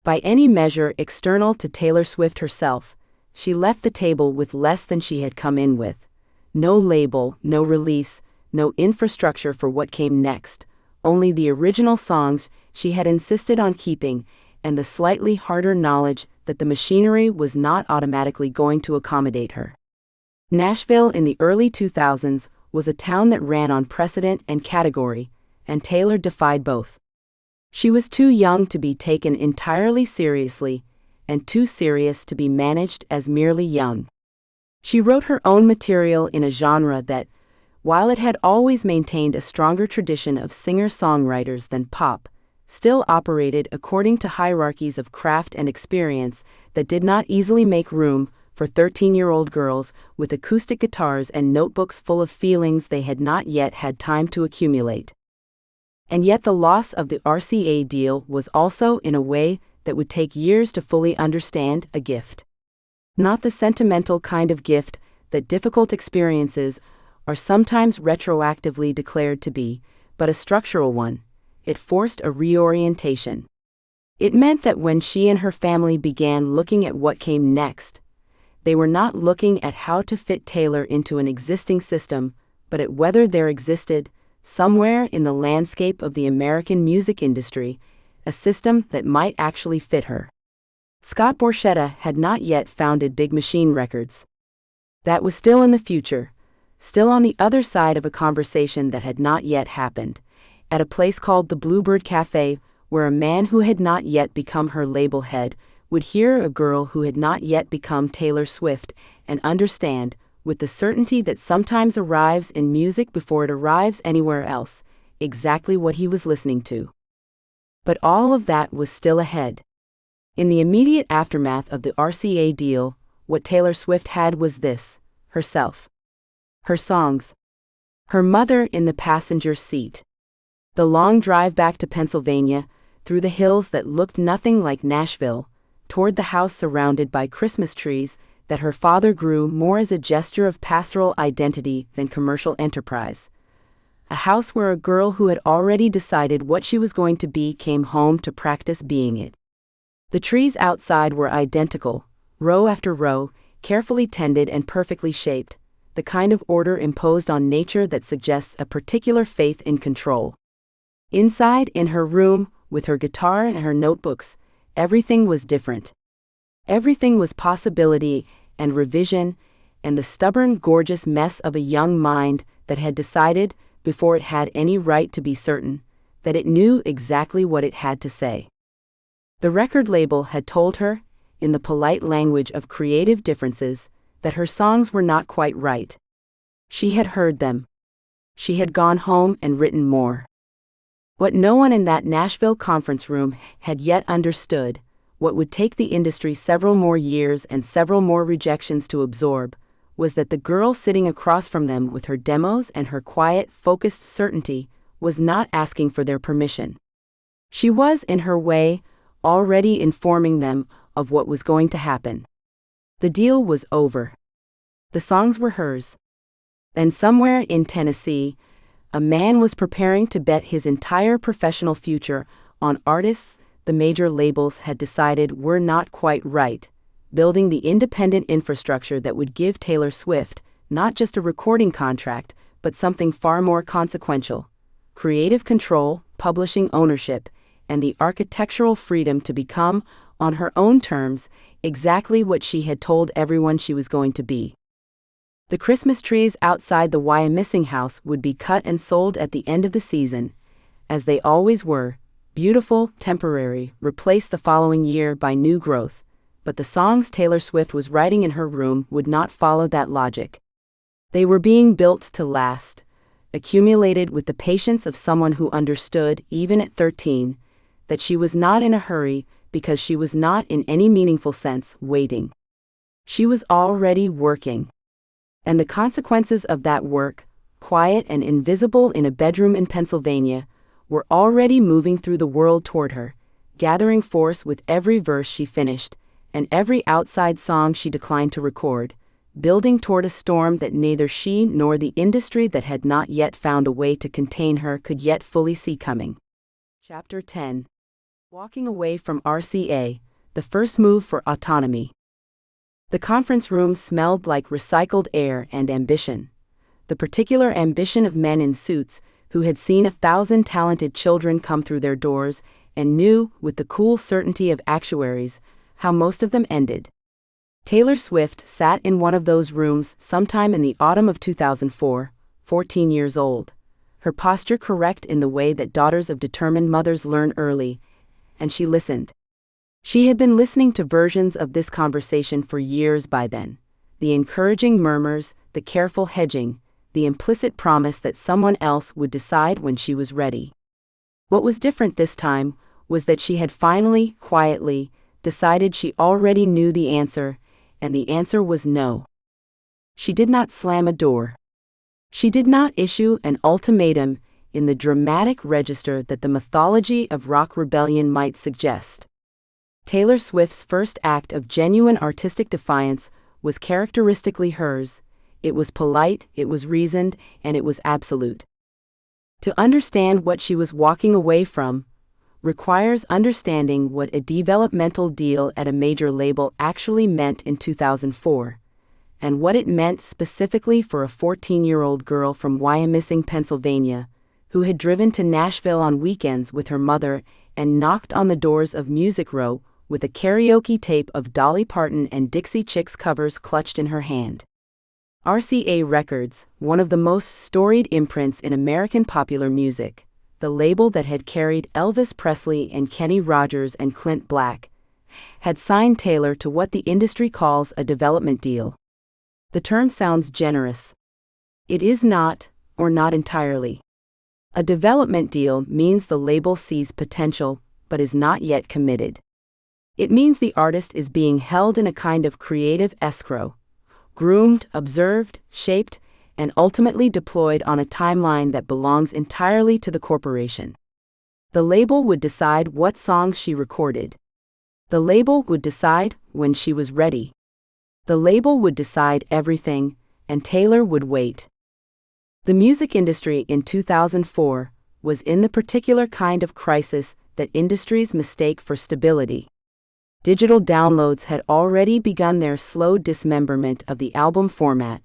By any measure external to Taylor Swift herself, she left the table with less than she had come in with. No label, no release, no infrastructure for what came next, only the original songs she had insisted on keeping and the slightly harder knowledge that the machinery was not automatically going to accommodate her. Nashville in the early 2000s was a town that ran on precedent and category, and Taylor defied both. She was too young to be taken entirely seriously, and too serious to be managed as merely young. She wrote her own material in a genre that, while it had always maintained a stronger tradition of singer-songwriters than pop, still operated according to hierarchies of craft and experience that did not easily make room for 13-year-old girls with acoustic guitars and notebooks full of feelings they had not yet had time to accumulate. And yet the loss of the RCA deal was also, in a way that would take years to fully understand, a gift. Not the sentimental kind of gift that difficult experiences are sometimes retroactively declared to be, but a structural one, it forced a reorientation. It meant that when she and her family began looking at what came next, they were not looking at how to fit Taylor into an existing system, but at whether there existed, somewhere in the landscape of the American music industry, a system that might actually fit her. Scott Borchetta had not yet founded Big Machine Records. That was still in the future, still on the other side of a conversation that had not yet happened, at a place called the Bluebird Cafe, where a man who had not yet become her label head would hear a girl who had not yet become Taylor Swift and understand, with the certainty that sometimes arrives in music before it arrives anywhere else, exactly what he was listening to. But all of that was still ahead. In the immediate aftermath of the RCA deal, what Taylor Swift had was this: herself. Her songs. Her mother in the passenger seat. The long drive back to Pennsylvania, through the hills that looked nothing like Nashville, toward the house surrounded by Christmas trees that her father grew more as a gesture of pastoral identity than commercial enterprise. A house where a girl who had already decided what she was going to be came home to practice being it. The trees outside were identical, row after row, carefully tended and perfectly shaped, the kind of order imposed on nature that suggests a particular faith in control. Inside, in her room, with her guitar and her notebooks, everything was different. Everything was possibility and revision, and the stubborn, gorgeous mess of a young mind that had decided, before it had any right to be certain, that it knew exactly what it had to say. The record label had told her, in the polite language of creative differences, that her songs were not quite right. She had heard them. She had gone home and written more. What no one in that Nashville conference room had yet understood, what would take the industry several more years and several more rejections to absorb, was that the girl sitting across from them with her demos and her quiet, focused certainty was not asking for their permission. She was, in her way, already informing them of what was going to happen. The deal was over. The songs were hers. And somewhere in Tennessee, a man was preparing to bet his entire professional future on artists the major labels had decided were not quite right, building the independent infrastructure that would give Taylor Swift not just a recording contract, but something far more consequential: creative control, publishing ownership, and the architectural freedom to become, on her own terms, exactly what she had told everyone she was going to be. The Christmas trees outside the Wyomissing house would be cut and sold at the end of the season, as they always were, beautiful, temporary, replaced the following year by new growth, but the songs Taylor Swift was writing in her room would not follow that logic. They were being built to last, accumulated with the patience of someone who understood, even at 13, that she was not in a hurry because she was not, in any meaningful sense, waiting. She was already working. And the consequences of that work, quiet and invisible in a bedroom in Pennsylvania, were already moving through the world toward her, gathering force with every verse she finished, and every outside song she declined to record, building toward a storm that neither she nor the industry that had not yet found a way to contain her could yet fully see coming. Chapter 10. Walking away from RCA, the first move for autonomy. The conference room smelled like recycled air and ambition. The particular ambition of men in suits who had seen 1,000 talented children come through their doors and knew, with the cool certainty of actuaries, how most of them ended. Taylor Swift sat in one of those rooms sometime in the autumn of 2004, 14 years old, her posture correct in the way that daughters of determined mothers learn early, and she listened. She had been listening to versions of this conversation for years by then, the encouraging murmurs, the careful hedging, the implicit promise that someone else would decide when she was ready. What was different this time was that she had finally, quietly, decided she already knew the answer, and the answer was no. She did not slam a door. She did not issue an ultimatum in the dramatic register that the mythology of rock rebellion might suggest. Taylor Swift's first act of genuine artistic defiance was characteristically hers. It was polite, it was reasoned, and it was absolute. To understand what she was walking away from requires understanding what a developmental deal at a major label actually meant in 2004, and what it meant specifically for a 14-year-old girl from Wyomissing, Pennsylvania, who had driven to Nashville on weekends with her mother and knocked on the doors of Music Row with a karaoke tape of Dolly Parton and Dixie Chicks covers clutched in her hand. RCA Records, one of the most storied imprints in American popular music, the label that had carried Elvis Presley and Kenny Rogers and Clint Black, had signed Taylor to what the industry calls a development deal. The term sounds generous. It is not, or not entirely. A development deal means the label sees potential, but is not yet committed. It means the artist is being held in a kind of creative escrow, groomed, observed, shaped, and ultimately deployed on a timeline that belongs entirely to the corporation. The label would decide what songs she recorded. The label would decide when she was ready. The label would decide everything, and Taylor would wait. The music industry in 2004 was in the particular kind of crisis that industries mistake for stability. Digital downloads had already begun their slow dismemberment of the album format.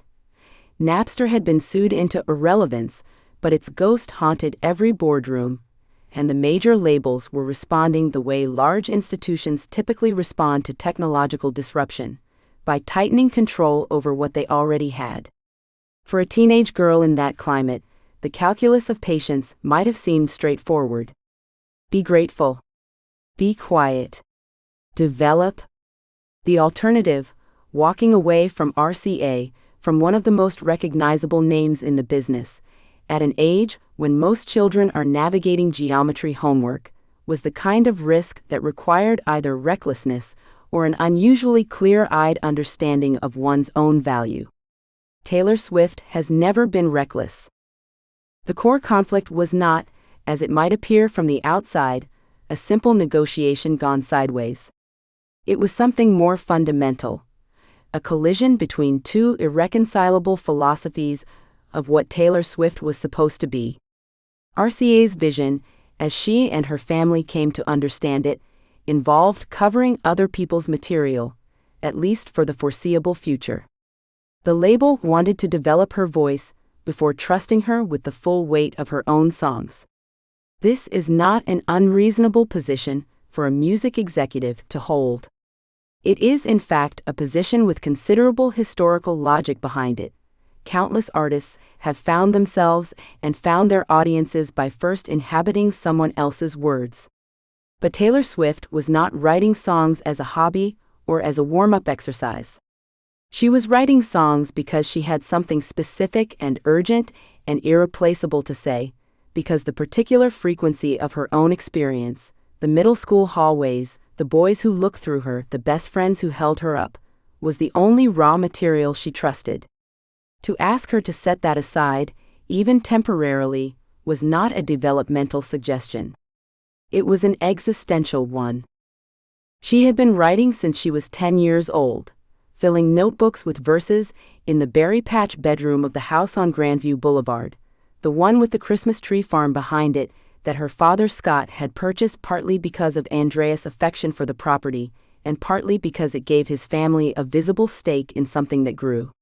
Napster had been sued into irrelevance, but its ghost haunted every boardroom, and the major labels were responding the way large institutions typically respond to technological disruption, by tightening control over what they already had. For a teenage girl in that climate, the calculus of patience might have seemed straightforward. Be grateful. Be quiet. Develop. The alternative, walking away from RCA, from one of the most recognizable names in the business, at an age when most children are navigating geometry homework, was the kind of risk that required either recklessness or an unusually clear-eyed understanding of one's own value. Taylor Swift has never been reckless. The core conflict was not, as it might appear from the outside, a simple negotiation gone sideways. It was something more fundamental, a collision between two irreconcilable philosophies of what Taylor Swift was supposed to be. RCA's vision, as she and her family came to understand it, involved covering other people's material, at least for the foreseeable future. The label wanted to develop her voice before trusting her with the full weight of her own songs. This is not an unreasonable position for a music executive to hold. It is, in fact, a position with considerable historical logic behind it. Countless artists have found themselves and found their audiences by first inhabiting someone else's words. But Taylor Swift was not writing songs as a hobby or as a warm-up exercise. She was writing songs because she had something specific and urgent and irreplaceable to say, because the particular frequency of her own experience, the middle school hallways, the boys who looked through her, the best friends who held her up, was the only raw material she trusted. To ask her to set that aside, even temporarily, was not a developmental suggestion. It was an existential one. She had been writing since she was 10 years old, filling notebooks with verses in the berry patch bedroom of the house on Grandview Boulevard, the one with the Christmas tree farm behind it that her father Scott had purchased partly because of Andreas' affection for the property and partly because it gave his family a visible stake in something that grew.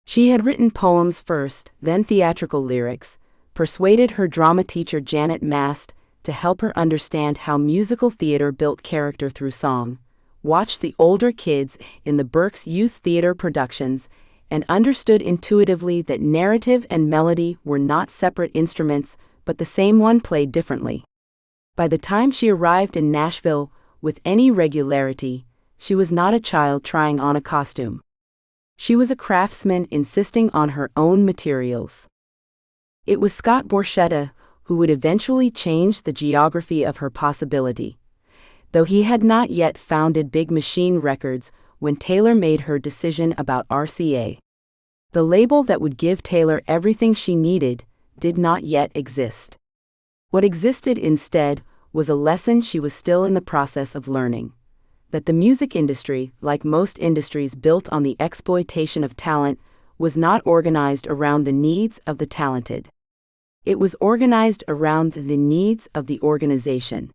She had written poems first, then theatrical lyrics, persuaded her drama teacher Janet Mast to help her understand how musical theater built character through song, watched the older kids in the Berks Youth Theater productions, and understood intuitively that narrative and melody were not separate instruments, but the same one played differently. By the time she arrived in Nashville, with any regularity, she was not a child trying on a costume. She was a craftsman insisting on her own materials. It was Scott Borchetta who would eventually change the geography of her possibility, though he had not yet founded Big Machine Records when Taylor made her decision about RCA. The label that would give Taylor everything she needed did not yet exist. What existed instead was a lesson she was still in the process of learning: that the music industry, like most industries built on the exploitation of talent, was not organized around the needs of the talented. It was organized around the needs of the organization.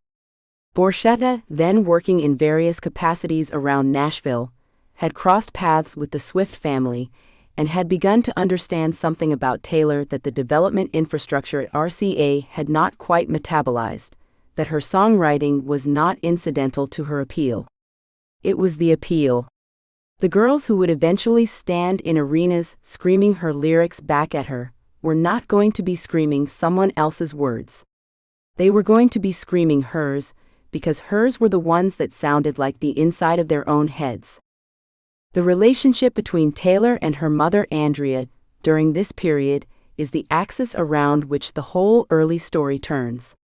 Borchetta, then working in various capacities around Nashville, had crossed paths with the Swift family and had begun to understand something about Taylor that the development infrastructure at RCA had not quite metabolized, that her songwriting was not incidental to her appeal. It was the appeal. The girls who would eventually stand in arenas screaming her lyrics back at her were not going to be screaming someone else's words. They were going to be screaming hers, because hers were the ones that sounded like the inside of their own heads. The relationship between Taylor and her mother Andrea during this period is the axis around which the whole early story turns.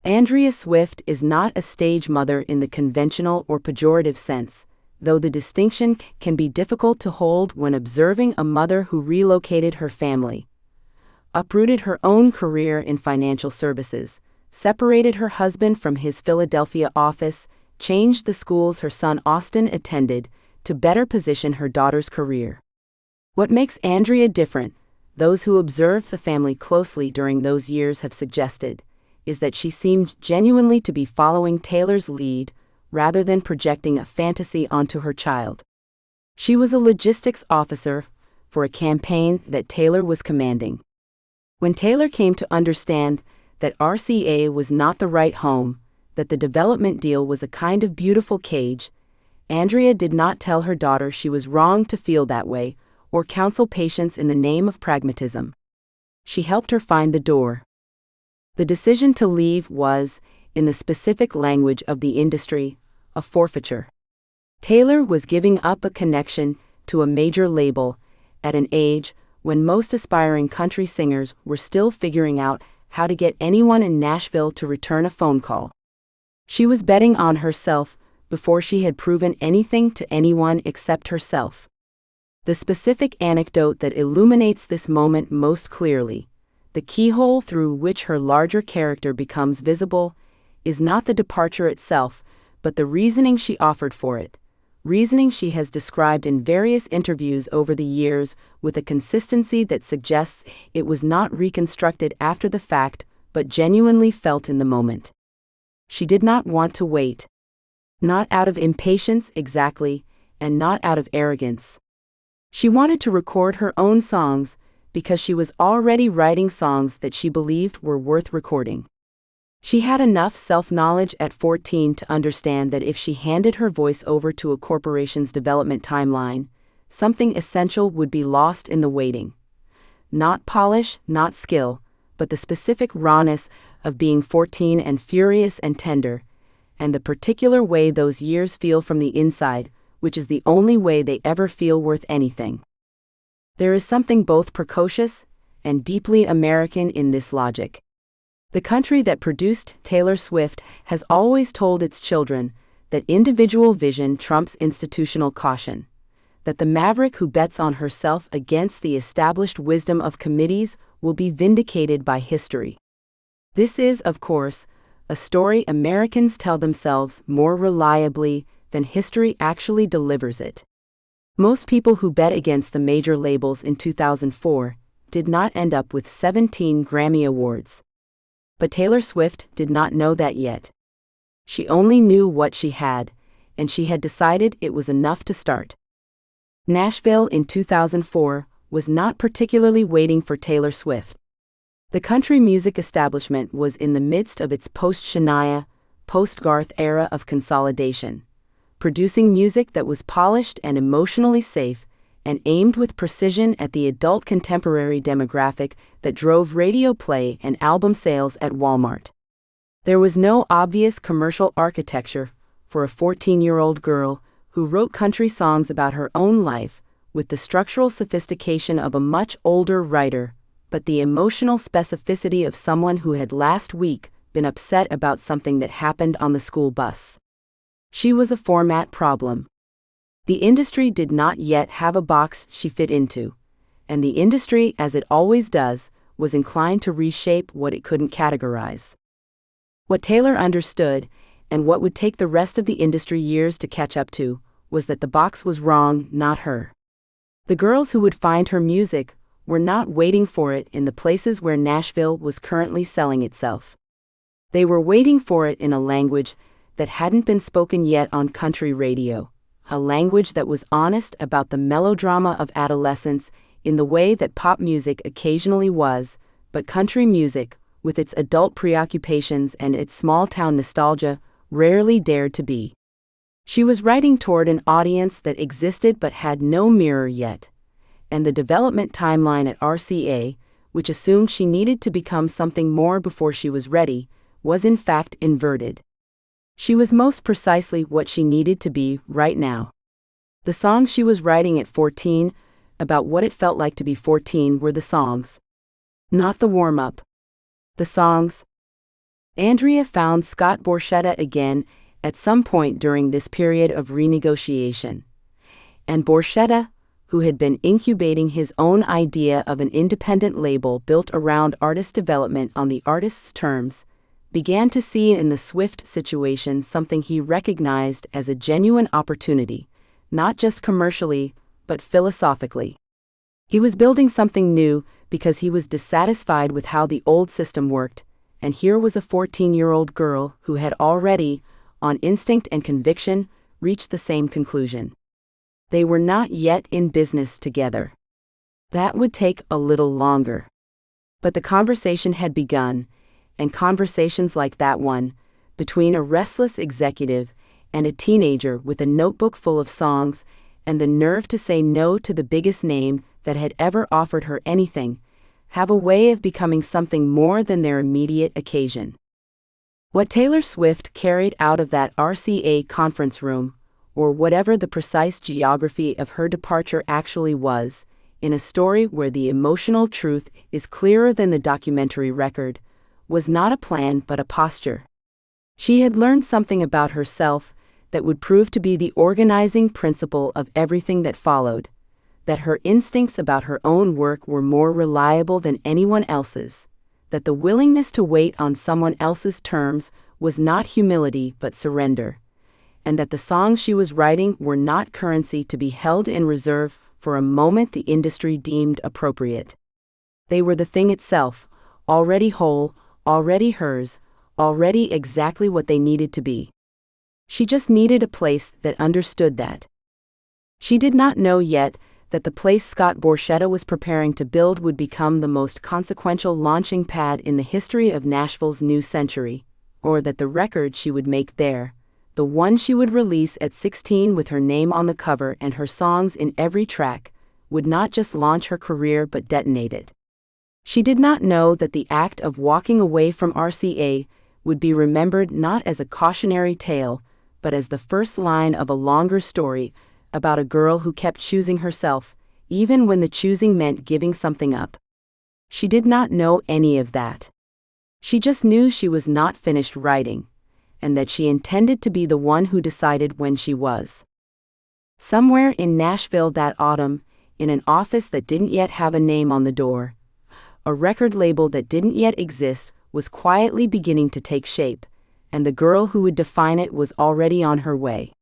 Andrea Swift is not a stage mother in the conventional or pejorative sense, though the distinction can be difficult to hold when observing a mother who relocated her family, uprooted her own career in financial services, separated her husband from his Philadelphia office, changed the schools her son Austin attended to better position her daughter's career. What makes Andrea different, those who observed the family closely during those years have suggested, is that she seemed genuinely to be following Taylor's lead rather than projecting a fantasy onto her child. She was a logistics officer for a campaign that Taylor was commanding. When Taylor came to understand that RCA was not the right home, that the development deal was a kind of beautiful cage, Andrea did not tell her daughter she was wrong to feel that way or counsel patience in the name of pragmatism. She helped her find the door. The decision to leave was, in the specific language of the industry, a forfeiture. Taylor was giving up a connection to a major label at an age when most aspiring country singers were still figuring out how to get anyone in Nashville to return a phone call. She was betting on herself before she had proven anything to anyone except herself. The specific anecdote that illuminates this moment most clearly, the keyhole through which her larger character becomes visible, is not the departure itself, but the reasoning she offered for it, reasoning she has described in various interviews over the years with a consistency that suggests it was not reconstructed after the fact but genuinely felt in the moment. She did not want to wait. Not out of impatience exactly, and not out of arrogance. She wanted to record her own songs because she was already writing songs that she believed were worth recording. She had enough self-knowledge at 14 to understand that if she handed her voice over to a corporation's development timeline, something essential would be lost in the waiting. Not polish, not skill, but the specific rawness of being 14 and furious and tender, and the particular way those years feel from the inside, which is the only way they ever feel worth anything. There is something both precocious and deeply American in this logic. The country that produced Taylor Swift has always told its children that individual vision trumps institutional caution, that the maverick who bets on herself against the established wisdom of committees will be vindicated by history. This is, of course, a story Americans tell themselves more reliably than history actually delivers it. Most people who bet against the major labels in 2004 did not end up with 17 Grammy Awards. But Taylor Swift did not know that yet. She only knew what she had, and she had decided it was enough to start. Nashville in 2004 was not particularly waiting for Taylor Swift. The country music establishment was in the midst of its post-Shania, post-Garth era of consolidation, producing music that was polished and emotionally safe and aimed with precision at the adult contemporary demographic that drove radio play and album sales at Walmart. There was no obvious commercial architecture for a 14-year-old girl who wrote country songs about her own life with the structural sophistication of a much older writer, but the emotional specificity of someone who had last week been upset about something that happened on the school bus. She was a format problem. The industry did not yet have a box she fit into, and the industry, as it always does, was inclined to reshape what it couldn't categorize. What Taylor understood, and what would take the rest of the industry years to catch up to, was that the box was wrong, not her. The girls who would find her music were not waiting for it in the places where Nashville was currently selling itself. They were waiting for it in a language that hadn't been spoken yet on country radio, a language that was honest about the melodrama of adolescence in the way that pop music occasionally was, but country music, with its adult preoccupations and its small-town nostalgia, rarely dared to be. She was writing toward an audience that existed but had no mirror yet, and the development timeline at RCA, which assumed she needed to become something more before she was ready, was in fact inverted. She was most precisely what she needed to be right now. The songs she was writing at 14, about what it felt like to be 14, were the songs. Not the warm-up. The songs. Andrea found Scott Borchetta again at some point during this period of renegotiation. And Borchetta, who had been incubating his own idea of an independent label built around artist development on the artist's terms, began to see in the Swift situation something he recognized as a genuine opportunity, not just commercially, but philosophically. He was building something new because he was dissatisfied with how the old system worked, and here was a 14-year-old girl who had already, on instinct and conviction, reached the same conclusion. They were not yet in business together. That would take a little longer. But the conversation had begun, and conversations like that one, between a restless executive and a teenager with a notebook full of songs and the nerve to say no to the biggest name that had ever offered her anything, have a way of becoming something more than their immediate occasion. What Taylor Swift carried out of that RCA conference room, or whatever the precise geography of her departure actually was, in a story where the emotional truth is clearer than the documentary record, was not a plan but a posture. She had learned something about herself that would prove to be the organizing principle of everything that followed, that her instincts about her own work were more reliable than anyone else's, that the willingness to wait on someone else's terms was not humility but surrender, and that the songs she was writing were not currency to be held in reserve for a moment the industry deemed appropriate. They were the thing itself, already whole, already hers, already exactly what they needed to be. She just needed a place that understood that. She did not know yet that the place Scott Borchetta was preparing to build would become the most consequential launching pad in the history of Nashville's new century, or that the record she would make there, the one she would release at 16 with her name on the cover and her songs in every track, would not just launch her career but detonate it. She did not know that the act of walking away from RCA would be remembered not as a cautionary tale, but as the first line of a longer story about a girl who kept choosing herself, even when the choosing meant giving something up. She did not know any of that. She just knew she was not finished writing, and that she intended to be the one who decided when she was. Somewhere in Nashville that autumn, in an office that didn't yet have a name on the door, a record label that didn't yet exist was quietly beginning to take shape, and the girl who would define it was already on her way.